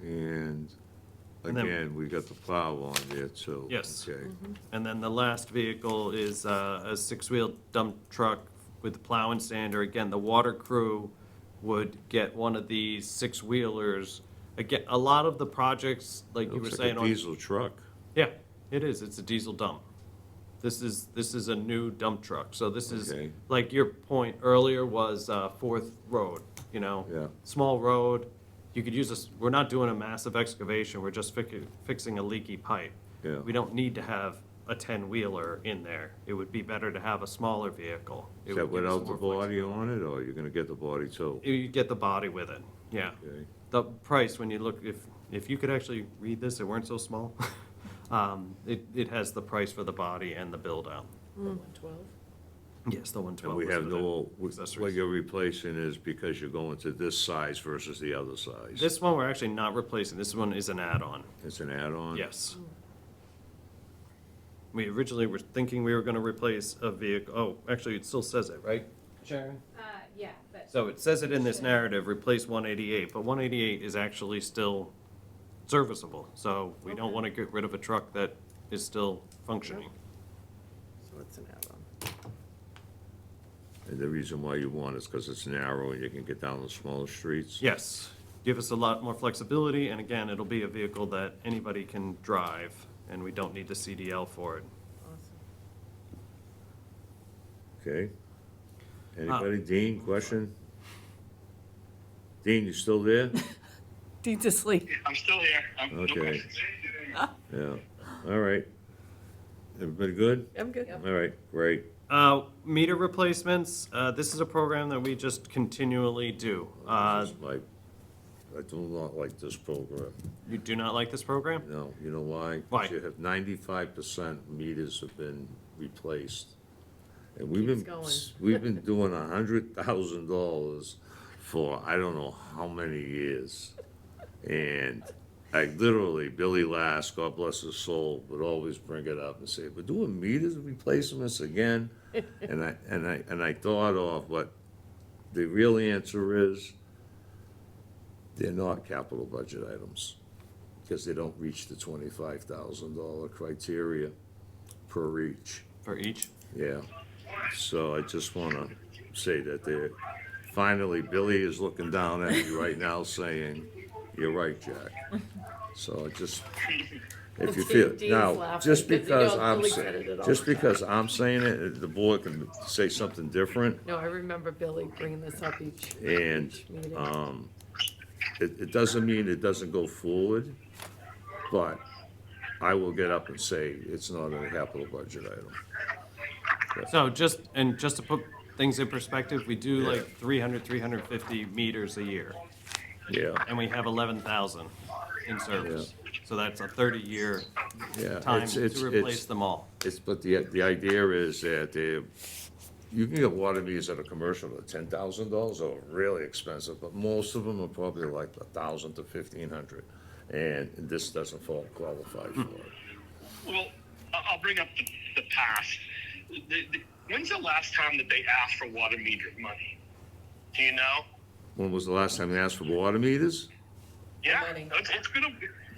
And And then- again, we got the plow on there too. Yes. Okay. And then the last vehicle is a 6-wheel dump truck with plow and sander. Again, the water crew would get one of these 6-wheelers. Again, a lot of the projects, like you were Looks saying. like a diesel truck. Yeah, it is. It's a diesel dump. This is a new dump truck. So this is, Okay. like your point earlier was Fourth Road, you know? Yeah. Small road. You could use this, we're not doing a massive excavation. We're just fixing a leaky pipe. Yeah. We don't need to have a 10-wheeler in there. It would be better to have a smaller vehicle. It Is that would give us without the more body flexibility. on it, or you're gonna get the body too? You get the body with it, yeah. Okay. The price, when you look, if you could actually read this, it weren't so small. It has the price for the body and the build out. 112? Yes, the 112. And we was have with no, it. what Accessories. you're replacing is because you're going to this size versus the other size? This one we're actually not replacing. This one is an add-on. It's an add-on? Yes. We originally were thinking we were gonna replace a vehicle, oh, actually, it still says it, right, Sharon? Yeah, but. So it says it in this narrative, replace 188, but 188 is actually still serviceable. So we don't wanna get rid of a truck that is still functioning. So it's an add-on. And the reason why you want it is because it's narrow and you can get down the smaller streets? Yes, give us a lot more flexibility, and again, it'll be a vehicle that anybody can drive, and we don't need the CDL for it. Okay. Anybody? Dean, question? Dean, you still there? Dean's asleep. I'm still here. No Okay. questions. Yeah. All right. Everybody good? I'm good. All right, great. Meter replacements, this is a program that we just continually do. Just like, I do not like this program. You do not like this program? No, you know why? 'Cause Why? You have 95% meters have been replaced. And Keeps going. we've been doing $100,000 for I don't know how many years. And I literally, Billy Last, God bless his soul, would always bring it up and say, we're doing meters replacements again? And I thought of what the real answer is, they're not capital budget items, because they don't reach the $25,000 criteria per each. For each? Yeah, so I just wanna say that they're, finally, Billy is looking down at me right now saying, you're right, Jack. So I just, if you feel, Dean's now, laughing just because he because knows I'm Billy saying, said it all just the time. because I'm saying it, the board can say something different. No, I remember Billy bringing this up each And, meeting. it doesn't mean it doesn't go forward, but I will get up and say it's not a capital budget item. So just to put things in perspective, we do Yeah. like 300, 350 meters a year, Yeah, and we have 11,000 in service. So that's a 30-year yeah. time it's- to it's- replace them all. But the idea is that you can get water meters that are commercial at $10,000 or really expensive, but most of them are probably like $1,000 to $1,500. And this doesn't qualify for it. Well, I'll bring up the past. When's the last time that they asked for water meter money? Do you know? When was the last time they asked for water meters? Yeah, money. it's been a.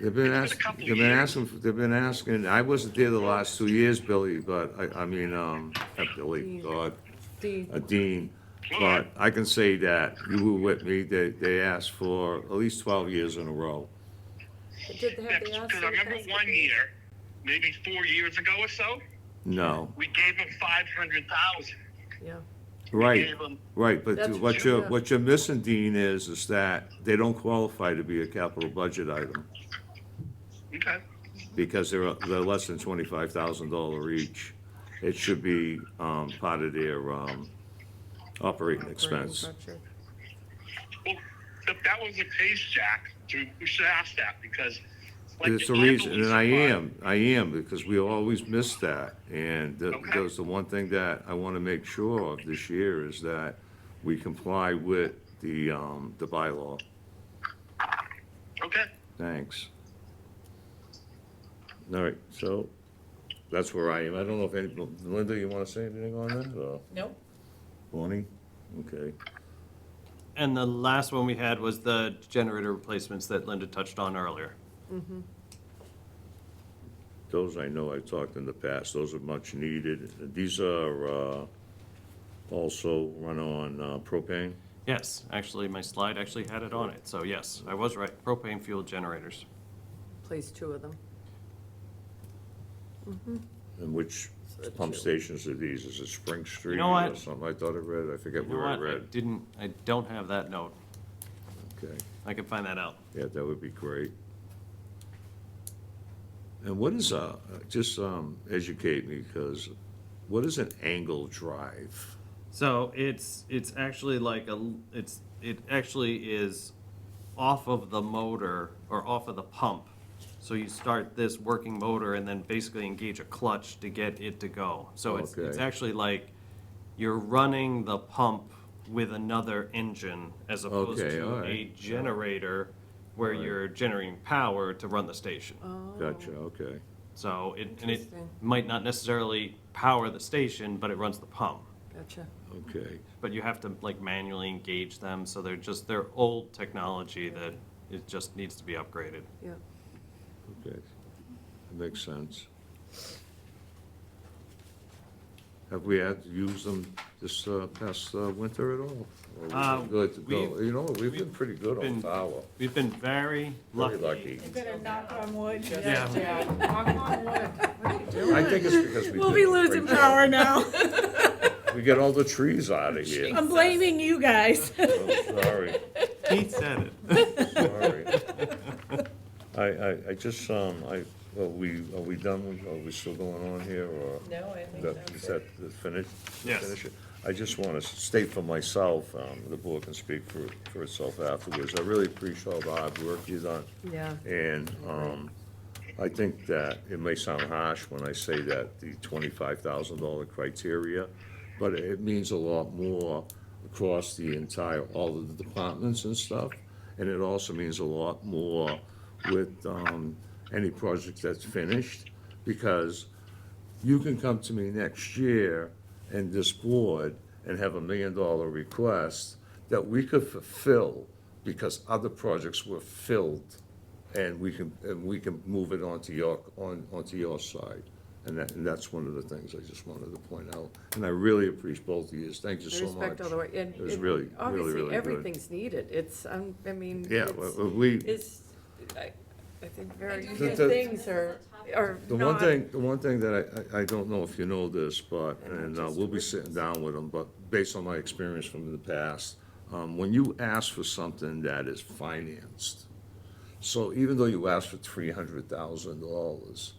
They've been It's been a couple years. they've been asking, I wasn't there the last 2 years, Billy, but I mean, not Billy, Dean. God, Dean, Dean, but I can say that you were with me, they asked for at least 12 years in a row. Did they have the Because I remember one year, maybe 4 years ago or so, No, we gave them 500,000. Yeah, right, Gave them, right, but That's what true, you're, yeah. what you're missing, Dean, is that they don't qualify to be a capital budget item, okay. because they're less than $25,000 each. It should be, part of their, operating expense. budget. Well, if that was the case, Jack, we should ask that because. like It's the a reason, ambulance and fund- I am, because we always miss that. And Okay. that was the one thing that I want to make sure of this year, is that we comply with the bylaw. Okay. Thanks. All right, so that's where I am. I don't know if any, Linda, you want to say anything on that, or Nope. Bonnie? Okay. And the last one we had was the generator replacements that Linda touched on earlier. Those I know I've talked in the past, those are much needed. These are also run on propane? Yes, actually, my slide actually had it on it, so yes, I was right, propane fueled generators. Place two of them. And which So pump two. stations are these? Is it Spring Street know what? or something? I thought I read, I forget You know where I what, read. I don't have that note, Okay, I can find that out. yeah, that would be great. And what is, just educate me, because what is an angle drive? So it's actually like it actually is off of the motor or off of the pump. So you start this working motor and then basically engage a clutch to get it to go. So it's Okay. actually like you're running the pump with another engine as opposed Okay, to all a right. generator where All right. you're generating power to run the station. Gotcha, okay. So it Interesting. might not necessarily power the station, but it runs the pump. Gotcha. Okay, But you have to like manually engage them, so they're old technology that it just needs to be upgraded. Yeah. okay. That makes sense. Have we had to use them this past winter at all? Or we good to go? we've- You know, we've been we've pretty good on been- power. We've been very Very lucky. lucky. You better knock on wood. Yeah. Knock on wood. What are you doing? I think it's because we. We'll did be a great losing job. power now. We get all the trees out of here. I'm blaming you guys. Oh, sorry, Pete said it. sorry. I just, are we done? Are we still going on here, or? No, I think That, that's is it. that finish? Yes. Finish it? I just want to state for myself, the board can speak for itself afterwards. I really appreciate all the hard work you've done. Yeah. And, I think that it may sound harsh when I say that the $25,000 criteria, but it means a lot more across the entire, all of the departments and stuff. And it also means a lot more with, any project that's finished, because you can come to me next year and this board and have $1 million request that we could fulfill because other projects were filled, and we can move it onto your side. And that's one of the things I just wanted to point out. And I really appreciate both of you. Thank you I so much. respect all the way, and It was and really, really, obviously, really good. everything's needed. It's, I mean, Yeah, it's, we, I think very The- few the- things are the not. one thing that I don't know if you know this, but, and we'll be sitting down with them, but based on my experience from the past, when you ask for something that is financed, so even though you ask for $300,000,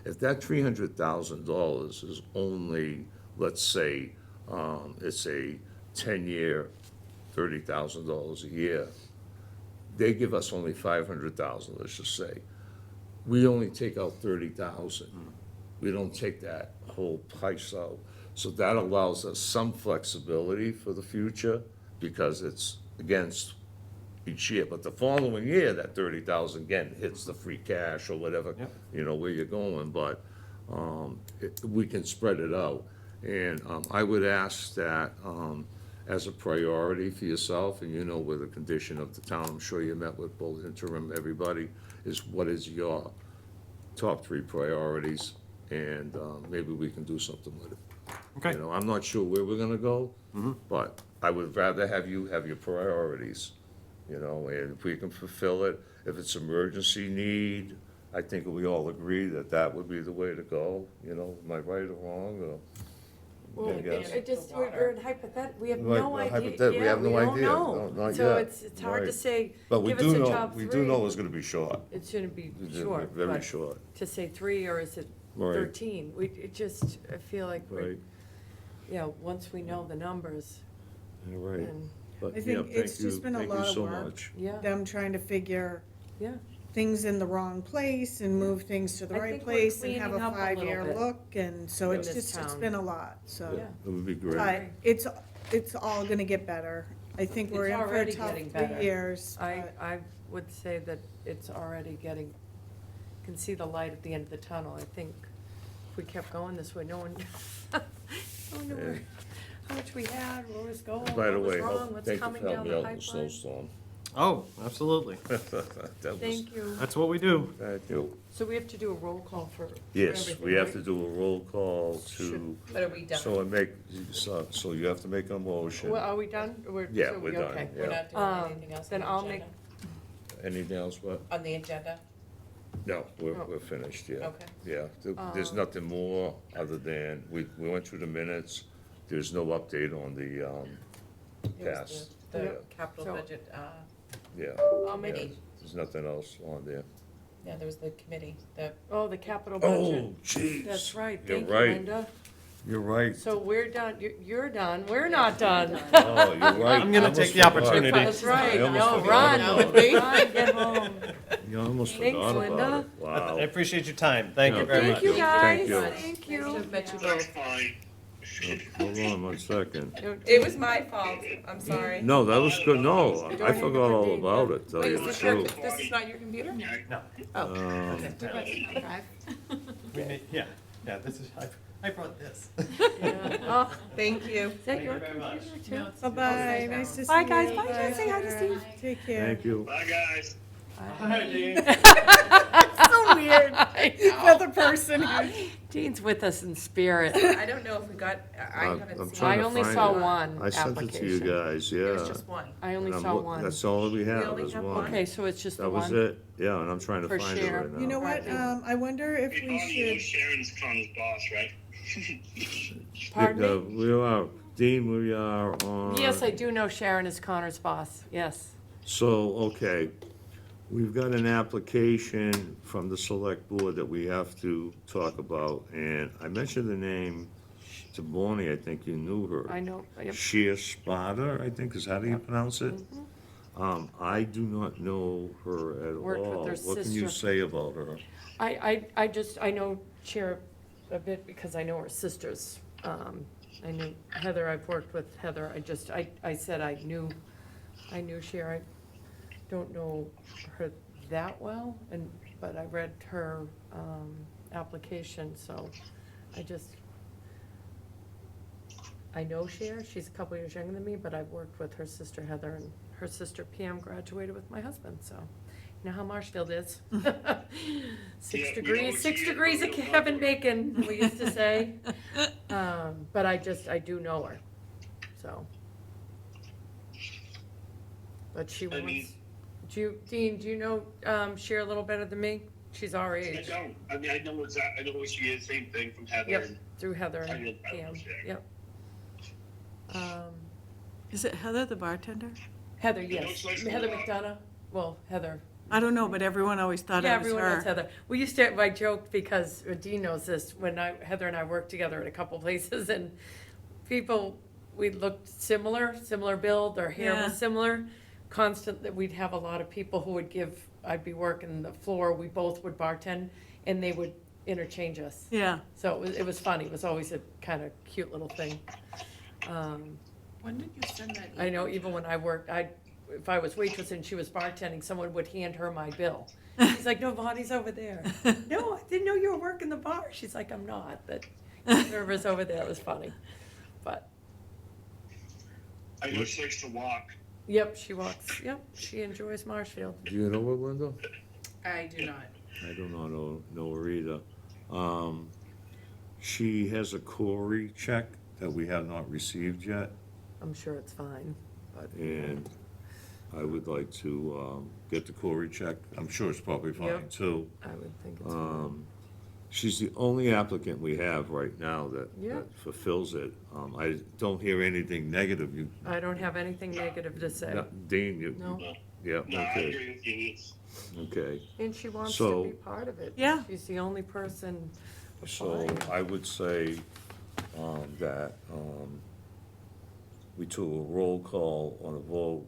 if that $300,000 is only, let's say, it's a 10-year, $30,000 a year, they give us only 500,000, let's just say. We only take out 30,000. We don't take that whole price out. So that allows us some flexibility for the future, because it's against each year. But the following year, that 30,000 again hits the free cash or whatever, Yep. you know, where you're going, but, we can spread it out. And, I would ask that, as a priority for yourself, and you know, with the condition of the town, I'm sure you met with both interim, everybody, is what is your top 3 priorities, and maybe we can do something with it. Okay. You know, I'm not sure where we're gonna go, but I would rather have you have your priorities, you know, and if we can fulfill it, if it's emergency need, I think we all agree that that would be the way to go, you know, am I right or wrong, or? Well, I guess. it just, we're in hypothetical, we have Right, no well, idea, hypothetically, we have no we don't idea. know. No, not So yet. it's hard to Right. say, But we give us do a know, top we three. do know it's gonna be short. It's gonna be It's short, Very but short, to say 3, or is it Right. 13? It just, I feel like we're, right, yeah, once we know the numbers, you're right. and, But, I yeah, think thank it's you, just been a thank you lot of so work. much. yeah, Them trying to figure yeah. things in the wrong place and move things to the I right think we're place and have a cleaning up a little 5-year bit look, and so in it's this just, it's town. been a lot, so. Yeah. It would be great. But it's all gonna get better. I think we're It's in for a already tough getting 3 better. years. I but would say that it's already getting, can see the light at the end of the tunnel. I think if we kept going this way, no one knew Yeah. how much we had, where it was going, By the what was way, wrong, what's thank you coming for down helping the me out in the pipeline. snowstorm. Oh, absolutely. That was, Thank you. That's what we do. thank you. So we have to do a roll call for Yes, everything, we have right? to do a roll call to, Should- But are we done? so I make, so you have to make a motion. Well, are we done? Yeah, so we're we done, okay? yeah. We're not doing Um, anything else then on I'll the make- agenda? Anything else, what? On the agenda? No, we're, Oh. we're finished, yeah. Okay. Yeah, there's nothing more other than, we went through the minutes, there's no update on the, It was past. the Yeah. capital So- budget, Yeah, I'll make, Committee. there's nothing else on there. yeah, there was the committee, the, oh, the capital budget. Oh, jeez. That's right, You're thank you, right. Linda. You're right. So we're done, you're done, we're not done. Oh, you're right. I'm gonna I take almost the forgot. opportunity. That's right, I almost no, forgot run, about it. run, get home. You almost Thanks, forgot about Linda. it. I Wow. appreciate your time. Thank Yeah, you very much. Thank you, guys, Thank you. thank you. nice to have met you That's both. fine. Hold on one second. It was my fault, I'm sorry. No, that was good, no, Don't I hit forgot the all date, about yeah. it, tell Wait, you is the this your, truth. this is not your computer? No. Um, Yeah, this is, I brought this. Yeah. Oh, Thank you. is that Thank your you very much. computer too? Bye-bye, nice to see you. Bye, guys. Bye, guys. Say hi to Sarah. Steve. Take care. Thank you. Bye, guys. Hi, Dean. So weird. Another person who Dean's with us in spirit. I don't know if we got, I I'm haven't seen. trying I to only find saw it. one I sent it to you application. guys, It was yeah. just one. I only And I'm saw look- one. That's all we have, only is have one. one? Okay, so it's just the That was one. it, yeah, and I'm trying to For find it share. right now. You know what, I wonder if Hey, we Bonnie, you know should, Sharon's Connor's boss, right? Pardon me? We are, Dean, we are on. Yes, I do know Sharon is Connor's boss, yes. So, okay, we've got an application from the select board that we have to talk about, and I mentioned the name to Bonnie, I think you knew her. I know, yep. Shea Spada, I think, is how do you pronounce it? I do not know her at Worked with all. her What can you sister. say about her? I know Chair a bit because I know her sisters. I knew Heather, I've worked with Heather, I said I knew Cher. I don't know her that well, but I read her, application, so I know Cher, she's a couple years younger than me, but I've worked with her sister Heather, and her sister Pam graduated with my husband, so. You know how Marshfield is. Six Yeah, degrees, we 6 don't degrees of see it. Kevin Bacon, we used to say. But I do know her, so. But she I mean- wants, Dean, do you know, Cher a little better than me? She's our I age. don't. I mean, I know who she is. Same thing from Heather. Yep, and- through Heather I and know Pam, Cher. yep. is it Heather, the bartender? Heather, know yes, it's like- Heather McDonough, well, Heather. I don't know, but everyone always thought Yeah, it was everyone knows her. Heather. We used to, I joked because Dean knows this, when Heather and I worked together at a couple places, and people, we looked similar build, our hair Yeah. was similar. Constant, that we'd have a lot of people who would I'd be working the floor, we both would bartend, and they would interchange us. Yeah, So it was funny, it was always a kind of cute little thing. When did you send that? I know even when I worked, if I was waitress and she was bartending, someone would hand her my bill. She's like, no, Bonnie's over there. No, I didn't know you were working the bar. She's like, I'm not, that server's over there. It was funny. But, I know she likes to walk. yep, she walks, yep, she enjoys Marshfield. Do you know her, Linda? I do not. I do not know her either. She has a Corey check that we have not received yet. I'm sure it's fine, but. And I would like to get the Cory check. I'm sure it's probably fine, Yep. too. I would think it's fine. She's the only applicant we have right now Yeah. that fulfills it. I don't hear anything negative. You, I don't have anything negative to say. no, Dean, you, No, yeah, No, I okay, agree with you. okay. and she wants So- to be part of it. Yeah. She's the only person So applying. I would say that we do a roll call on a vote,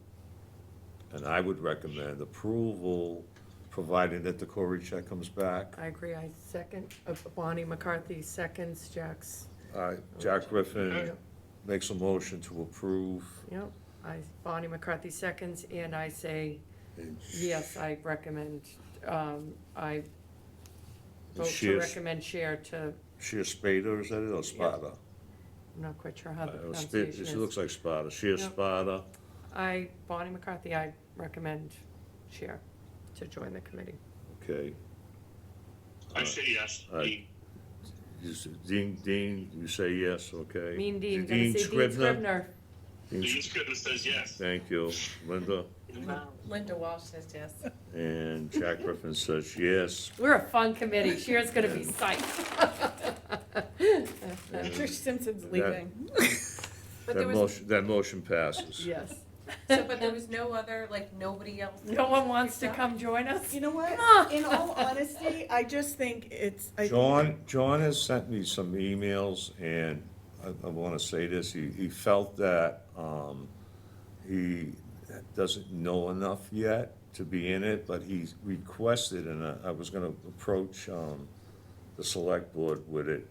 and I would recommend approval, provided that the Cory check comes back. I agree, I second, Bonnie McCarthy seconds Jack's. Jack Griffin Yep, makes a motion to approve. yep. Bonnie McCarthy seconds, and I say, and yes, I recommend, I vote to Shears- recommend chair to, Sheer Spada, is that it, or Spada? I'm not quite sure how the It pronunciation It looks is. like Spada, Sheer Yep. Spada. Bonnie McCarthy, I recommend chair to join the committee. Okay. I say yes. Uh, Dean, you say yes, okay? Mean Dean, gonna Dean say Dean Scribner. Dean Dean Scribner says yes. Thank you. Linda? Linda Walsh says yes. And Jack Griffin says yes. We're a fun committee. Chair's gonna be psyched. Trish Simpson's That- leaving. But there was, That motion passes. Yes. but there was no other, like, nobody else? No one wants to come join us? You know what? Come on. In all honesty, I just think it's. I think- John has sent me some emails, and I want to say this, he felt that he doesn't know enough yet to be in it, but he requested, and I was going to approach the select board with it,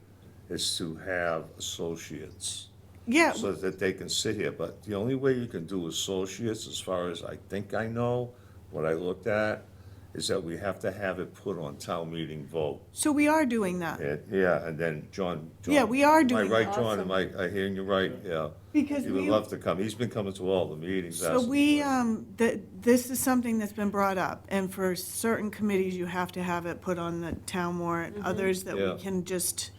is to have associates. Yeah, So that they can sit here, but the only way you can do associates, as far as I think I know, what I looked at, is that we have to have it put on town meeting vote. so we are doing that. Yeah, and then John. Yeah, we are doing Am I right, that. John? Am I hearing you right? Yeah. Because He would we, love to come. He's been coming to all the meetings. so asking we, questions. this is something that's been brought up, and for certain committees, you have to have it put on the town warrant. Others that Yeah. we can just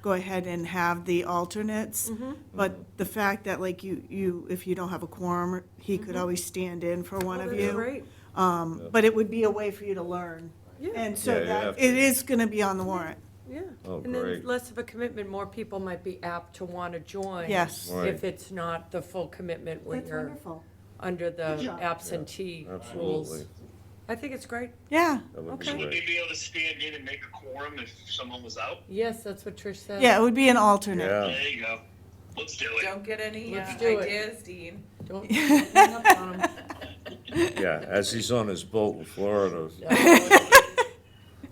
go ahead and have the alternates. But the fact that like you, if you don't have a quorum, he could always stand in for one Oh, of that's you. great. But it would be a way for you to learn. Yeah, And so Yeah, you that, have it to. is gonna be on the warrant. yeah. Oh, And then great. less of a commitment, more people might be apt to want to join. Yes. Right. If it's not the full commitment when That's you're wonderful. under the job. absentee Absolutely. rules. I think it's great. Yeah, That would be Okay. Would great. they be able to stand in and make a quorum if someone was out? Yes, that's what Trish said. yeah, it would be an alternate. Yeah. There you go. Let's do it. Don't get any Let's do it. ideas, Dean. Don't hang up on 'em. Yeah, as he's on his boat in Florida.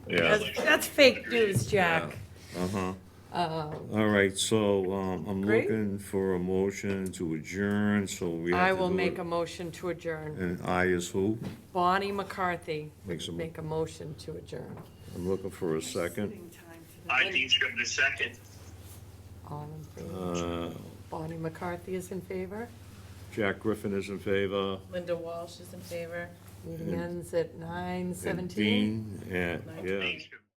Yeah. That's fake news, Jack. Uh-huh. All right, so I'm Great. looking for a motion to adjourn, so we have to I will do make it. a motion to adjourn. And I is who? Bonnie McCarthy Makes a, make a motion to adjourn. I'm looking for a second. I, Dean Scribner, second. All in favor? Uh, Bonnie McCarthy is in favor. Jack Griffin is in favor. Linda Walsh is in favor. Meeting ends at And 9:17. Dean, and, yeah. Dean Scribner.